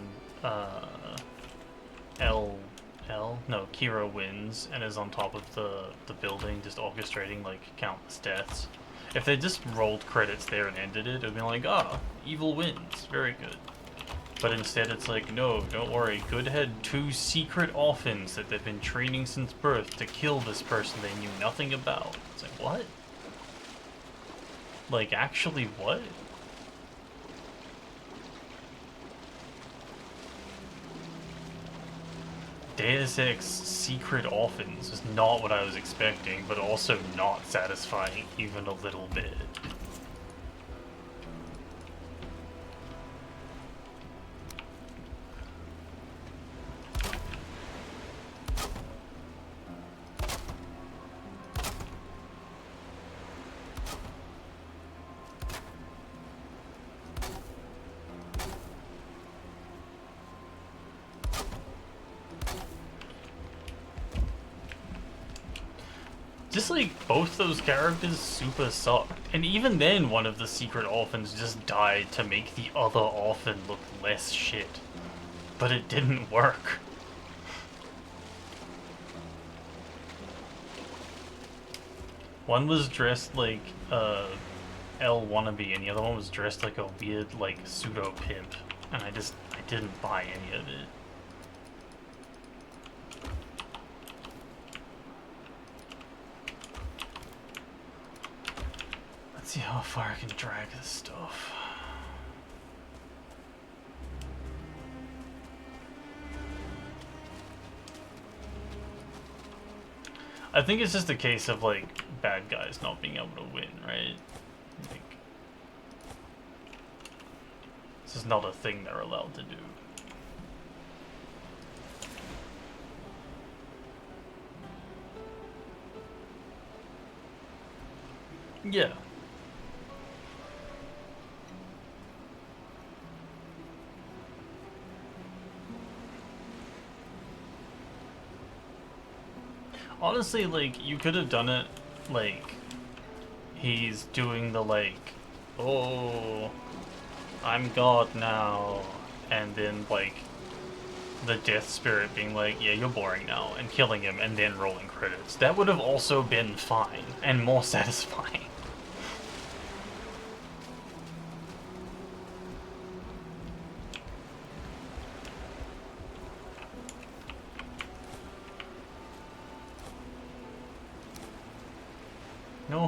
Kira wins and is on top of the building, just orchestrating like countless deaths. If they just rolled credits there and ended it, it would be like, ah, evil wins, very good. But instead it's like, no, don't worry, Good had 2 secret orphans that they've been training since birth to kill this person they knew nothing about. It's like, what? Like, actually what? Deus Ex secret orphans is not what I was expecting, but also not satisfying even a little bit. Just like both those characters super sucked. And even then one of the secret orphans just died to make the other orphan look less shit. But it didn't work. One was dressed like L wannabe and the other one was dressed like a weird like pseudo pimp. And I didn't buy any of it. Let's see how far I can drag this stuff. I think it's just a case of like bad guys not being able to win, right? Like, this is not a thing they're allowed to do. Yeah. Honestly, like, you could have done it, like, he's doing the, like, oh, I'm God now, and then, like, the death spirit being like, yeah, you're boring now, and killing him, and then rolling credits. That would have also been fine, and more satisfying.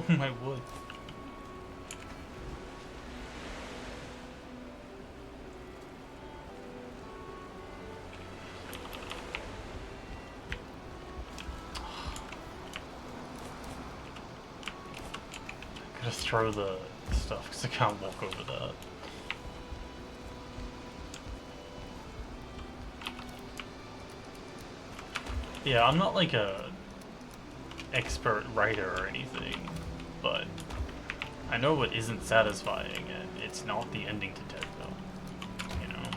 Oh, my wood. I gotta throw the stuff because I can't walk over that. Yeah, I'm not like a expert writer or anything, but I know what isn't satisfying, and it's not the ending to Dead though. You know?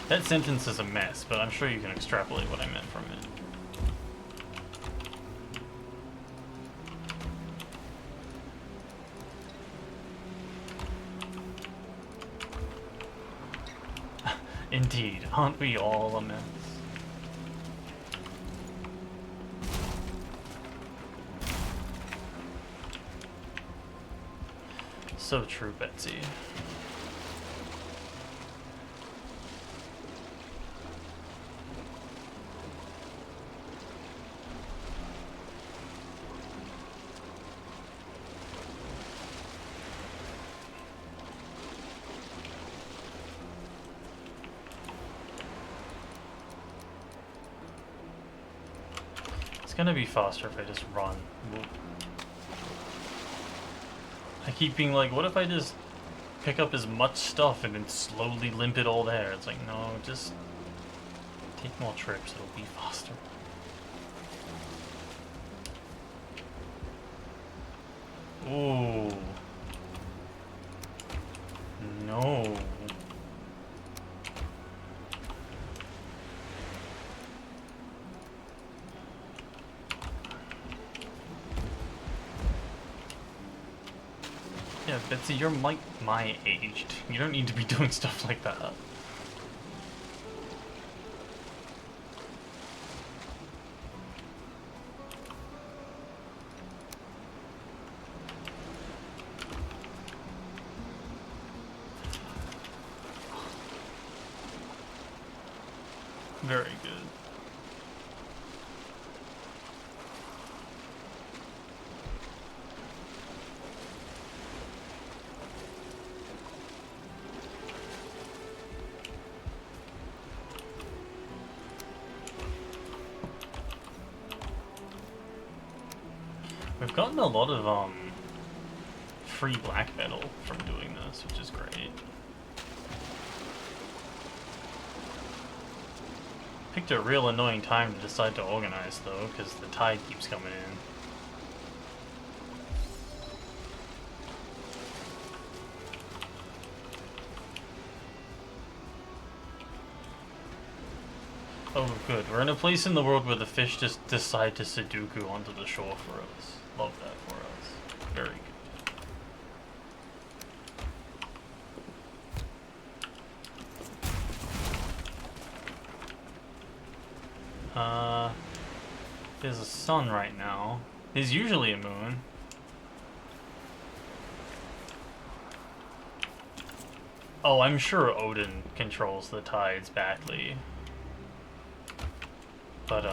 That sentence is a mess, but I'm sure you can extrapolate what I meant from it. Indeed, aren't we all a mess? So true, Betsy. It's gonna be faster if I just run. I keep being like, what if I just pick up as much stuff and then slowly limp it all there? It's like, no, just take more trips, it'll be faster. Ooh. No. Yeah, Betsy, you're like my age. You don't need to be doing stuff like that. Very good. We've gotten a lot of free black metal from doing this, which is great. Picked a real annoying time to decide to organize though, because the tide keeps coming in. Oh good, we're in a place in the world where the fish just decide to Sudoku onto the shore for us. Love that for us. Very good. There's a sun right now. There's usually a moon. Oh, I'm sure Odin controls the tides badly. But,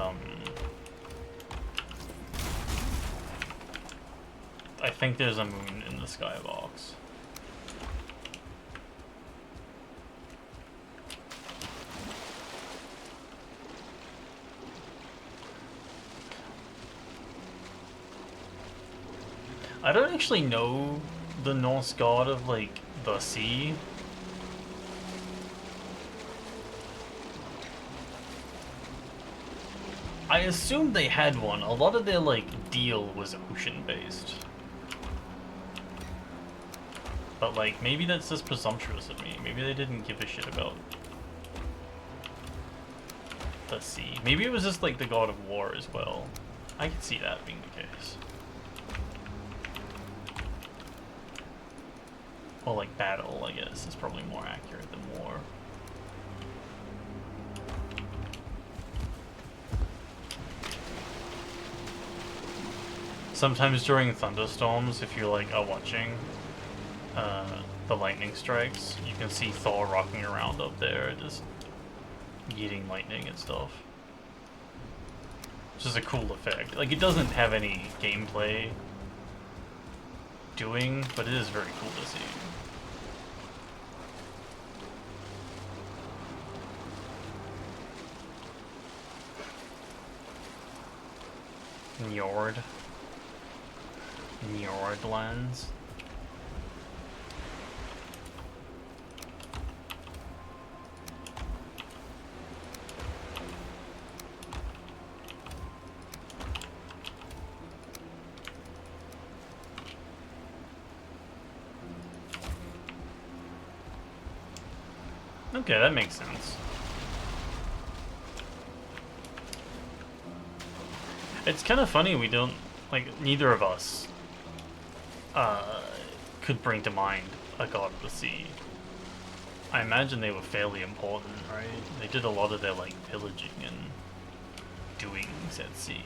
I think there's a moon in the skybox. I don't actually know the Norse god of, like, the sea. I assumed they had one. A lot of their, like, deal was ocean-based. But, like, maybe that's just presumptuous of me. Maybe they didn't give a shit about the sea. Maybe it was just, like, the god of war as well. I could see that being the case. Well, like, battle, I guess, is probably more accurate than war. Sometimes during thunderstorms, if you, like, are watching the lightning strikes, you can see Thor rocking around up there, just yeeting lightning and stuff. which is a cool effect. Like, it doesn't have any gameplay doing, but it is very cool to see. Njordlands. Okay, that makes sense. It's kind of funny we don't, like, neither of us could bring to mind a god of the sea. I imagine they were fairly important, right? They did a lot of their, like, pillaging and doings at sea.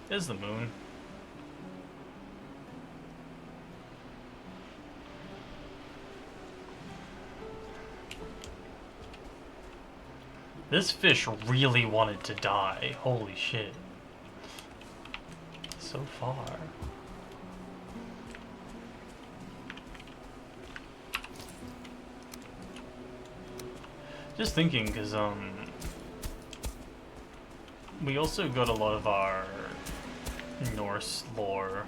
There's the moon. This fish really wanted to die. Holy shit. So far. Just thinking, because, we also got a lot of our Norse lore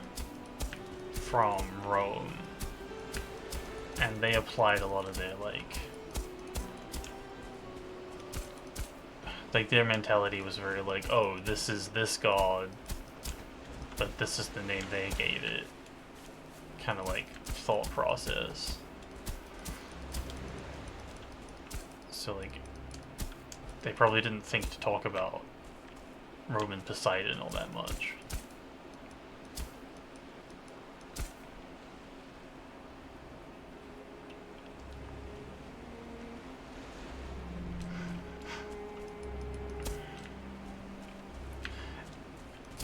from Rome. And they applied a lot of their, like, their mentality was very like, oh, this is this god, but this is the name they gave it. Kind of like thought process. So like, they probably didn't think to talk about Roman Poseidon all that much.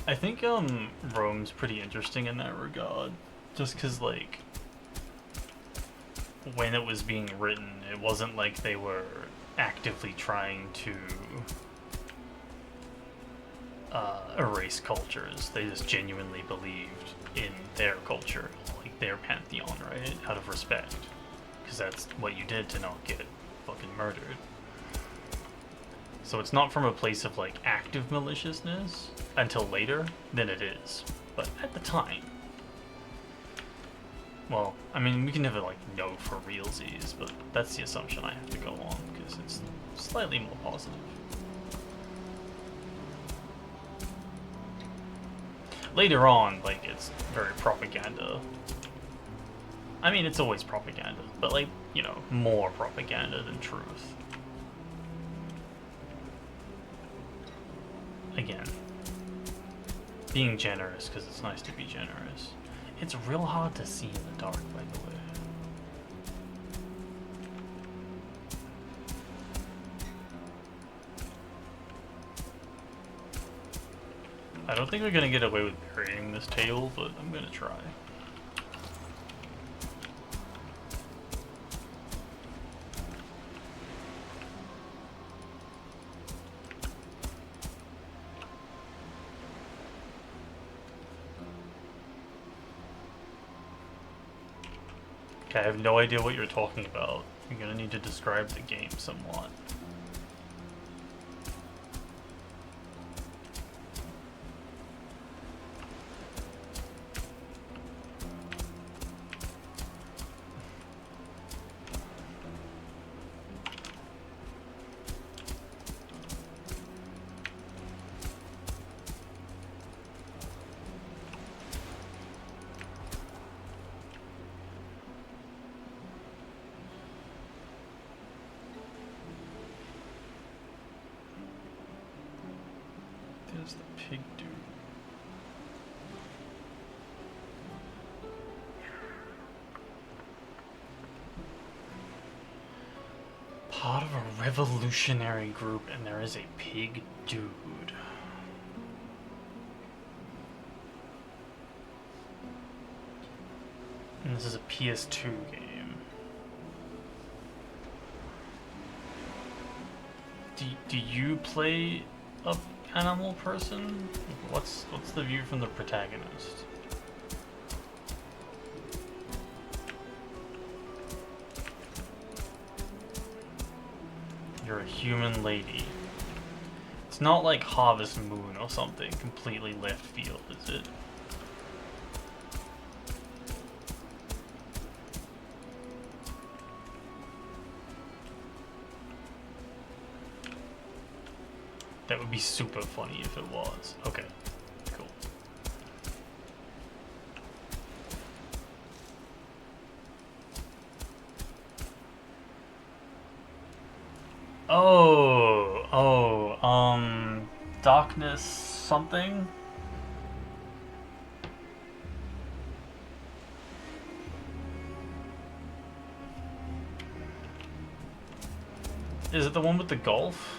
I think Rome's pretty interesting in that regard, just because like when it was being written, it wasn't like they were actively trying to erase cultures. They just genuinely believed in their culture, like their pantheon, right? Out of respect, because that's what you did to not get fucking murdered. So it's not from a place of like active maliciousness until later, then it is. But at the time, well, I mean, we can never like know for realsies, but that's the assumption I have to go on because it's slightly more positive. Later on, like, it's very propaganda. I mean, it's always propaganda, but like, you know, more propaganda than truth. Again, being generous because it's nice to be generous. It's real hard to see in the dark, by the way. I don't think we're gonna get away with burying this table, but I'm gonna try. Okay, I have no idea what you're talking about. You're gonna need to describe the game somewhat. There's the pig dude. Part of a revolutionary group, and there is a pig dude. And this is a PS2 game. Do you play a animal person? What's the view from the protagonist? You're a human lady. It's not like Harvest Moon or something completely left field, is it? That would be super funny if it was. Okay, cool. Darkness something? Is it the one with the golf?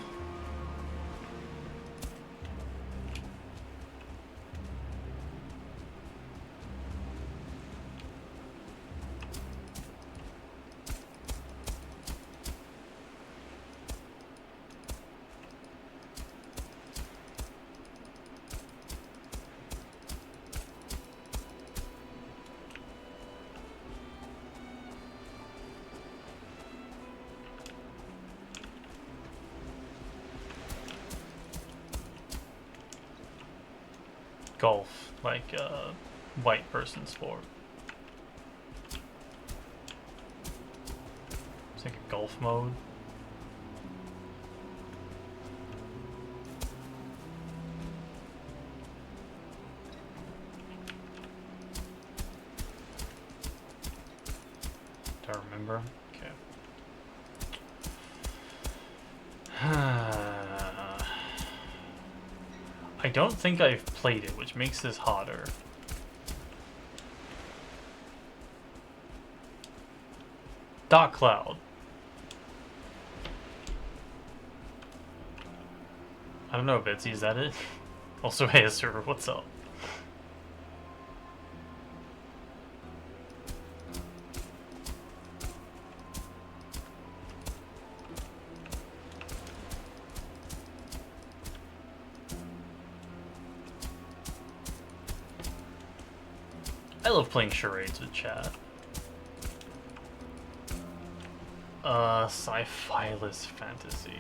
Golf, like white person sport. It's like a golf mode. Do I remember? Okay. I don't think I've played it, which makes this harder. Dark Cloud. I don't know, Betsy, is that it? Also, hey, sir, what's up? I love playing charades with chat. Sci-fi-less fantasy.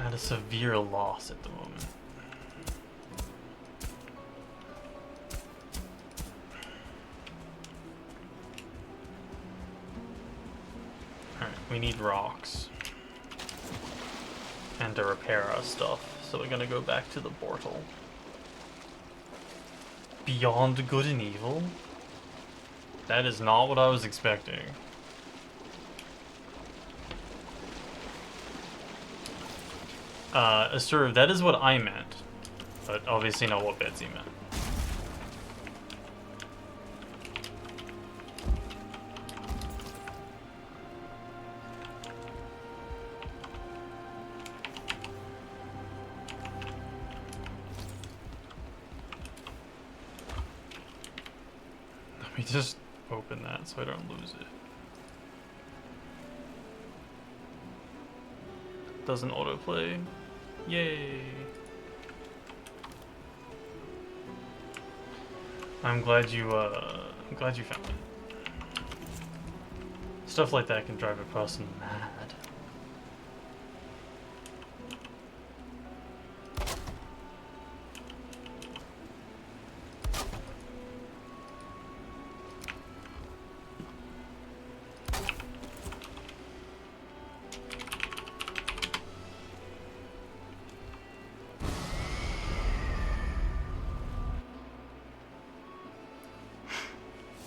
At a severe loss at the moment. Alright, we need rocks. And to repair our stuff, so we're gonna go back to the portal. Beyond Good and Evil? That is not what I was expecting. Sir, that is what I meant, but obviously not what Betsy meant. Let me just open that so I don't lose it. Doesn't autoplay. Yay! I'm glad you found it. Stuff like that can drive a person mad.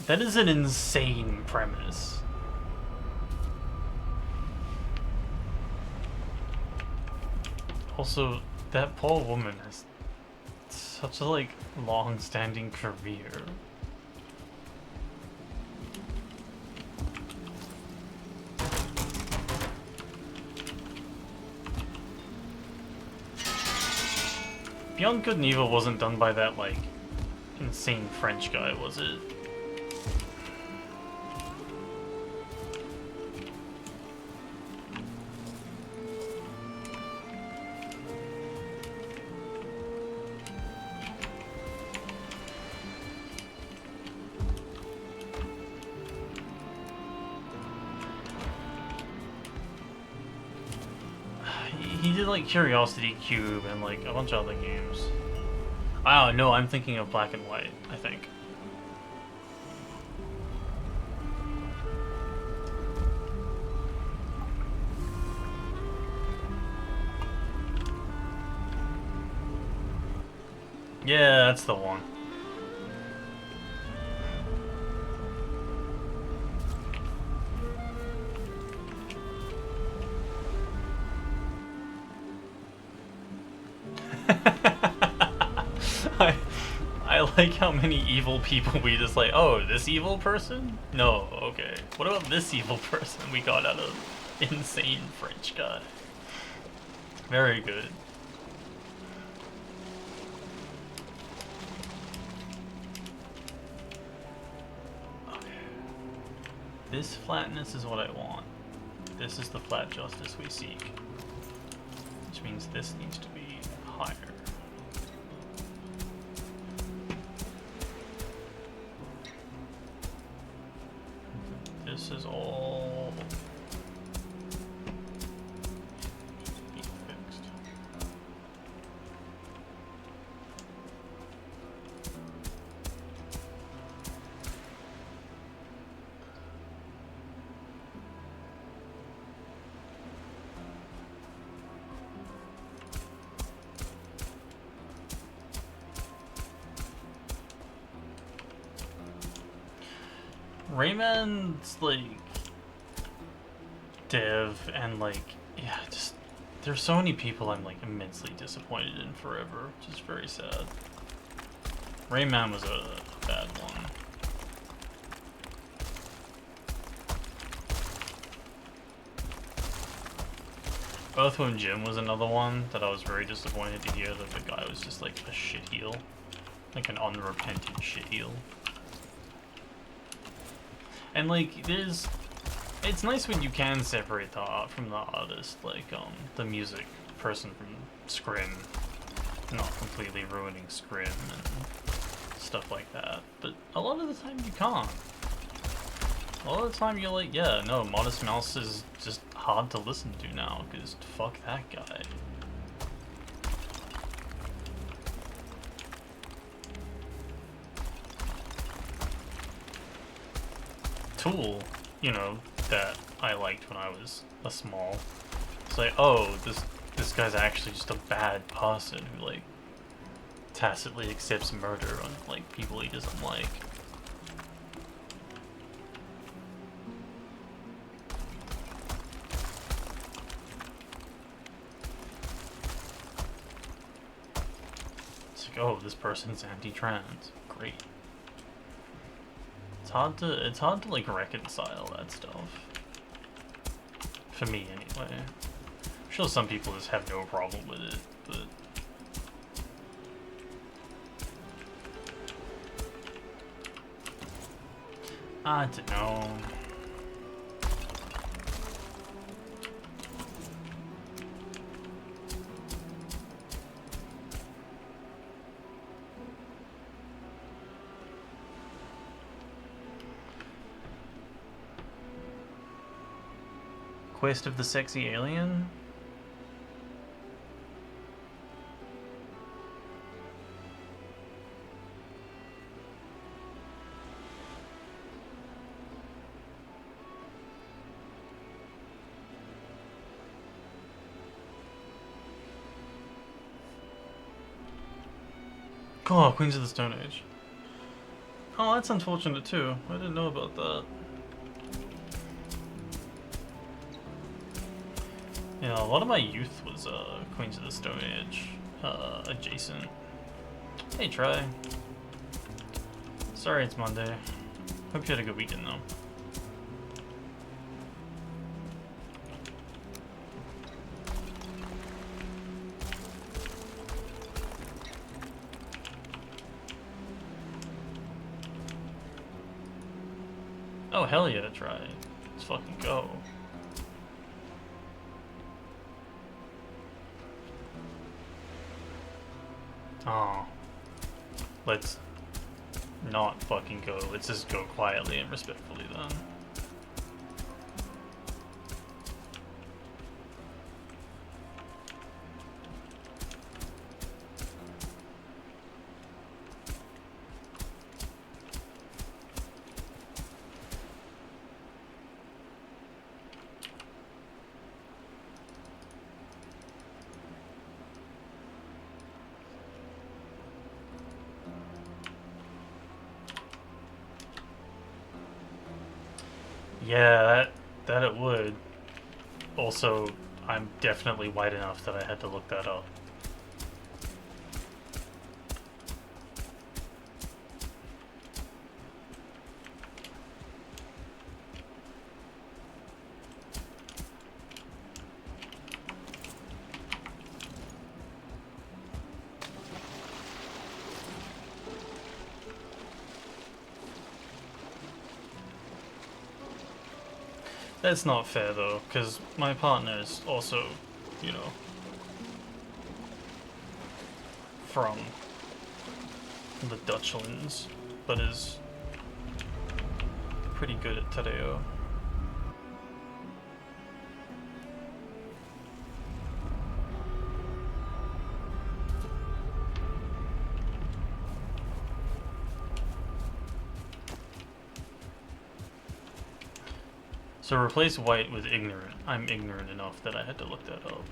That is an insane premise. Also, that poor woman has such a, like, long-standing career. Beyond Good and Evil wasn't done by that, like, insane French guy, was it? He did, like, Curiosity Cube and, like, a bunch of other games. Oh, no, I'm thinking of Black and White, I think. Yeah, that's the one. I like how many evil people we just like, oh, this evil person? No, okay. What about this evil person we got out of insane French guy? Very good. Okay. This flatness is what I want. This is the flat justice we seek. Which means this needs to be higher. This is all being fixed. Rayman's like dev and like yeah, just there's so many people I'm like immensely disappointed in forever, which is very sad. Rayman was a bad one. Earthworm Jim was another one that I was very disappointed to hear that the guy was just like a shitheel. Like an unrepentant shitheel. And like, it's nice when you can separate the art from the artist, like, the music person from Scrim, not completely ruining Scrim and stuff like that, but a lot of the time you can't. A lot of the time you're like, yeah, no, Modest Mouse is just hard to listen to now, because fuck that guy. Tool, you know, that I liked when I was a small. It's like, oh, this guy's actually just a bad person who like tacitly accepts murder on like people he doesn't like. It's like, oh, this person's anti-trans. Great. It's hard to like reconcile that stuff. For me anyway. I'm sure some people just have no problem with it, but I don't know. Quest of the Sexy Alien? Oh, Queens of the Stone Age. Oh, that's unfortunate too. I didn't know about that. Yeah, a lot of my youth was Queens of the Stone Age adjacent. Hey, Try. Sorry it's Monday. Hope you had a good weekend, though. Oh, hell yeah, Try. Let's fucking go. Oh. Let's not fucking go. Let's just go quietly and respectfully then. Yeah, that it would. Also, I'm definitely white enough that I had to look that up. That's not fair though, because my partner is also, you know, from the Dutchlands, but is pretty good at Tereo. So replace white with ignorant. I'm ignorant enough that I had to look that up.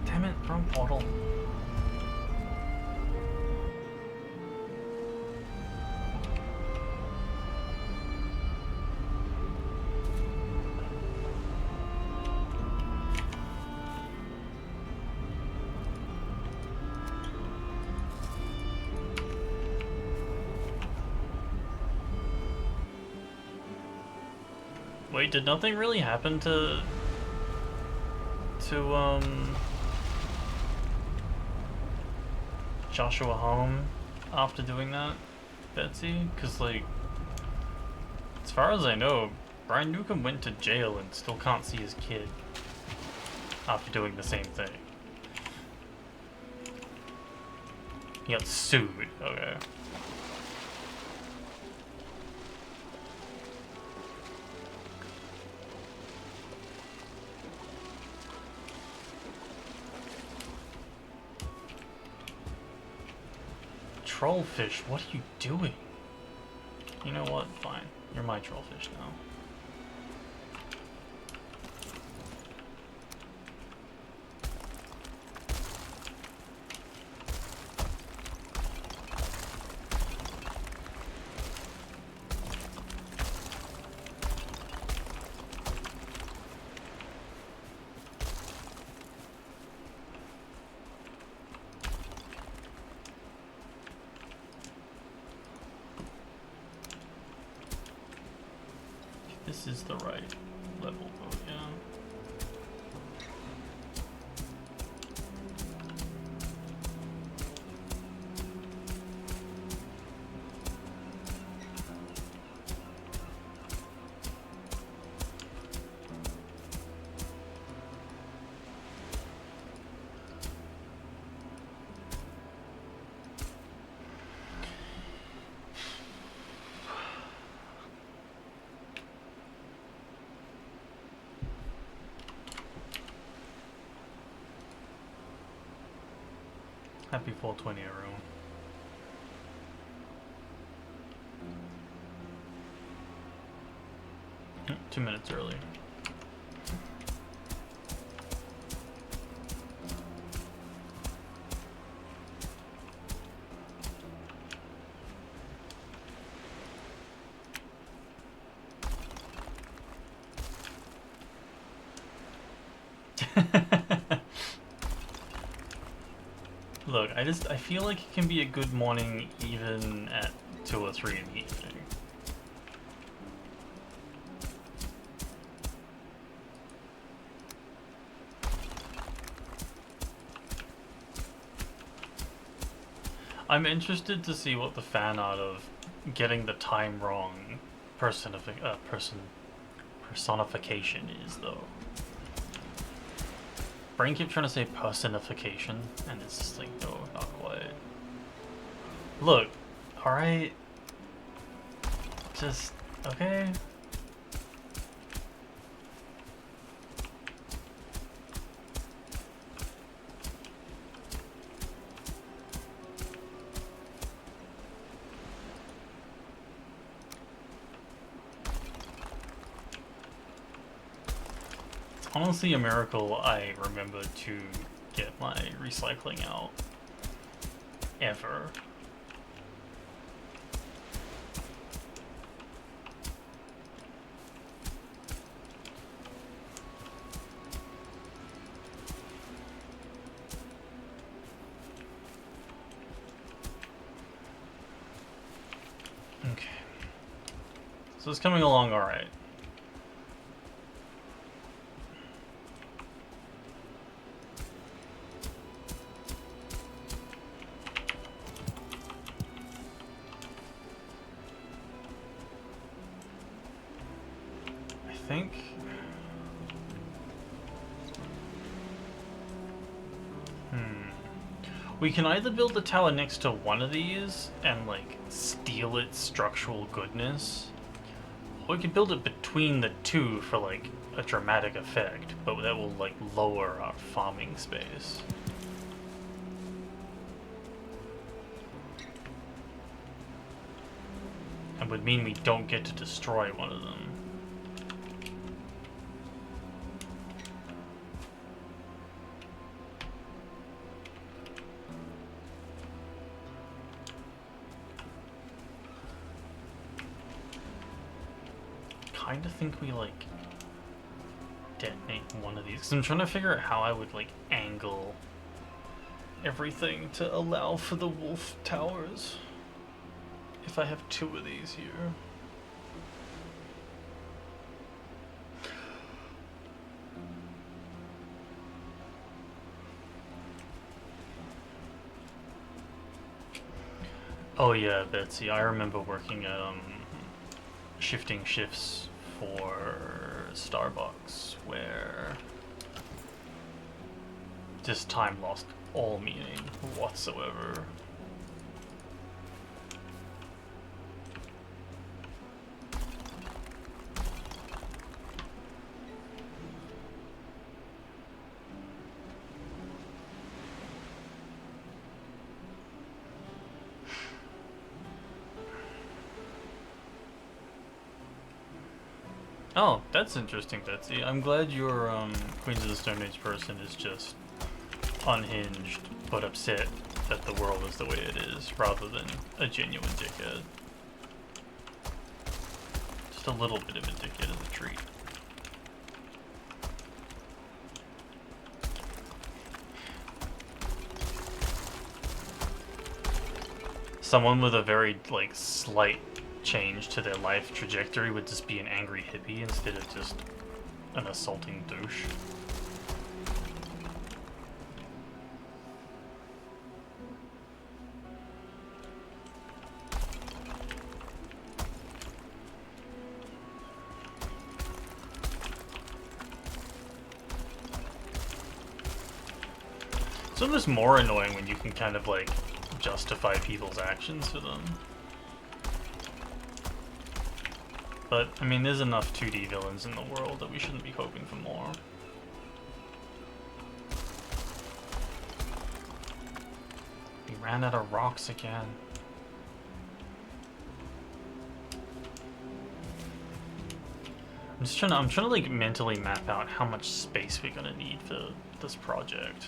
Damn it, wrong portal. Wait, did nothing really happen to Joshua Home after doing that, Betsy? Because, like, as far as I know, Brian Newcomb went to jail and still can't see his kid after doing the same thing. He got sued. Okay. Trollfish, what are you doing? You know what? Fine. You're my trollfish now. This is the right level though, yeah. Happy 420, everyone. 2 minutes early. Look, I feel like it can be a good morning even at 2 or 3 in the evening. I'm interested to see what the fan art of getting the time wrong personification is, though. Brain keeps trying to say personification, and it's just like, no, not quite. Look, alright. Just, okay. Honestly, a miracle I remember to get my recycling out. Ever. Okay. So it's coming along alright. I think we can either build the tower next to one of these and like steal its structural goodness, or we can build it between the two for like a dramatic effect, but that will like lower our farming space. And would mean we don't get to destroy one of them. Kind of think we like detonate one of these, because I'm trying to figure out how I would like angle everything to allow for the wolf towers if I have two of these here. Oh yeah, Betsy, I remember working at shifting shifts for Starbucks where just time lost all meaning whatsoever. Oh, that's interesting, Betsy. I'm glad your Queens of the Stone Age person is just unhinged but upset that the world is the way it is, rather than a genuine dickhead. Just a little bit of a dickhead is a treat. Someone with a very, like, slight change to their life trajectory would just be an angry hippie instead of just an assaulting douche. It's almost more annoying when you can kind of like justify people's actions for them. But, I mean, there's enough 2D villains in the world that we shouldn't be hoping for more. We ran out of rocks again. I'm trying to like mentally map out how much space we're gonna need for this project.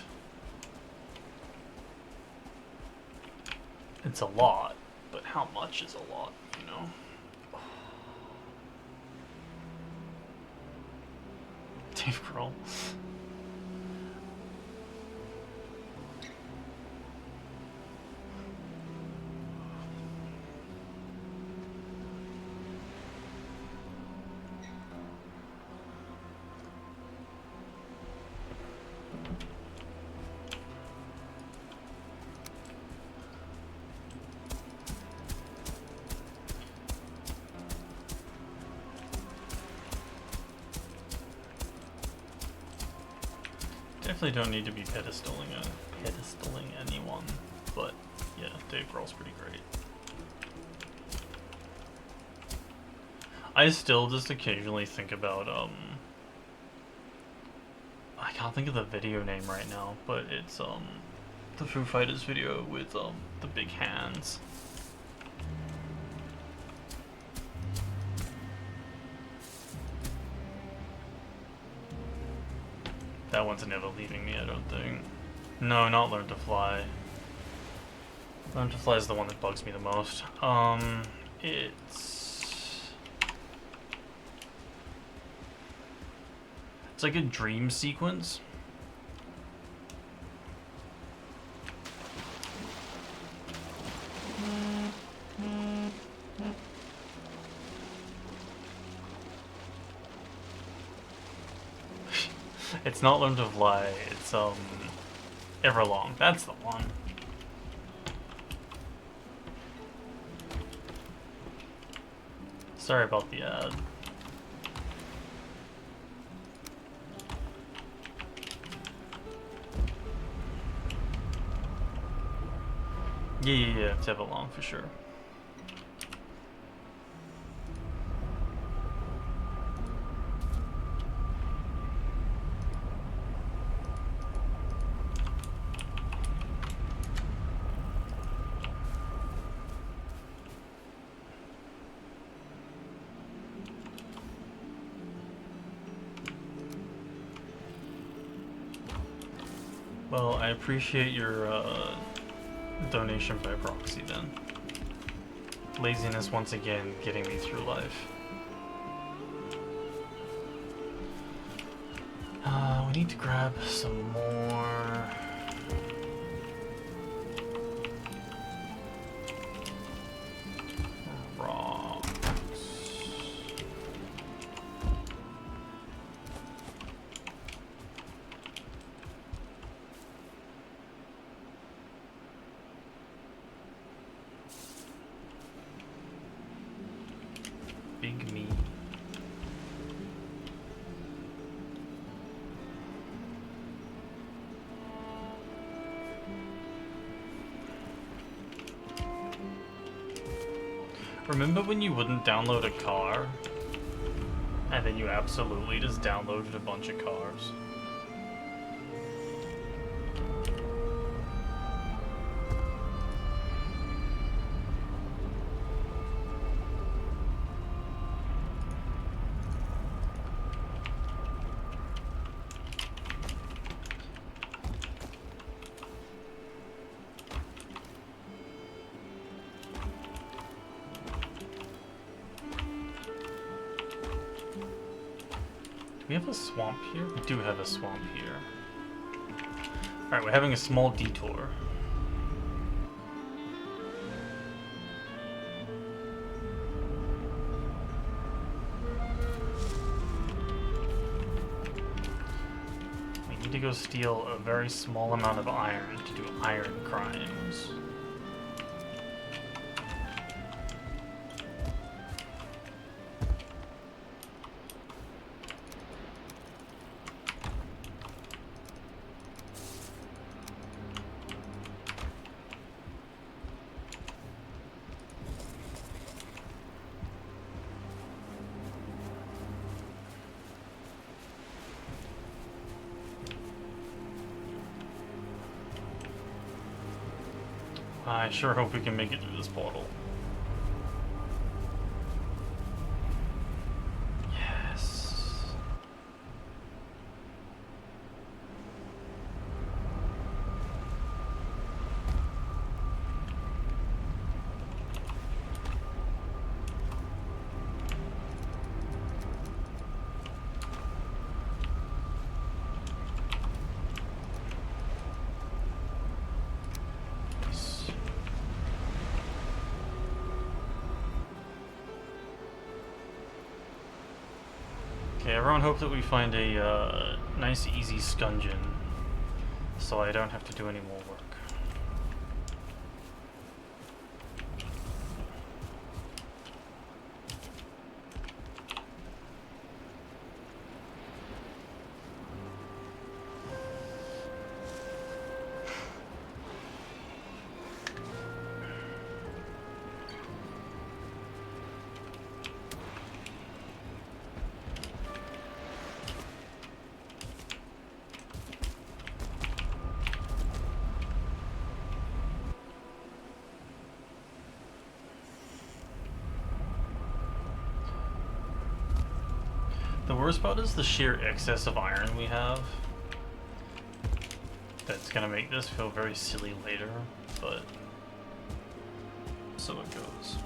It's a lot, but how much is a lot, you know? Dave Grohl. definitely don't need to be pedestaling anyone, but yeah, Dave Grohl's pretty great. I still just occasionally think about I can't think of the video name right now, but it's the Foo Fighters video with the big hands. That one's never leaving me, I don't think. No, not Learn to Fly. Learn to Fly is the one that bugs me the most. It's like a dream sequence. It's not Learn to Fly, it's Everlong. That's the one. Sorry about the ad. Yeah, it's Everlong for sure. Well, I appreciate your donation by proxy then. Laziness once again getting me through life. We need to grab some more. Rocks. Big me. Remember when you wouldn't download a car? And then you absolutely just downloaded a bunch of cars? Do we have a swamp here? We do have a swamp here. Alright, we're having a small detour. We need to go steal a very small amount of iron to do iron crimes. I sure hope we can make it through this portal. Yes. Okay, everyone hope that we find a nice easy scungeon so I don't have to do any more work. The worst part is the sheer excess of iron we have. That's gonna make this feel very silly later, but so it goes.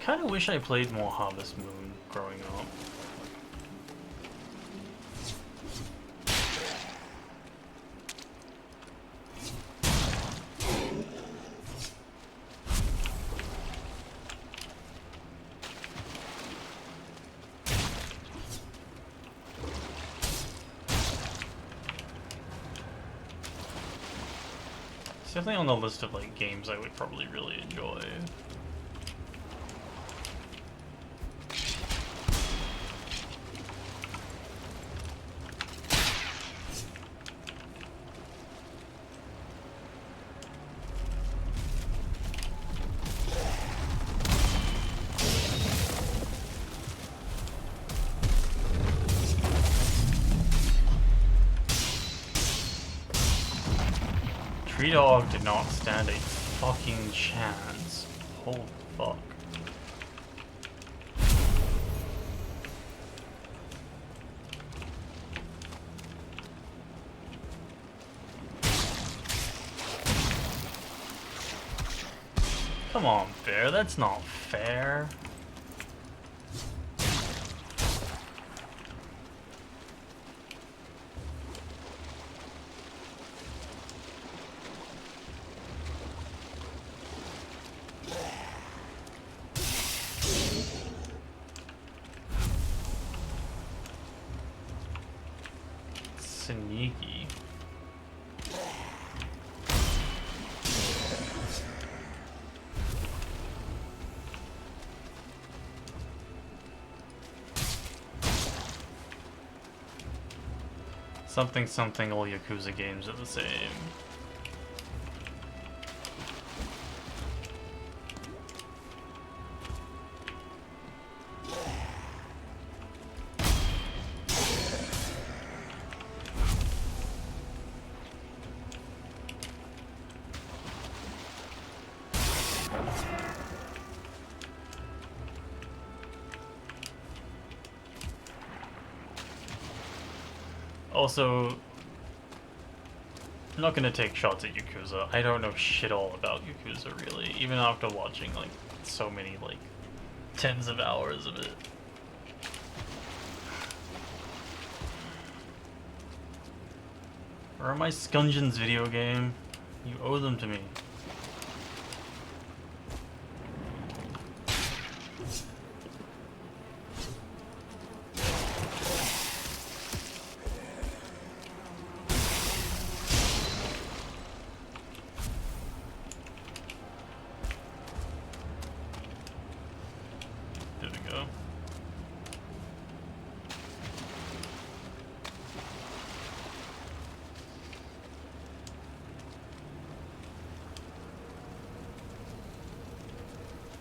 Kinda wish I played more Harvest Moon growing up. It's definitely on the list of like games I would probably really enjoy. Tree Dog did not stand a fucking chance. Holy fuck. Come on, Bear, that's not fair. Sneaky. Something all Yakuza games are the same. Also, I'm not gonna take shots at Yakuza. I don't know shit all about Yakuza, really, even after watching, like, so many, like, tens of hours of it. Where are my Scungeons video game? You owe them to me.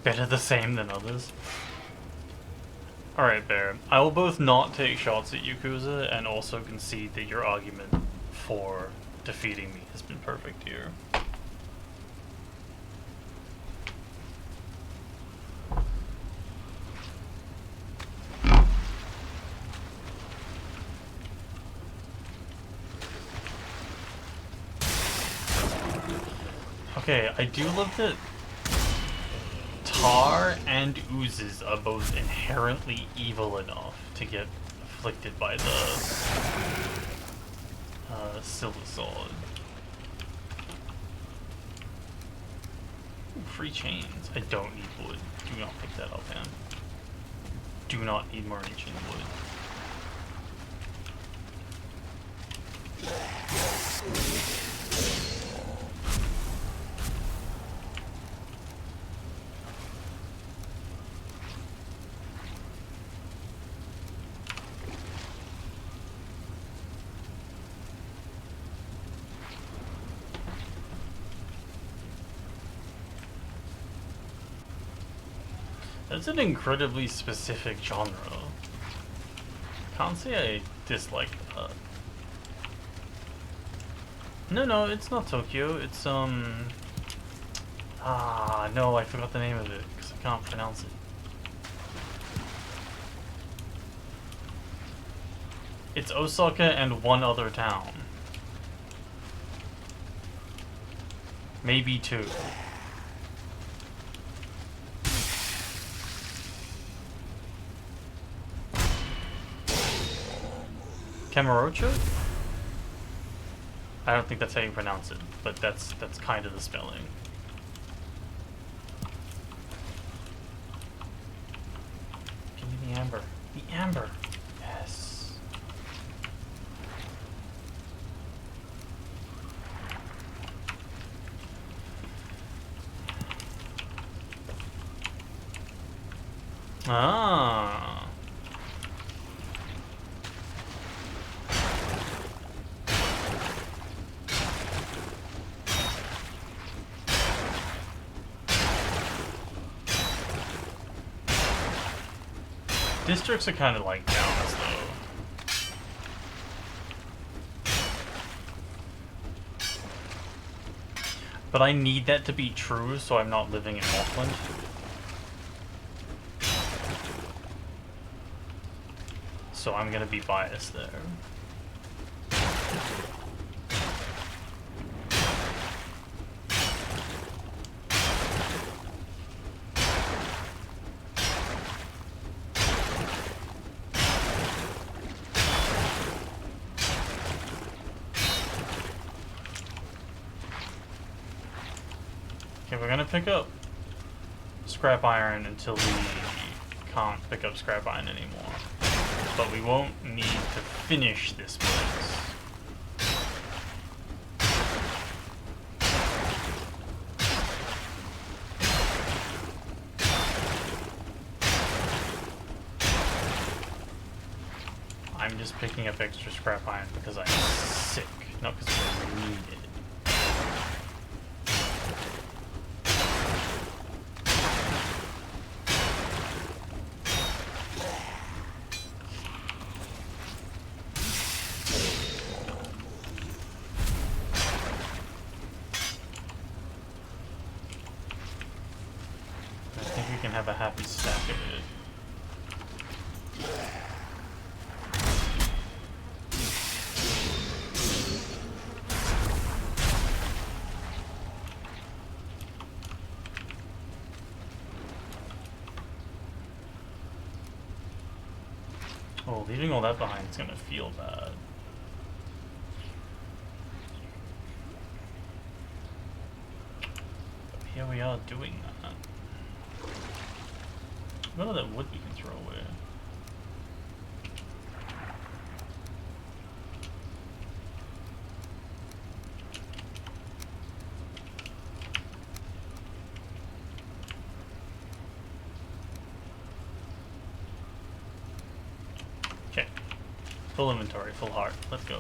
Better the same than others. Alright, Bear. I will both not take shots at Yakuza and also concede that your argument for defeating me has been perfect here. Okay, I do love that Tar and Oozes are both inherently evil enough to get afflicted by the Silver Sword. Ooh, free chains. I don't need wood. Do not pick that up, man. Do not need more ancient wood. That's an incredibly specific genre. Can't say I dislike that. No, it's not Tokyo. It's no, I forgot the name of it because I can't pronounce it. It's Osaka and one other town. Maybe two. Kamurocho? I don't think that's how you pronounce it, but that's kind of the spelling. Give me the amber. The amber! Yes. Ah. Districts are kind of like towns, though. But I need that to be true, so I'm not living in Auckland. So I'm gonna be biased there. Okay, we're gonna pick up scrap iron until we can't pick up scrap iron anymore. But we won't need to finish this place. I'm just picking up extra scrap iron because I'm sick, not because I need it. Have a happy stack of it. Oh, leaving all that behind is gonna feel bad. But here we are doing that. None of that wood we can throw away. Okay. Full inventory, full heart. Let's go.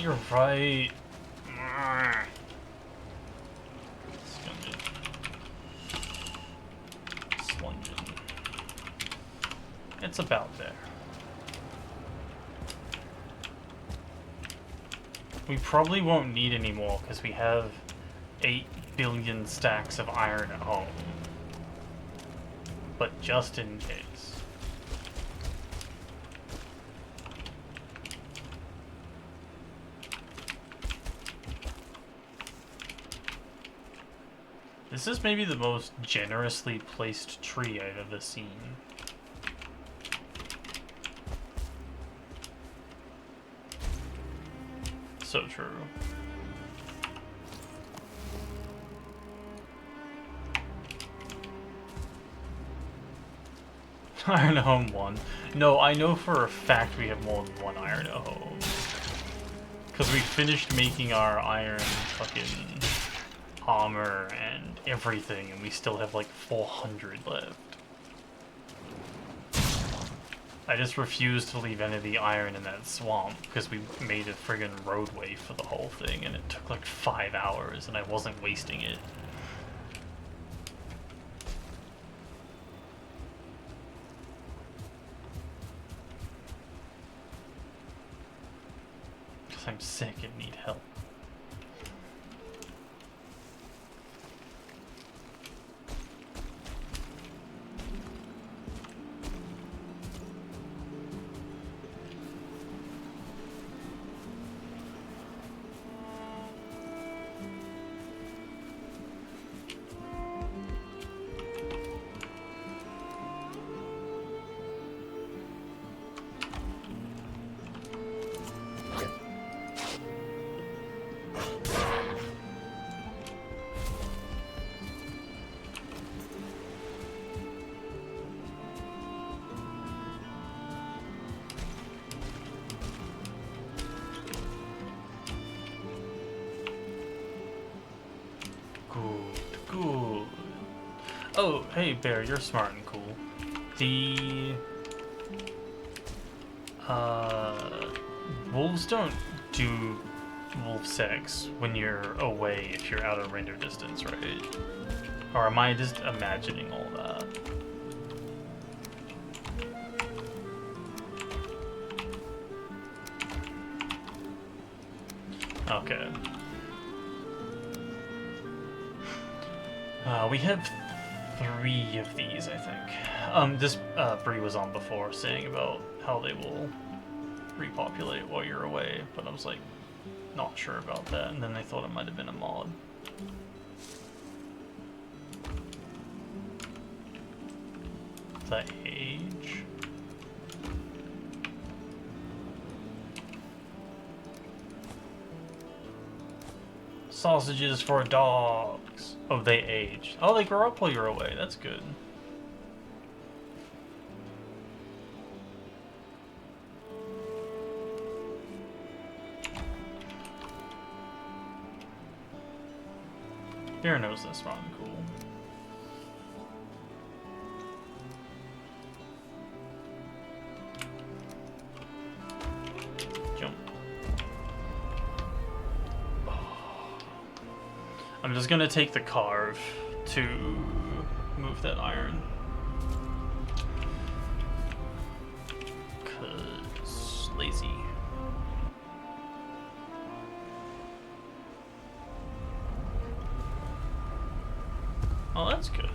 You're right. Slunging. It's about there. We probably won't need any more because we have 8 billion stacks of iron at home. But just in case. This is maybe the most generously placed tree I've ever seen. So true. Iron home 1. No, I know for a fact we have more than one iron home. Because we finished making our iron fucking armor and everything, and we still have like 400 left. I just refused to leave any of the iron in that swamp because we made a friggin' roadway for the whole thing, and it took like 5 hours, and I wasn't wasting it. Because I'm sick and need help. Good. Oh, hey Bear, you're smart and cool. The wolves don't do wolf sex when you're away if you're out of render distance, right? Or am I just imagining all that? Okay. We have 3 of these, I think. This Bree was on before saying about how they will repopulate while you're away, but I was like, not sure about that, and then they thought it might have been a mod. The age? Sausages for dogs. Oh, they age. Oh, they grow up while you're away. That's good. Bear knows this one. Cool. Jump. I'm just gonna take the carve to move that iron. 'Cause lazy. Oh, that's good.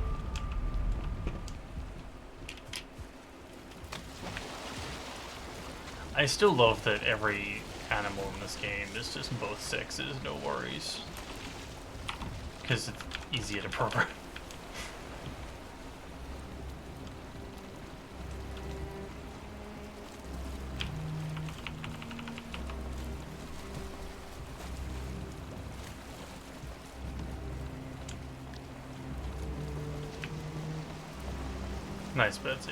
I still love that every animal in this game is just both sexes, no worries. Because it's easier to program. Nice Betsy.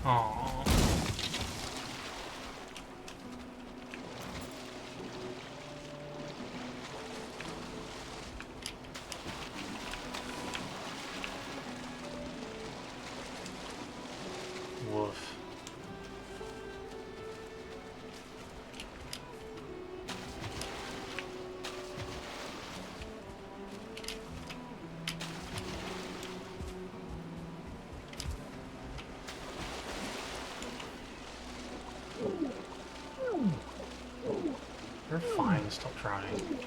Aww. Woof. You're fine, stop drowning.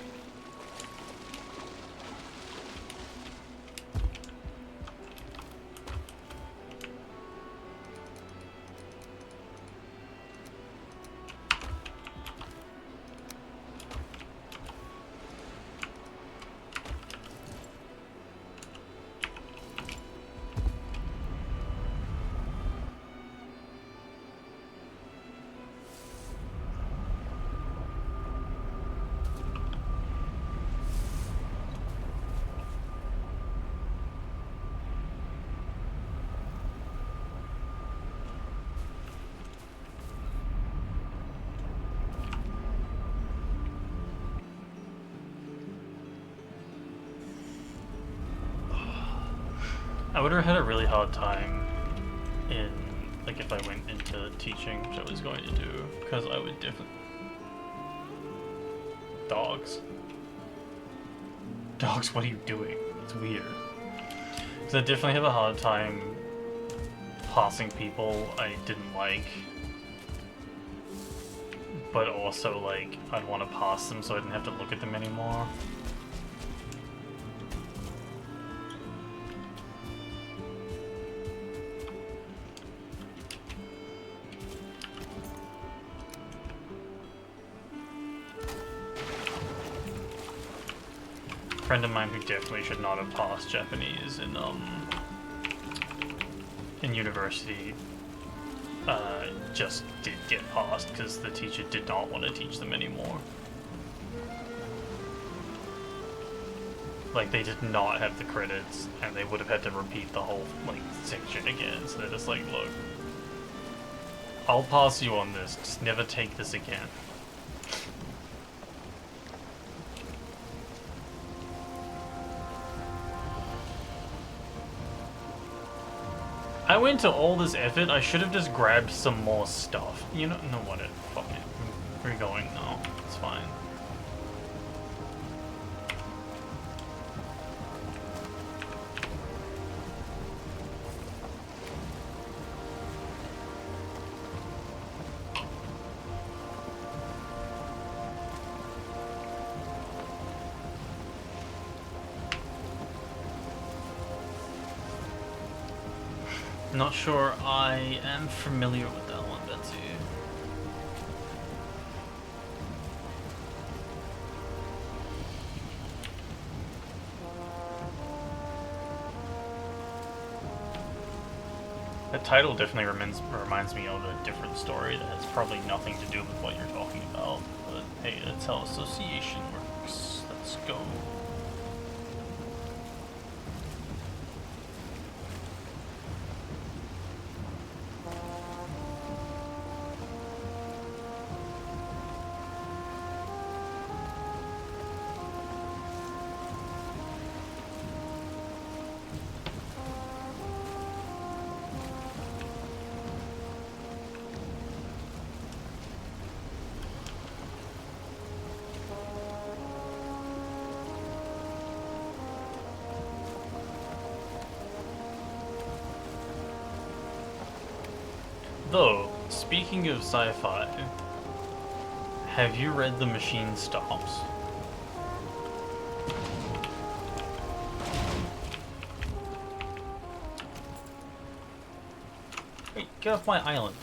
I would have had a really hard time in, like, if I went into teaching, which I was going to do, because I would definitely... Dogs. Dogs, what are you doing? It's weird. Because I definitely have a hard time passing people I didn't like, but also, like, I'd want to pass them so I didn't have to look at them anymore. A friend of mine who definitely should not have passed Japanese in university just did get passed because the teacher did not want to teach them anymore. Like, they did not have the credits, and they would have had to repeat the whole, like, section again, so they're just like, look, I'll pass you on this, just never take this again. I went to all this effort, I should have just grabbed some more stuff. You know, no, what it, fuck it. We're going now, it's fine. Not sure I am familiar with that one, Betsy. The title definitely reminds me of a different story that has probably nothing to do with what you're talking about. But hey, that's how association works. Let's go. Though, speaking of sci-fi, have you read The Machine Stops? Wait, get off my island.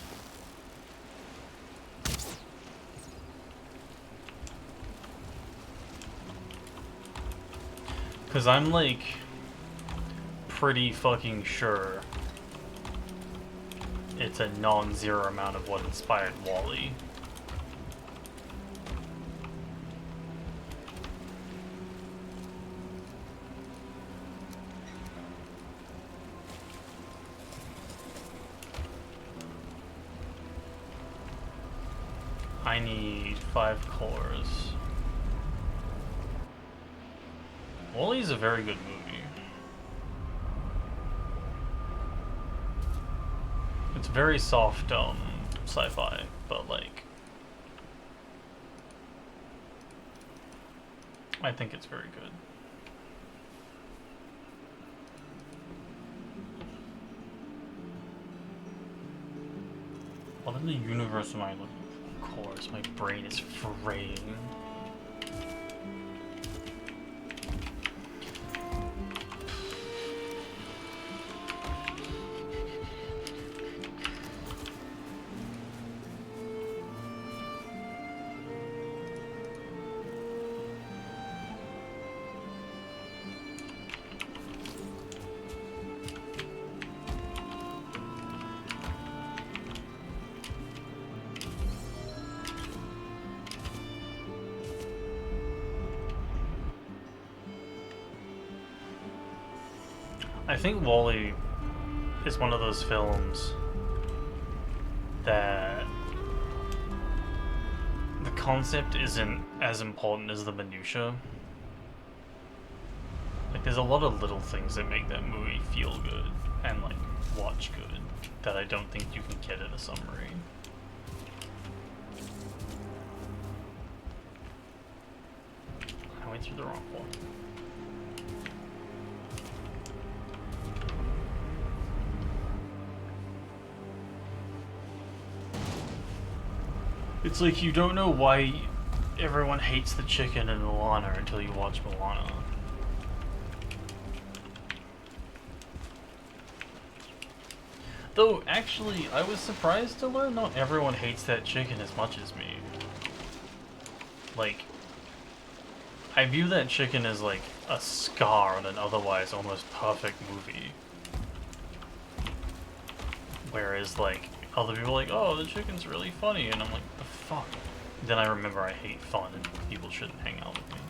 Because I'm, like, pretty fucking sure it's a non-zero amount of what inspired WALL-E. I need 5 cores. WALL-E's a very good movie. It's very soft, sci-fi, but, like, I think it's very good. What in the universe am I looking for? Of course, my brain is fraying. I think WALL-E is one of those films that the concept isn't as important as the minutia. Like, there's a lot of little things that make that movie feel good and, like, watch good that I don't think you can get in a summary. I went through the wrong one. It's like you don't know why everyone hates the chicken in Moana until you watch Moana. Though, actually, I was surprised to learn not everyone hates that chicken as much as me. Like, I view that chicken as like a scar on an otherwise almost perfect movie. Whereas, like, other people are like, oh, the chicken's really funny, and I'm like, the fuck? Then I remember I hate fun and people shouldn't hang out with me.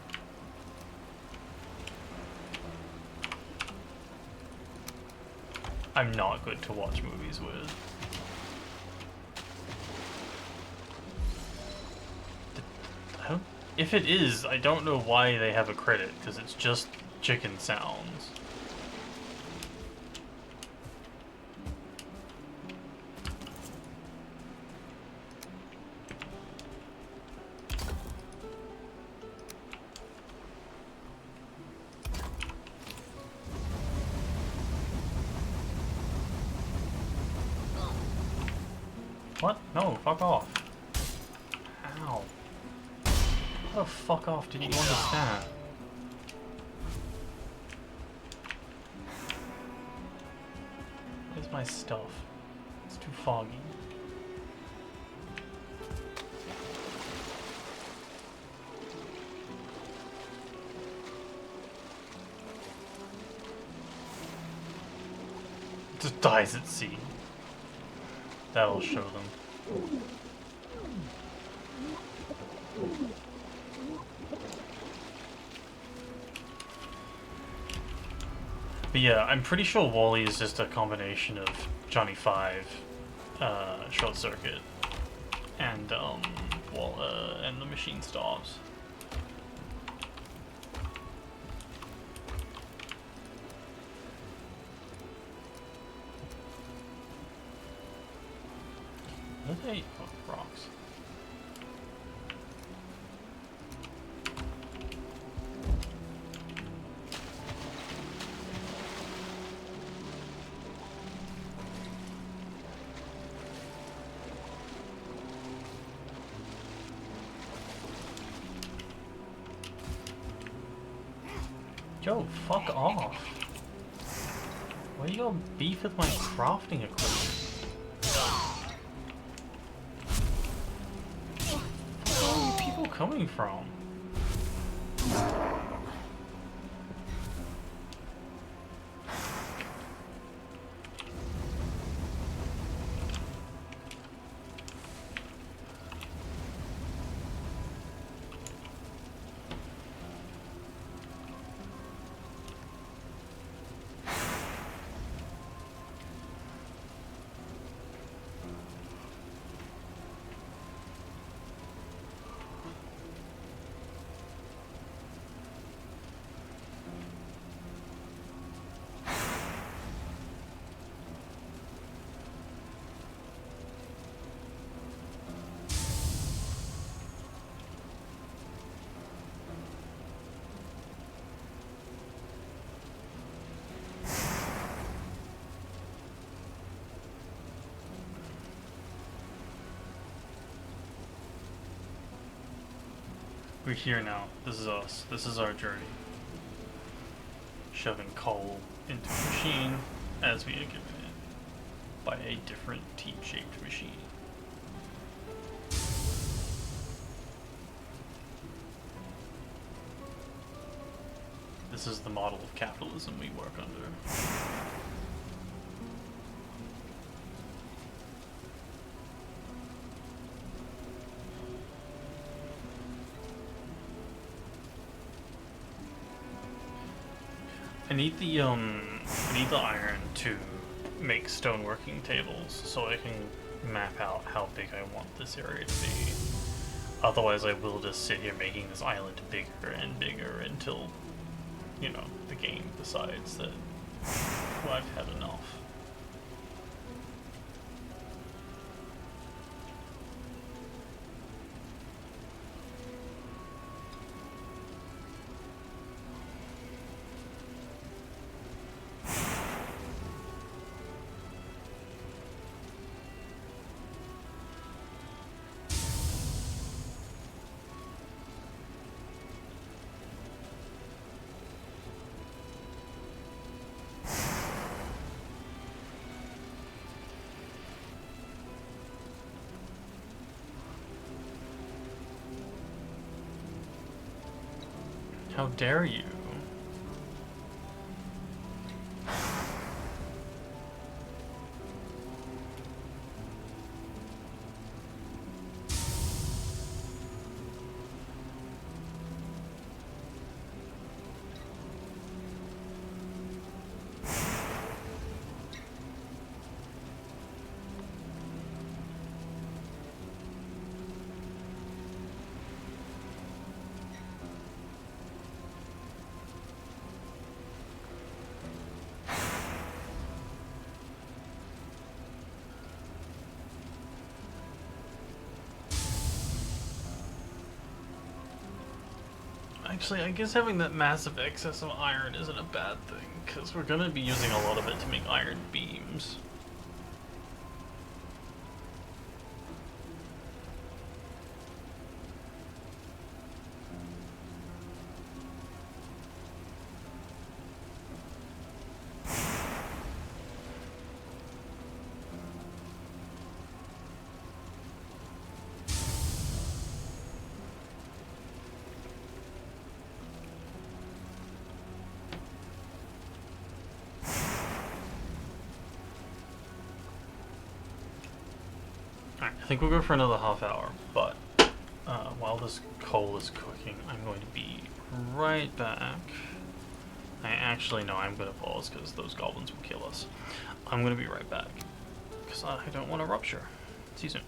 I'm not good to watch movies with. If it is, I don't know why they have a credit, because it's just chicken sounds. What? No, fuck off. Ow. How the fuck off did you understand? Where's my stuff? It's too foggy. It just dies at sea. That'll show them. But yeah, I'm pretty sure Wall-E is just a combination of Johnny Five, Short Circuit, and and the machine stops. What are they? Oh, rocks. Yo, fuck off. Why you got beef with my crafting equipment? Where are you people coming from? We're here now. This is us. This is our journey. Shoving coal into a machine as we are given it by a different team-shaped machine. This is the model of capitalism we work under. I need the iron to make stoneworking tables so I can map out how big I want this area to be. Otherwise I will just sit here making this island bigger and bigger until you know, the game decides that, well, I've had enough. How dare you? Actually, I guess having that massive excess of iron isn't a bad thing, because we're going to be using a lot of it to make iron beams. Alright, I think we'll go for another half hour, but while this coal is cooking, I'm going to be right back. I actually know I'm going to pause because those goblins will kill us. I'm going to be right back because I don't want to rupture. See you soon.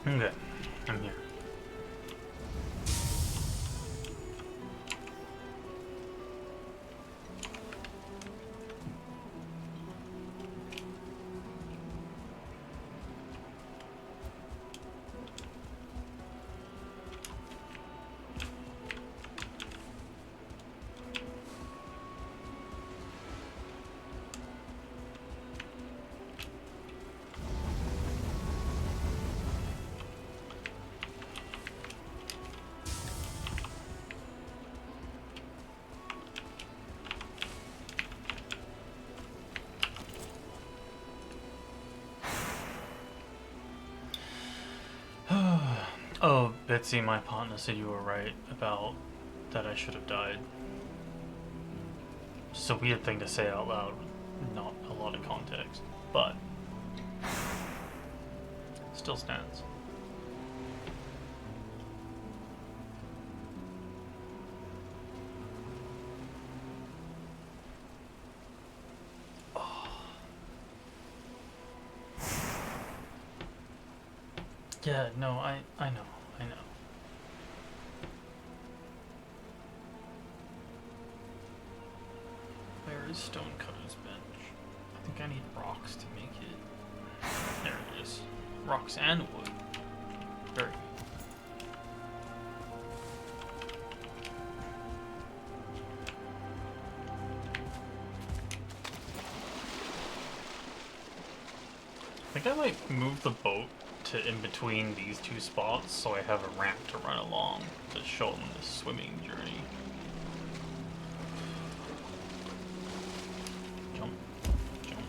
Okay, I'm here. Oh, Betsy, my partner said you were right about that I should have died. It's a weird thing to say out loud, not a lot of context, but still stands. Yeah, no, I know. Where is Stonecutter's bench? I think I need rocks to make it. There it is. Rocks and wood. Very good. I think I might move the boat to in between these two spots so I have a ramp to run along to show them the swimming journey. Jump. Jump.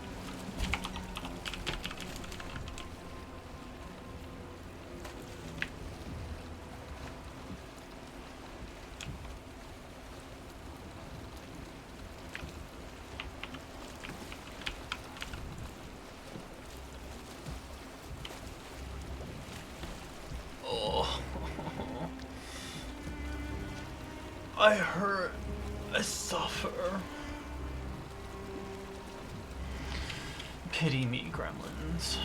Oh. I hurt. I suffer. Pity me, gremlins.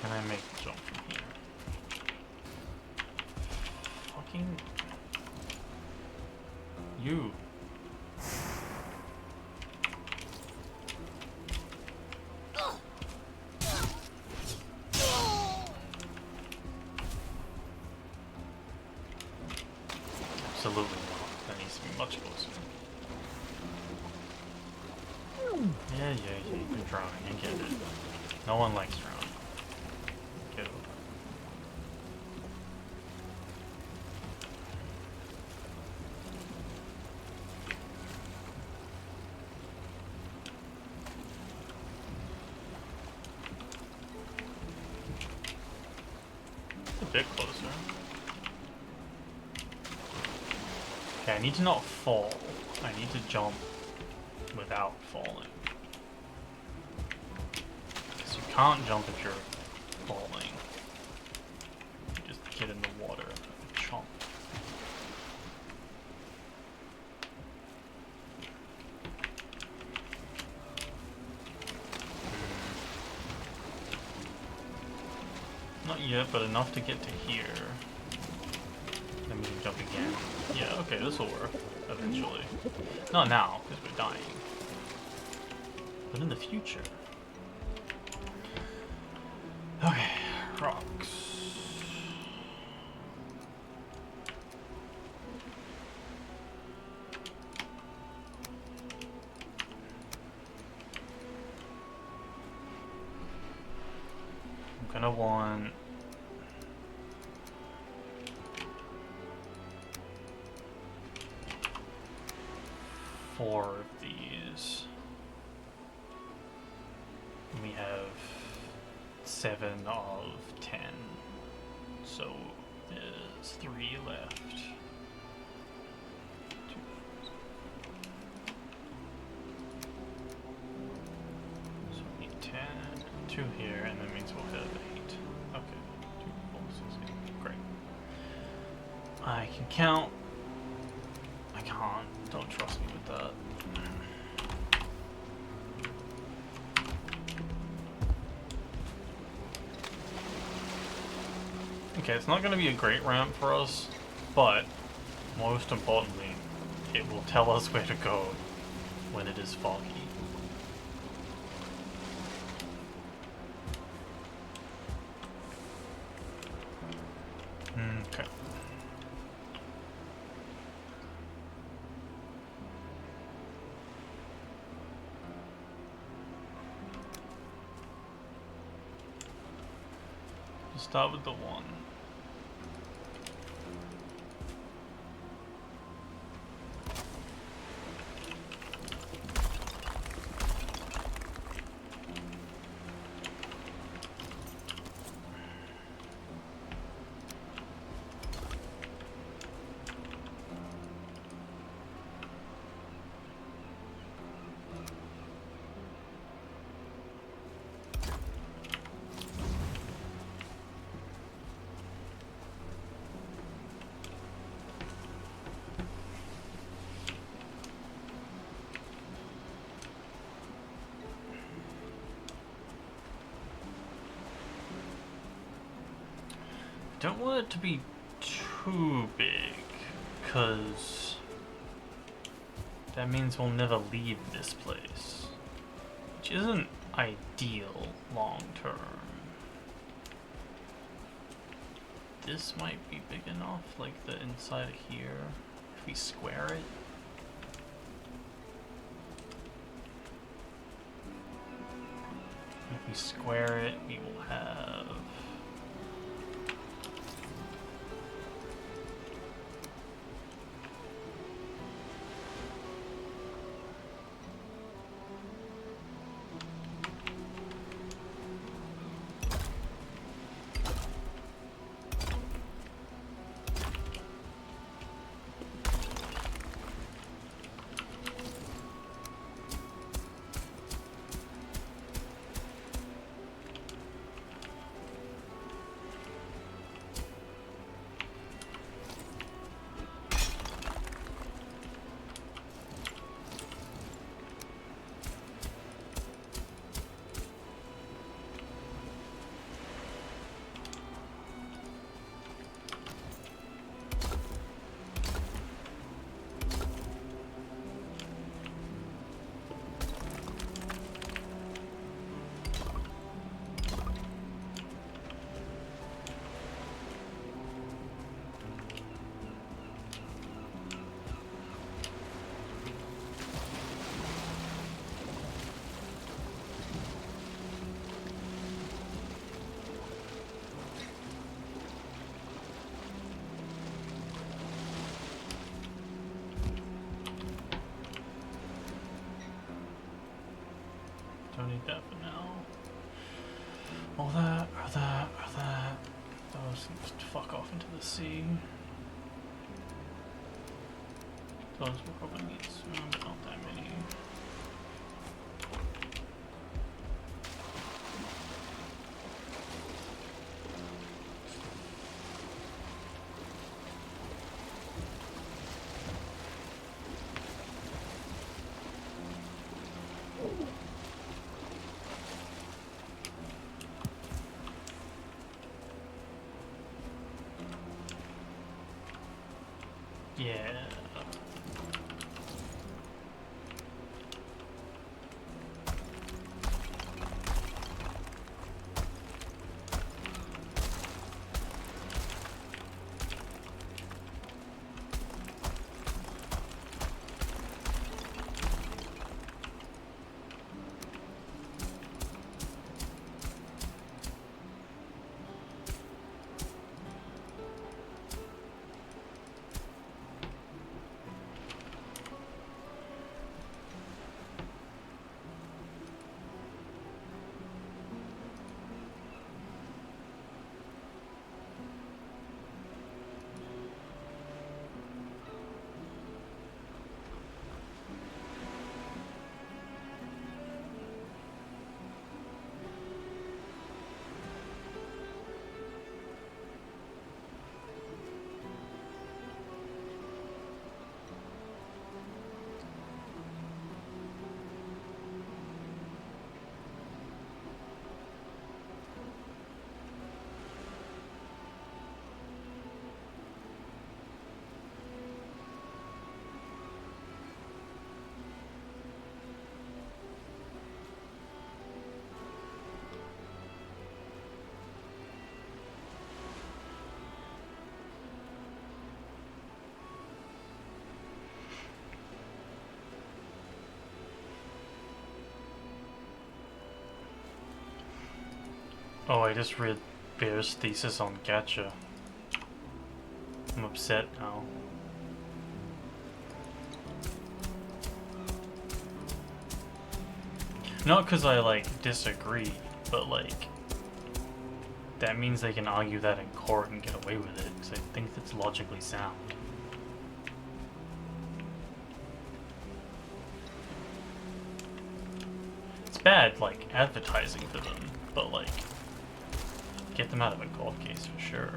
Can I make the jump from here? Fucking... You. Absolutely not. That needs to be much closer. Yeah, you're drowning. I get it. No one likes drowning. Get over it. It's a bit closer. Okay, I need to not fall. I need to jump without falling. Because you can't jump if you're falling. You just get in the water and chomp. Not yet, but enough to get to here. Then we can jump again. Yeah, okay, this will work eventually. Not now, because we're dying. But in the future. Okay, rocks. I'm gonna want... four of these. And we have 7 of 10. So there's 3 left. 2 here, and that means we'll hit 8. Okay, 2, 4, 6, 8. Great. I can count. I can't. Don't trust me with that. Okay, it's not going to be a great ramp for us, but most importantly, it will tell us where to go when it is foggy. Okay. Let's start with the 1. Don't want it to be too big, because that means we'll never leave this place, which isn't ideal long term. This might be big enough, like the inside of here, if we square it. If we square it, we will have... Don't need that for now. All that, or that, or that. Those can just fuck off into the sea. Those will probably need some, but not that many. Yeah. Oh, I just read Bear's thesis on gacha. I'm upset now. Not because I, like, disagree, but, like, that means they can argue that in court and get away with it, because I think that's logically sound. It's bad, like, advertising for them, but, like, get them out of a court case for sure.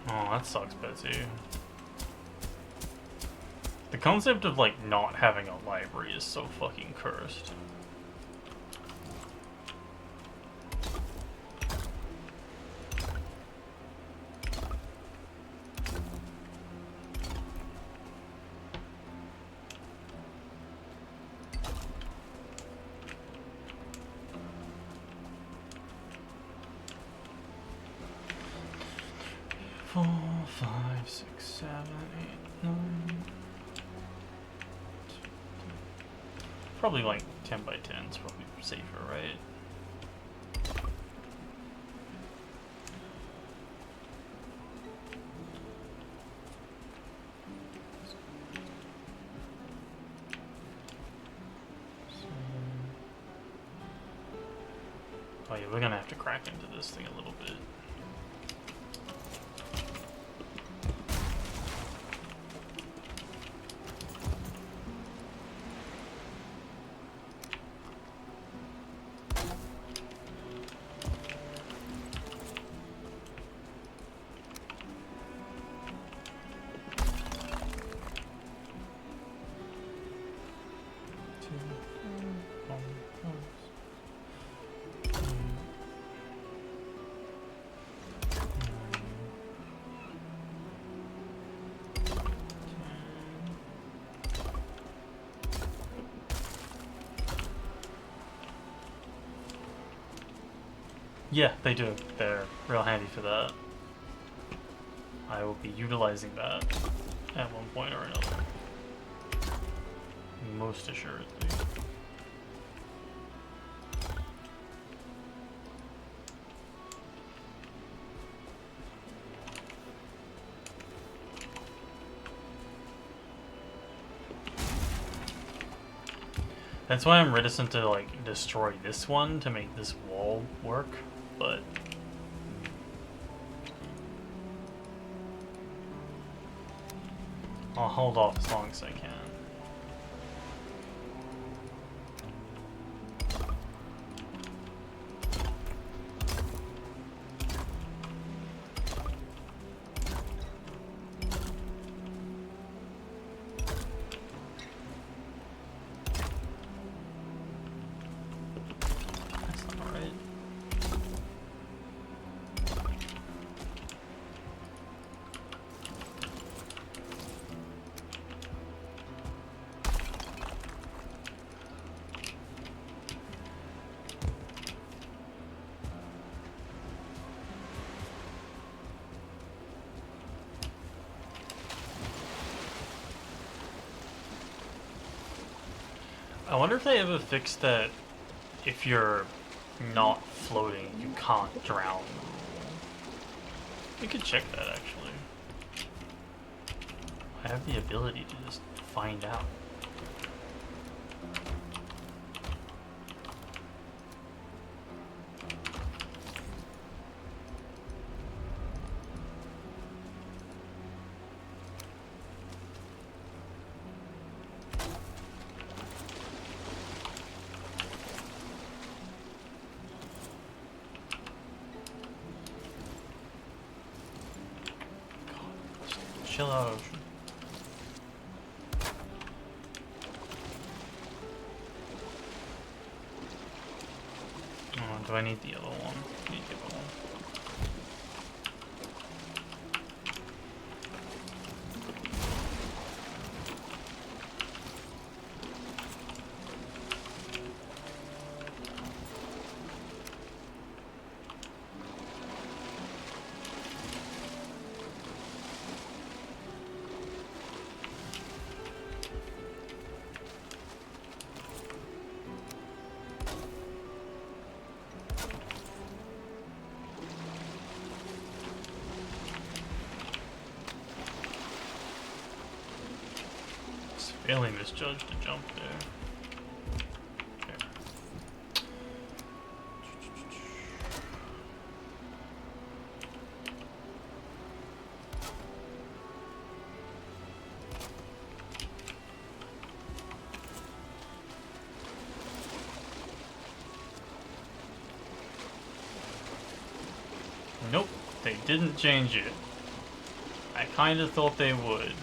Oh, that sucks, Betsy. The concept of, like, not having a library is so fucking cursed. Four, 5, 6, 7, 8, 9. Probably like 10 by 10 is probably safer, right? Oh yeah, we're gonna have to crack into this thing a little bit. Yeah, they do. They're real handy for that. I will be utilizing that at one point or another. Most assuredly. That's why I'm reticent to, like, destroy this one to make this wall work, but I'll hold off as long as I can. That's not right. I wonder if they ever fixed that if you're not floating, you can't drown. We could check that, actually. I have the ability to just find out. Chill out, Ocean. Oh, do I need the yellow one? I need the yellow one. Barely misjudged the jump there. Okay. Nope, they didn't change it. I kinda thought they would.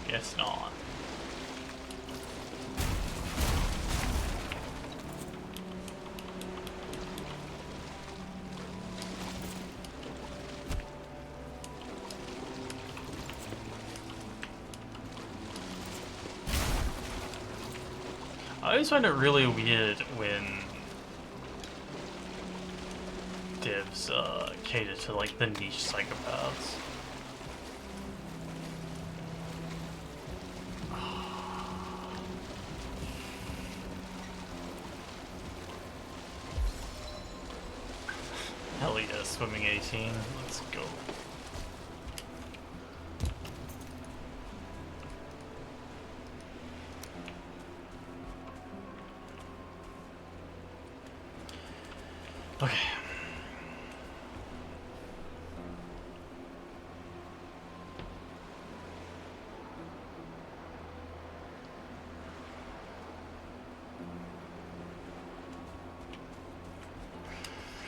Guess not. I always find it really weird when divs cater to like the niche psychopaths. Hell yeah, swimming 18. Let's go. Okay.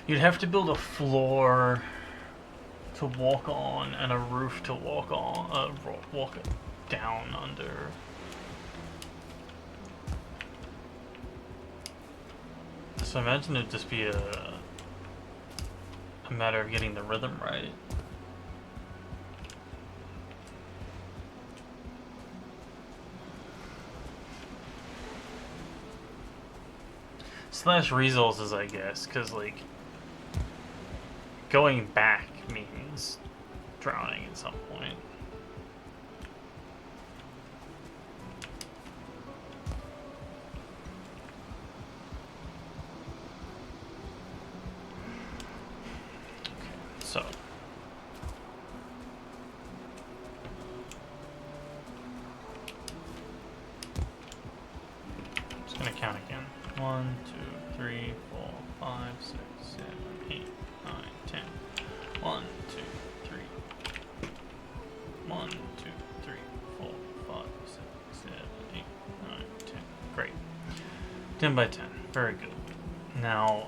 You'd have to build a floor to walk on and a roof to walk on, walk down under. So I imagine it'd just be a matter of getting the rhythm right. Slash resources, I guess, because like going back means drowning at some point. Okay, so I'm just gonna count again. 1, 2, 3, 4, 5, 6, 7, 8, 9, 10. 1, 2, 3. 1, 2, 3, 4, 5, 6, 7, 8, 9, 10. Great. 10 by 10. Very good. Now,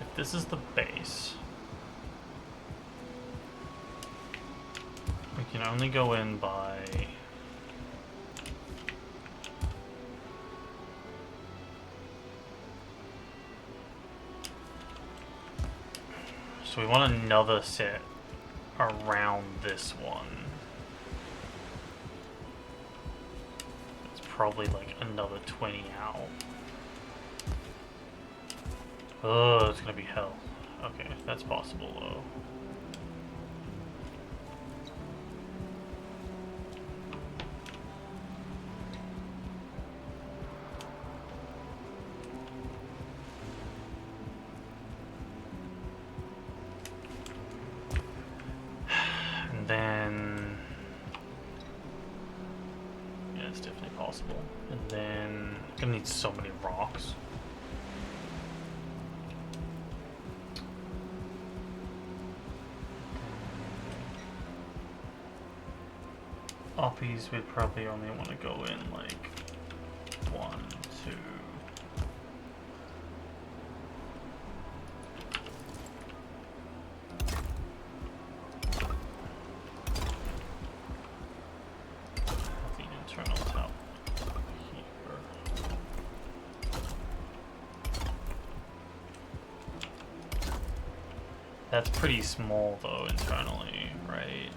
if this is the base, we can only go in by so we want another set around this one. It's probably like another 20 out. Oh, it's gonna be hell. Okay, that's possible though. Then yeah, it's definitely possible. And then I'm gonna need so many rocks. Uppies we'd probably only want to go in like 1, 2. That's pretty small though internally, right?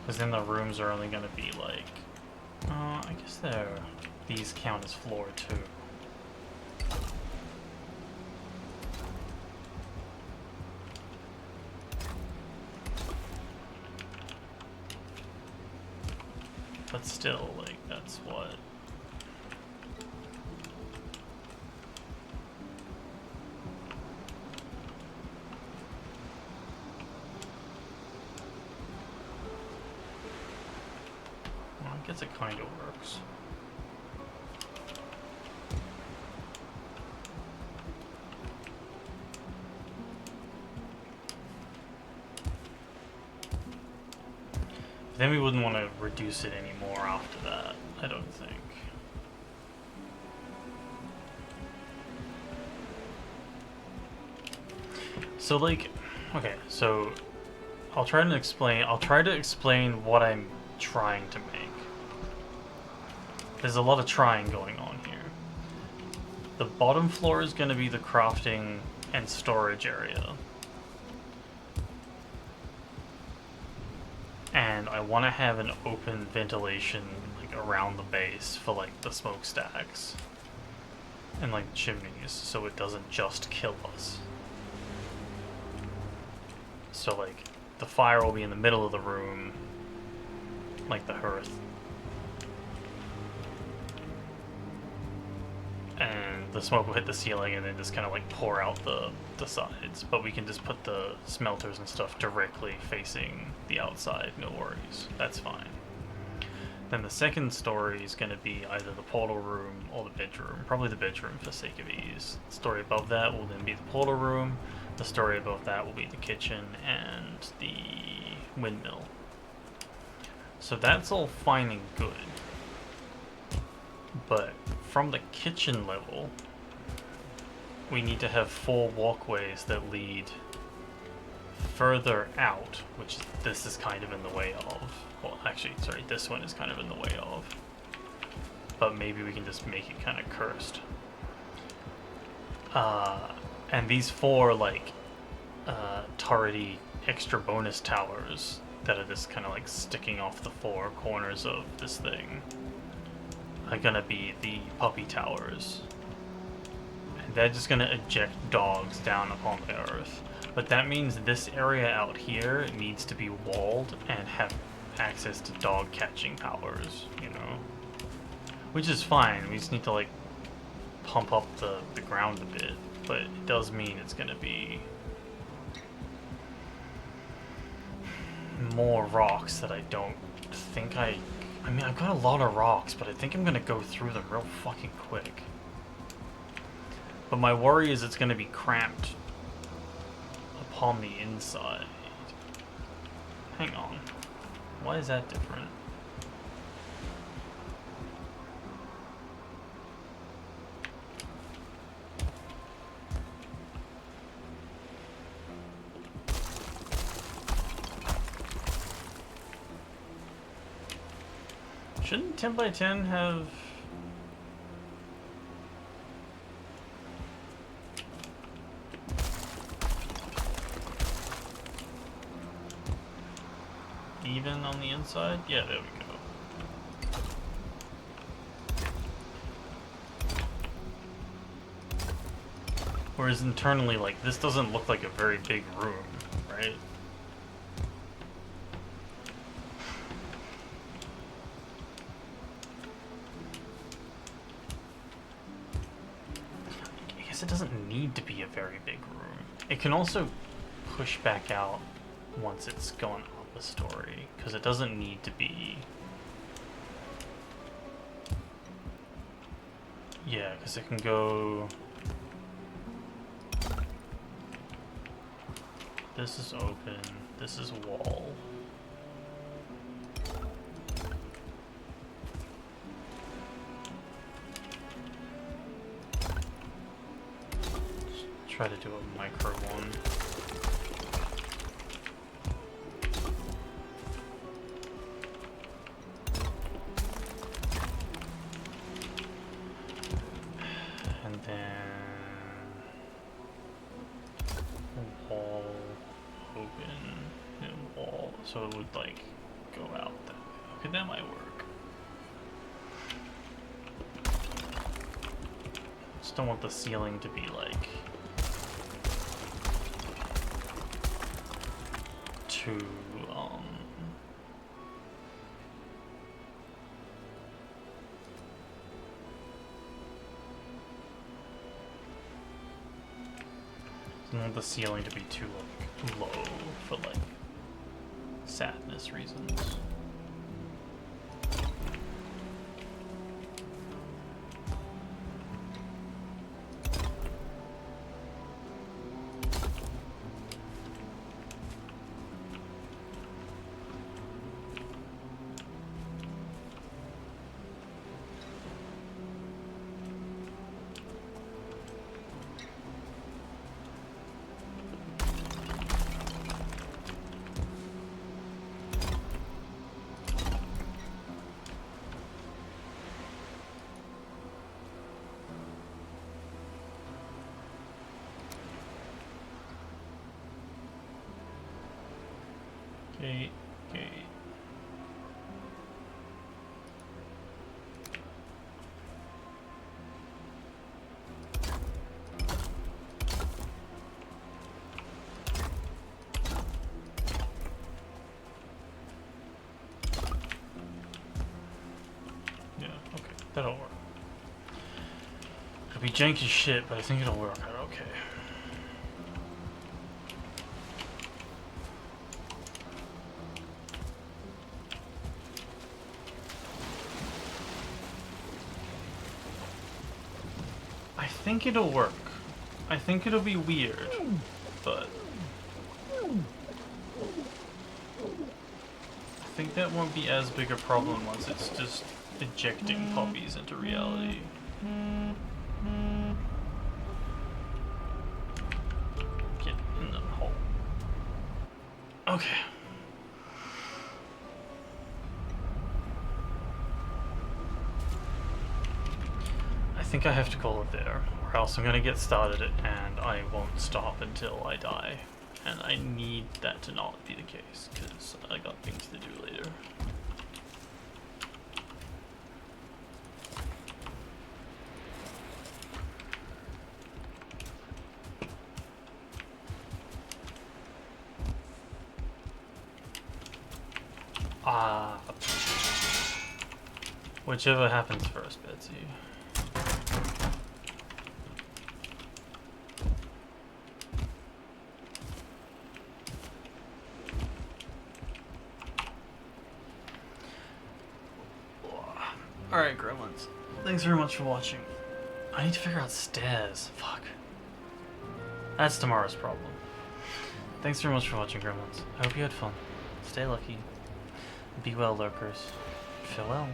Because then the rooms are only going to be like, I guess these count as floor too. But still, like, that's what guess it kind of works. But then we wouldn't want to reduce it anymore after that, I don't think. So like, okay, so I'll try to explain what I'm trying to make. There's a lot of trying going on here. The bottom floor is going to be the crafting and storage area. And I want to have an open ventilation like around the base for like the smokestacks and like chimneys, so it doesn't just kill us. So like the fire will be in the middle of the room, like the hearth. And the smoke will hit the ceiling and then just kind of like pour out the sides. But we can just put the smelters and stuff directly facing the outside, no worries. That's fine. Then the second story is going to be either the portal room or the bedroom. Probably the bedroom for the sake of ease. The story above that will then be the portal room. The story above that will be the kitchen and the windmill. So that's all fine and good. But from the kitchen level, we need to have 4 walkways that lead further out, which this is kind of in the way of. Well, actually, sorry, this one is kind of in the way of. But maybe we can just make it kind of cursed. And these 4, like, turrety extra bonus towers that are just kind of like sticking off the 4 corners of this thing are gonna be the puppy towers. And they're just gonna eject dogs down upon the earth. But that means this area out here needs to be walled and have access to dog catching powers, you know? Which is fine, we just need to like pump up the ground a bit. But it does mean it's gonna be more rocks that I don't think I mean, I've got a lot of rocks, but I think I'm gonna go through them real fucking quick. But my worry is it's gonna be cramped upon the inside. Hang on. Why is that different? Shouldn't 10 by 10 have... even on the inside? Yeah, there we go. Whereas internally, like, this doesn't look like a very big room, right? It doesn't need to be a very big room. It can also push back out once it's gone up a story, because it doesn't need to be... Yeah, because it can go... This is open, this is wall. Try to do a micro one. And then wall open and wall, so it would like go out that way. Okay, that might work. Just don't want the ceiling to be like to I don't want the ceiling to be too like low for like sadness reasons. Gate. Gate. Yeah, okay, that'll work. It'll be janky shit, but I think it'll work out okay. I think it'll work. I think it'll be weird, but I think that won't be as big a problem once it's just ejecting poppies into reality. Get in the hole. Okay. I think I have to call it there, or else I'm gonna get started and I won't stop until I die. And I need that to not be the case, because I got things to do later. Whichever happens first, Betsy. Alright, Gremlins. Thanks very much for watching. I need to figure out stairs. Fuck. That's tomorrow's problem. Thanks very much for watching, Gremlins. I hope you had fun. Stay lucky. Be well, lurkers. Farewell.